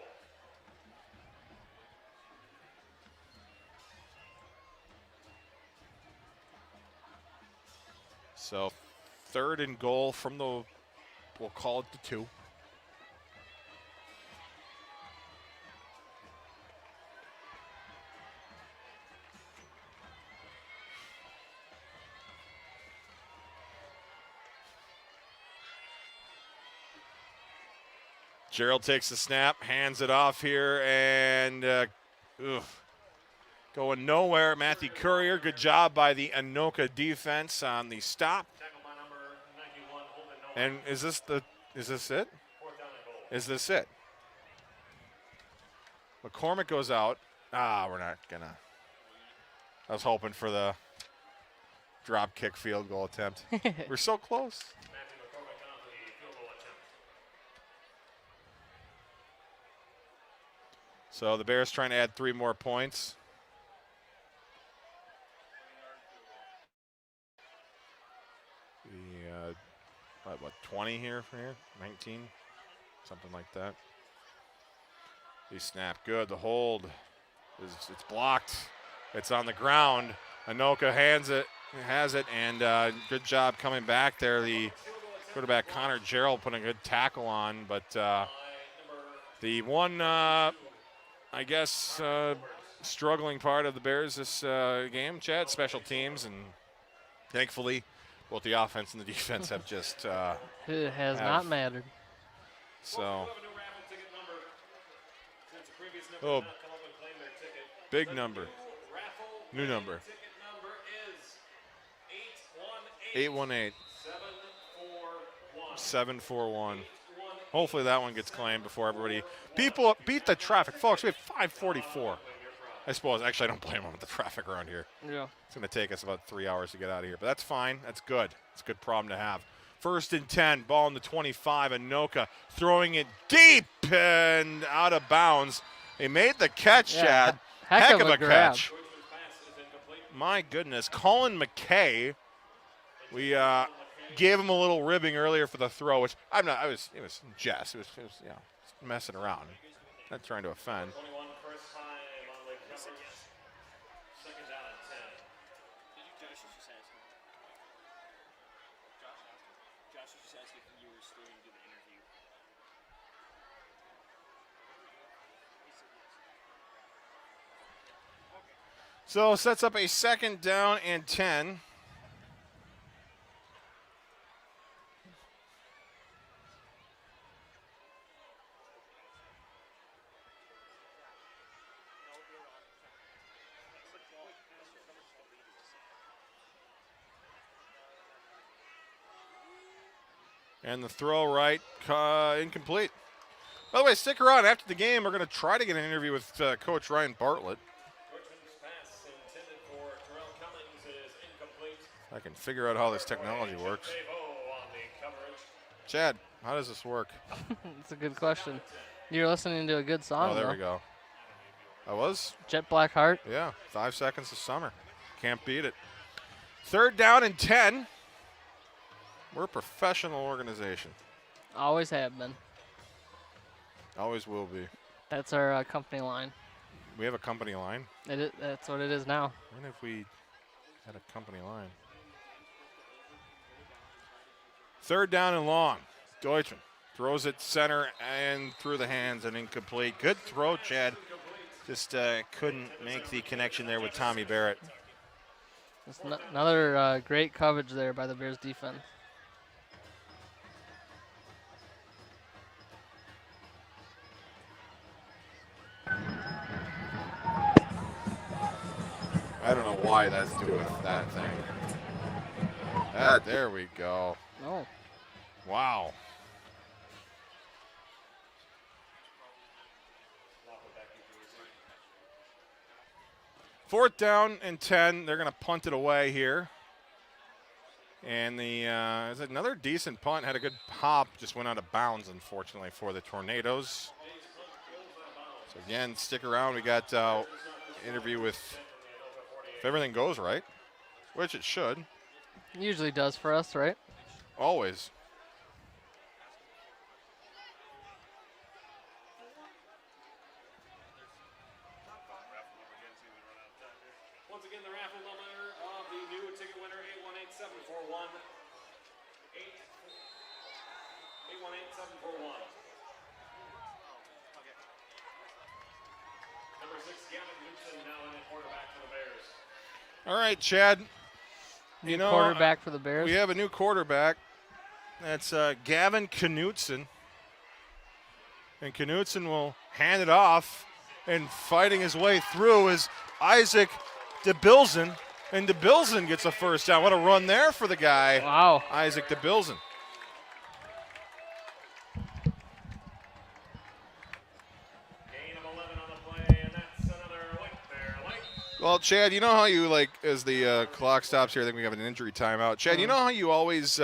So third and goal from the, we'll call it the 2. Gerald takes the snap, hands it off here, and going nowhere. Matthew Courier, good job by the Anoka defense on the stop. Tackle by number 91, Holden Noah. And is this it? Fourth down and goal. Is this it? McCormick goes out. We're not gonna. I was hoping for the drop kick field goal attempt. We're so close. Matthew McCormick on the field goal attempt. So the Bears trying to add 3 more points. What, 20 here from here? 19? Something like that. The snap, good. The hold, it's blocked. It's on the ground. Anoka has it, and good job coming back there. The quarterback, Connor Gerald, putting a good tackle on, but the one, I guess, struggling part of the Bears this game, Chad, special teams, and thankfully both the offense and the defense have just It has not mattered. so We'll have a new raffle ticket number. Since the previous number Oh. did not come up and claim their ticket. big The number. Raffle New number. ticket number is 818 741. 741. Hopefully that one gets claimed before everybody. People beat the traffic, folks. We have 5:44. I suppose. Actually, I don't blame them with the traffic around here. Yeah. It's going to take us about 3 hours to get out of here, but that's fine. That's good. It's a good problem to have. First and 10, ball in the 25. Anoka throwing it deep and out of bounds. He made the catch, Yeah, Chad. heck of a grab. catch. My goodness. Colin McKay. We gave him a little ribbing earlier for the throw, which it was jest. It was messing around. Not trying to offend. 21 first time on Lake Kemper. Second down and 10. Josh was just asking. Josh was just asking if you were still going to do the interview. So sets up a second down and 10. And the throw right, incomplete. By the way, stick around. After the game, we're going to try to get an interview with Coach Ryan Bartlett. I can figure out how this technology works. Chad, how does this work? It's a good question. You're listening to a good song, Oh, there though. we go. I was? Jet Black Heart. Yeah, 5 seconds of summer. Can't beat it. 3rd down and 10. We're a professional organization. Always have been. Always will be. That's our company line. We have a company line. That's what it is now. When if we had a company line? 3rd down and long. Deutschman throws it center and through the hands and incomplete. Good throw, Chad. Just couldn't make the connection there with Tommy Barrett. Just another great coverage there by the Bears defense. I don't know why that's doing that thing. There we go. Oh. Wow. Fourth down and 10. They're going to punt it away here. And is another decent punt. Had a good hop. Just went out of bounds, unfortunately, for the Tornadoes. So, again, stick around. We got interview with, if everything goes right, which it should. Usually does for us, right? Always. Once again, the raffle number of the new ticket winner, 818741. 818741. Number 6, Gavin Newton, now in at quarterback for the Bears. All right, Chad. You know, quarterback for the Bears. We have a new quarterback. That's Gavin Knutson. And Knutson will hand it off. And fighting his way through is Isaac DeBilzen. And DeBilzen gets a first down. What a run there for the guy. Wow. Isaac DeBilzen. Gain of 11 on the play, and that's another lick there. Well, Chad, you know how you, like, as the clock stops here, I think we have an injury timeout. Chad, you know how you always,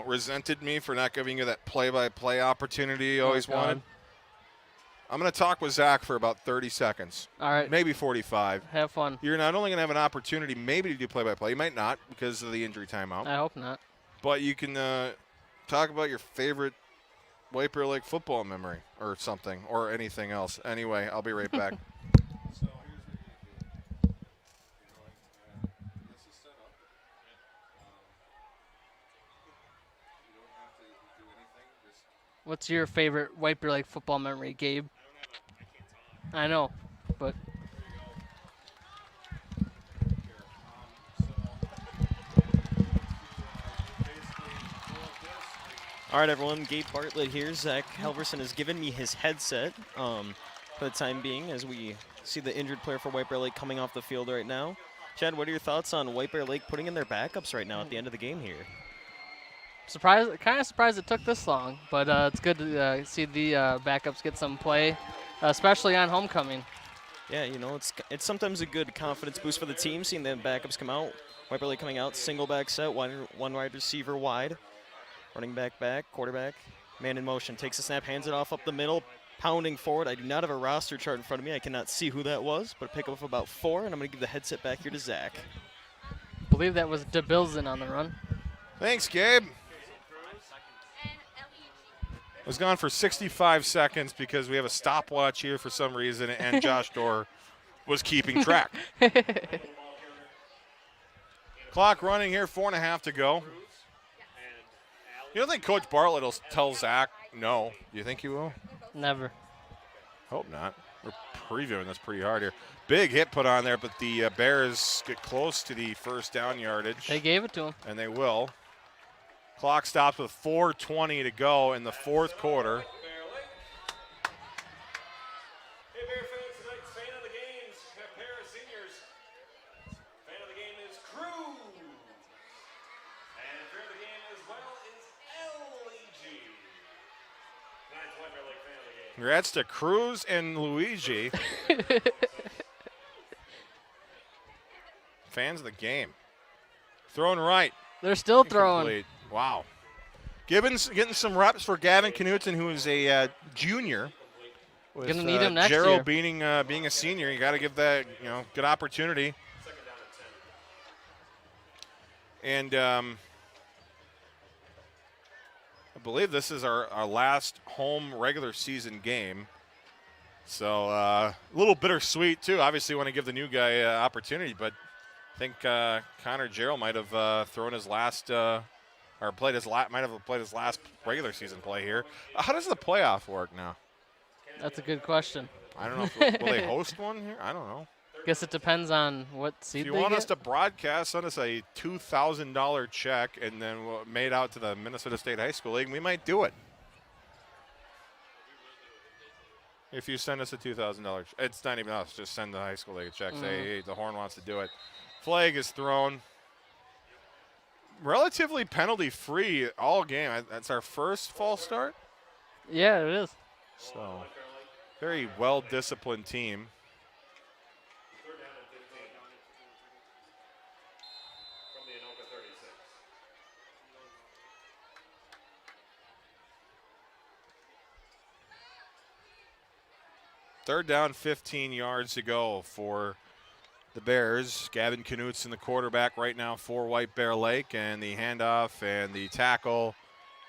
resented me for not giving you that play-by-play opportunity you always wanted? I'm going to talk with Zach for about 30 seconds. All right. Maybe 45. Have fun. You're not only going to have an opportunity maybe to do play-by-play. You might not because of the injury timeout. I hope not. But you can talk about your favorite White Bear Lake football memory or something or anything else. Anyway, I'll be right back. What's your favorite White Bear Lake football memory, Gabe? I know, but All right, everyone. Gabe Bartlett here. Zach Halverson has given me his headset for the time being as we see the injured player for White Bear Lake coming off the field right now. Chad, what are your thoughts on White Bear Lake putting in their backups right now at the end of the game here? kind of surprised it took this long, but it's good to see the backups get some play, especially on homecoming. Yeah, you know, it's sometimes a good confidence boost for the team, seeing the backups come out. White Bear Lake coming out, single back set, one wide receiver wide. Running back, quarterback, man in motion, takes a snap, hands it off up the middle, pounding forward. I do not have a roster chart in front of me. I cannot see who that was, but pick up about 4, and I'm going to give the headset back here to Zach. I believe that was DeBilzen on the run. Thanks, Gabe. Was gone for 65 seconds because we have a stopwatch here for some reason, and Josh Dorr was keeping track. Clock running here, 4.5 to go. You don't think Coach Bartlett will tell Zach no? Do you think he will? Never. Hope not. We're previewing this pretty hard here. Big hit put on there, but the Bears get close to the first down yardage. They gave it to him. And they will. Clock stops with 4:20 to go in the fourth quarter. Hey, Bear fans, tonight's fan of the game is a pair of seniors. Fan of the game is Cruz. And fan of the game as well Congrats to Cruz and Luigi. Fans of the game. Throwing right. They're still throwing. Incomplete. Wow. Getting some reps for Gavin Knutson, who is a junior. With, Gonna need him next Gerald year. being a senior, you got to give that good opportunity. And I believe this is our last home regular season game. So a little bittersweet too. Obviously, want to give the new guy opportunity, but I think Connor Gerald might have thrown his last might have played his last regular season play here. How does the playoff work now? That's a good question. I don't know. Will they host one here? I don't know. Guess it depends on what seed If you they want get. us to broadcast, send us a $2,000 check and then made out to the Minnesota State High School League. We might do it. If you send us a $2,000, it's not even us. Just send the high school league a check. Say, hey, the Horn wants to do it. Flag is thrown. Relatively penalty-free all game. That's our first false start. Yeah, it is. So, very well-disciplined team. Third down and 15. From the Anoka 36. Third down, 15 yards to go for the Bears. Gavin Knutson, the quarterback right now for White Bear Lake, and the handoff and the tackle,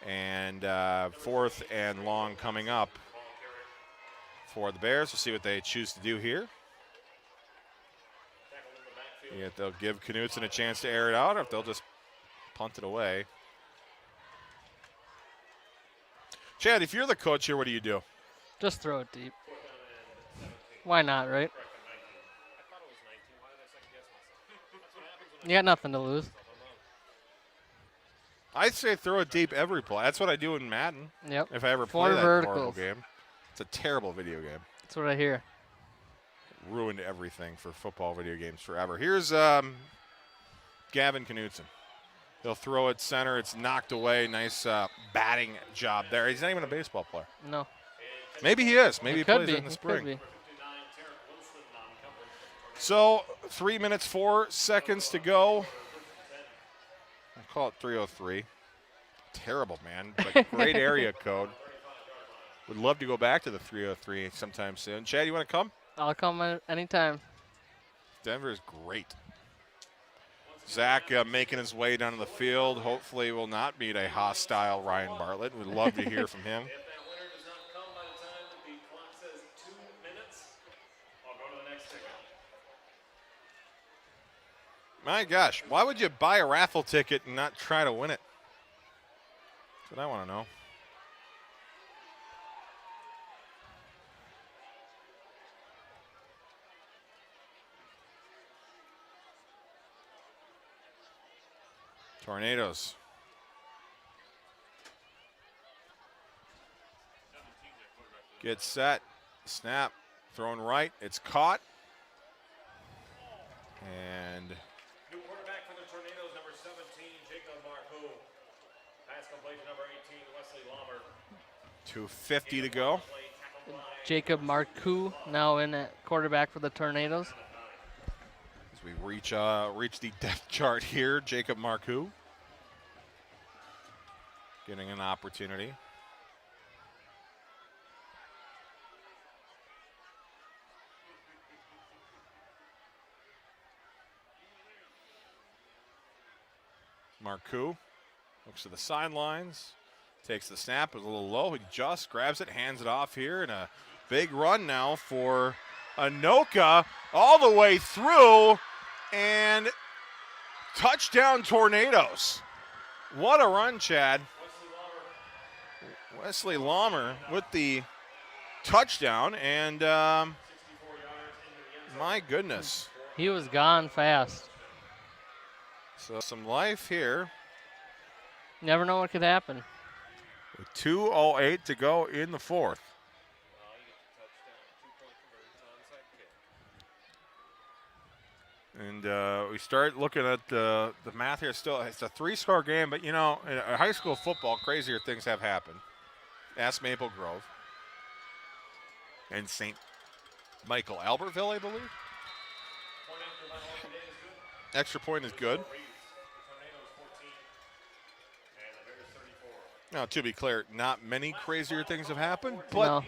and fourth and long coming up for the Bears. We'll see what they choose to do here. Yeah, they'll give Knutson a chance to air it out, or if they'll just punt it away. Chad, if you're the coach here, what do you do? Just throw it deep. Why not, right? You got nothing to lose. I'd say throw it deep every play. That's what I do in Madden. Yep. If I ever Four play that horrible verticals. game. It's a terrible video game. That's what I hear. Ruined everything for football video games forever. Here's Gavin Knutson. He'll throw it center. It's knocked away. Nice batting job there. He's not even a baseball player. No. Maybe he is. Maybe he could plays be. it in the It spring. could be. So 3 minutes, 4 seconds to go. I'll call it 3:03. Terrible, man. But great area code. Would love to go back to the 3:03 sometime soon. Chad, you want to come? I'll come anytime. Denver is great. Zach making his way down to the field. Hopefully will not meet a hostile Ryan Bartlett. We'd love to hear from him. If that winner does not come by the time that the clock says 2 minutes, I'll go to the next ticket. My gosh, why would you buy a raffle ticket and not try to win it? That's what I want to know. Tornadoes. Get set. Snap. Thrown right. It's caught. And New quarterback for the Tornadoes, number 17, Jacob Marcoux. Pass completion, number 18, Wesley Laumer. 2:50 to go. Jacob Marcoux now in at quarterback for the Tornadoes. As we reach the depth chart here, Jacob Marcoux getting an opportunity. Marcoux looks to the sidelines, takes the snap, is a little low. He just grabs it, hands it off here, and a big run now for Anoka all the way through, and touchdown Tornadoes. What a run, Chad. Wesley Laumer with the touchdown, and my goodness. He was gone fast. So some life here. Never know what could happen. With 2:08 to go in the fourth. And we start looking at the math here. Still, it's a 3-score game, but, you know, in high school football, crazier things have happened. Ask Maple Grove. and St. Michael Albertville, I believe. Extra point is good. Now, to be clear, not many crazier things have happened, but No.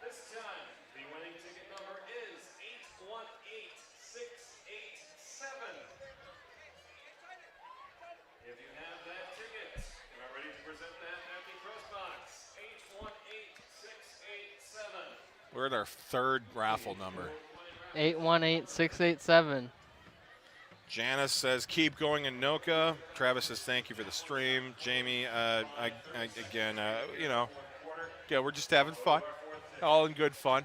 This time, the winning ticket number is 818687. If you have that ticket, you are ready to present that at the press box. 818687. we're at our third raffle number. 818687. Janice says, keep going, Anoka. Travis says, thank you for the stream. Jamie, again, you know, yeah, we're just having fun. All in good fun.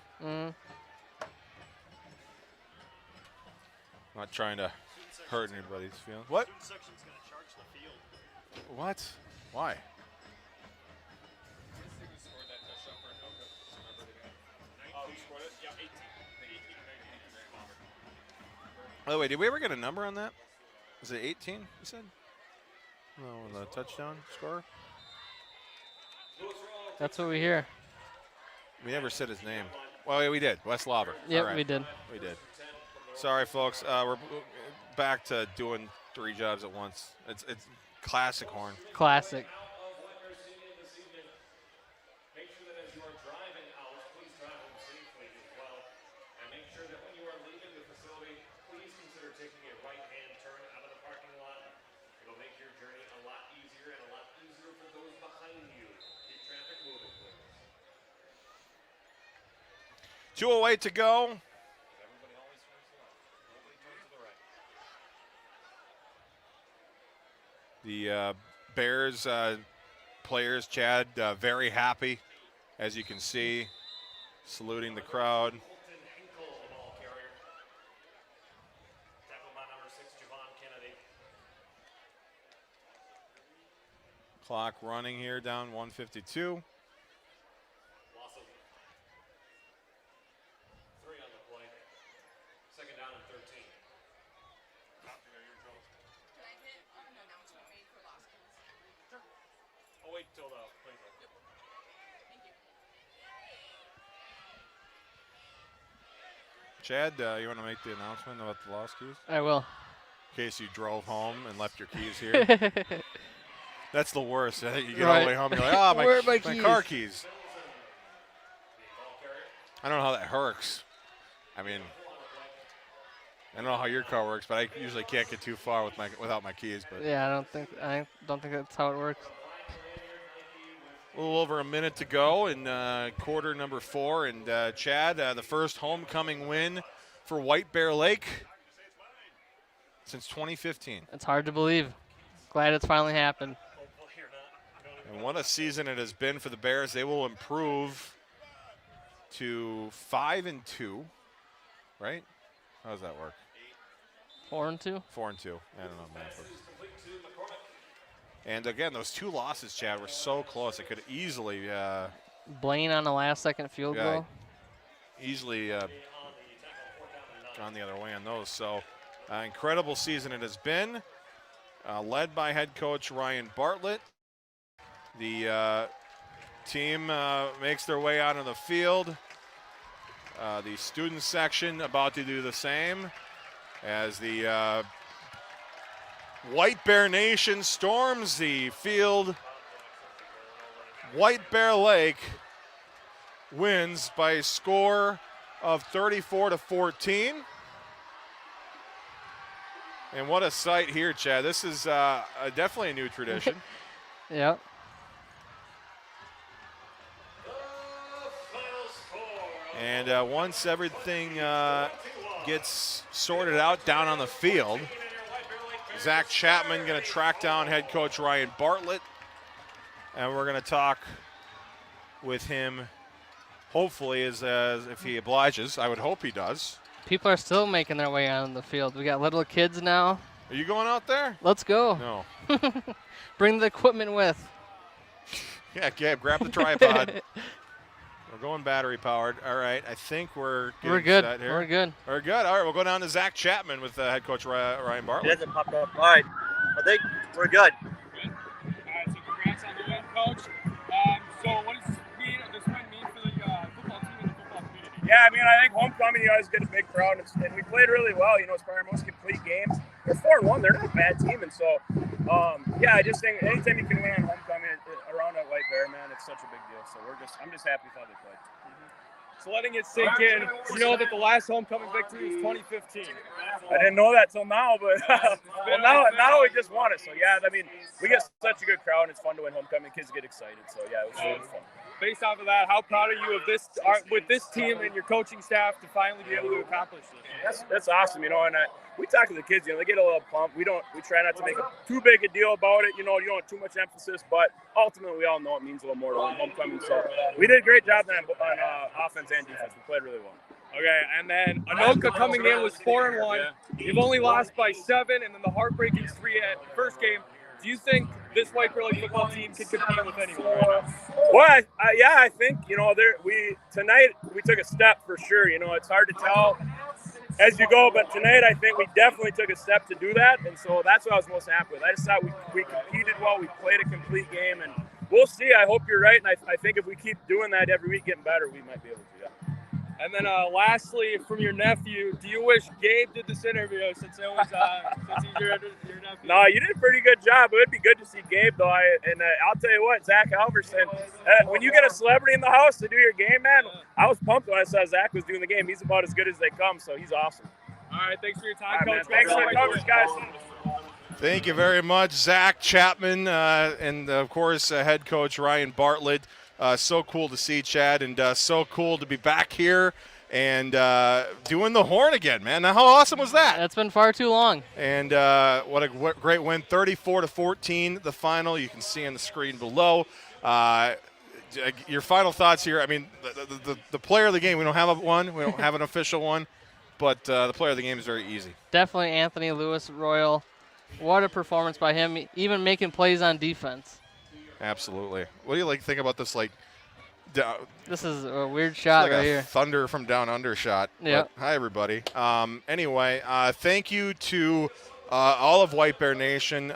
Not trying to hurt anybody's feelings. What? What? Why? By the way, did we ever get a number on that? Was it 18, you said? No, the touchdown scorer? That's what we hear. We never said his name. Well, yeah, we did. Wes Lauber. Yep, All right. we did. We did. Sorry, folks. We're back to doing 3 jobs at once. It's classic Horn. Classic. Make sure that as you are driving out, please drive home safely as well. And make sure that when you are leaving the facility, please consider taking a right-hand turn out of the parking lot. It'll make your journey a lot easier and a lot easier for those behind you. Keep traffic moving, please. 2:08 to go. Everybody always turns left. Nobody turns to the right. The Bears players, Chad, very happy, as you can see, saluting the crowd. Colton Hinkle, the ball carrier. Tackled by number 6, Javon Kennedy. Clock running here, down 152. Loss of 3 on the play. Second down and 13. I'll wait till the play goes. Chad, you want to make the announcement about the lost keys? I will. In case you drove home and left your keys here. That's the worst. I think you get all the way home and you're like, oh, Where are my my keys? car keys. I don't know how that works. I mean, I don't know how your car works, but I usually can't get too far without my keys. But Yeah, I don't think that's how it works. a little over a minute to go in quarter number 4. And Chad, the first homecoming win for White Bear Lake since 2015. It's hard to believe. Glad it's finally happened. And what a season it has been for the Bears. They will improve to 5-2, right? How does that work? 4-2. 4-2. I don't know, man. And again, those 2 losses, Chad, were so close. It could easily, Blaine on a last-second field goal. easily gone the other way on those. So, incredible season it has been, led by head coach Ryan Bartlett. The team makes their way out on the field. The student section about to do the same as the White Bear Nation storms the field. White Bear Lake wins by a score of 34-14. And what a sight here, Chad. This is definitely a new tradition. Yep. And once everything gets sorted out down on the field, Zach Chapman going to track down head coach Ryan Bartlett, and we're going to talk with him, hopefully, as if he obliges. I would hope he does. People are still making their way out on the field. We got little kids now. Are you going out there? Let's go. No. Bring the equipment with. Yeah, Gabe, grab the tripod. We're going battery powered. All right. I think we're good. set here. We're good. We're good. All right. We'll go down to Zach Chapman with head coach Ryan It Bartlett. hasn't popped up. All right. I think we're good. Good. All right, so congrats on the win, Coach. So what does this win mean for the football team and the football community? Yeah, I mean, I think homecoming, you always get a big crowd, and we played really well. You know, it's probably our most complete game. They're 4-1. They're not a bad team, and so, yeah, I just think anytime you can win on homecoming around at White Bear, man, it's such a big deal. So I'm just happy with how they played. So letting it sink in, you know that the last homecoming victory was 2015. I didn't know that till now, but well, now we just won it. So yeah, I mean, we get such a good crowd, and it's fun to win homecoming. Kids get excited. So yeah, it was fun. Based off of that, how proud are you of this with this team and your coaching staff to finally be able to accomplish this? That's awesome, you know. And we talk to the kids, you know, they get a little pumped. We try not to make too big a deal about it. You know, you don't want too much emphasis, but ultimately, we all know it means a little more to win homecoming. So we did a great job on offense and defense. We played really well. Okay, and then Anoka coming in was 4-1. You've only lost by 7, and then the heartbreaking 3 at first game. Do you think this White Bear Lake football team can compete with anyone right now? Well, yeah, I think, you know, tonight we took a step for sure. You know, it's hard to tell as you go, but tonight I think we definitely took a step to do that, and so that's what I was most happy with. I just thought we competed well, we played a complete game, and we'll see. I hope you're right, and I think if we keep doing that every week, getting better, we might be able to, yeah. And then lastly, from your nephew, do you wish Gabe did this interview since it was since he's your nephew? No, you did a pretty good job. It would be good to see Gabe, though. I'll tell you what, Zach Halverson, when you get a celebrity in the house to do your game, man, I was pumped when I saw Zach was doing the game. He's about as good as they come, so he's awesome. All right, thanks for your time, All right, Coach. man. Thanks for the coverage, guys. Thank you very much, Zach Chapman, and of course, head coach Ryan Bartlett. So cool to see, Chad, and so cool to be back here and doing the horn again, man. Now, how awesome was that? That's been far too long. And what a great win, 34-14, the final. You can see on the screen below. Your final thoughts here. I mean, the player of the game, we don't have one. We don't have an official one. But the player of the game is very easy. Definitely Anthony Lewis Royal. What a performance by him, even making plays on defense. Absolutely. What do you think about this? This is a weird shot right here. Thunder from down under shot. Yeah. Hi, everybody. Anyway, thank you to all of White Bear Nation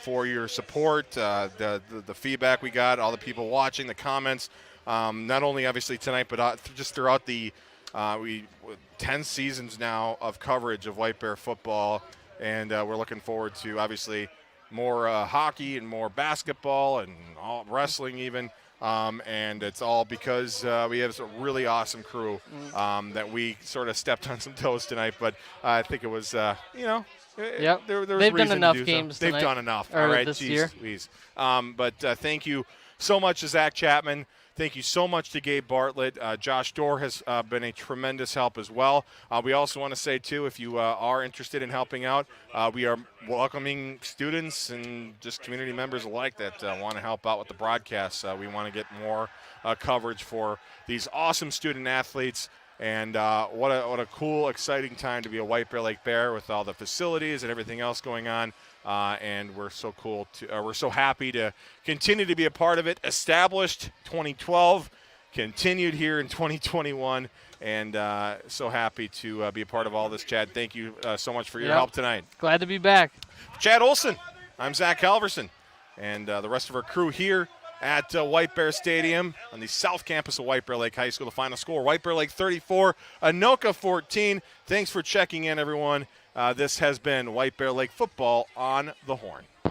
for your support, the feedback we got, all the people watching, the comments. Not only obviously tonight, but just throughout the 10 seasons now of coverage of White Bear football, and we're looking forward to obviously more hockey and more basketball and all wrestling even. And it's all because we have a really awesome crew that we sort of stepped on some toes tonight. But I think it was, Yep. there was They've reason done enough to do games so. tonight. They've done enough. Or all right, this geez, year. please. But thank you so much to Zach Chapman. Thank you so much to Gabe Bartlett. Josh Dorr has been a tremendous help as well. We also want to say, too, if you are interested in helping out, we are welcoming students and just community members alike that want to help out with the broadcast. We want to get more coverage for these awesome student athletes. And what a cool, exciting time to be a White Bear Lake Bear with all the facilities and everything else going on. And we're so cool we're so happy to continue to be a part of it. Established 2012, continued here in 2021, and so happy to be a part of all this. Chad, thank you so much for your help tonight. Glad to be back. Chad Olson, I'm Zach Halverson, and the rest of our crew here at White Bear Stadium on the south campus of White Bear Lake High School. The final score, White Bear Lake 34, Anoka 14. Thanks for checking in, everyone. This has been White Bear Lake Football on the Horn.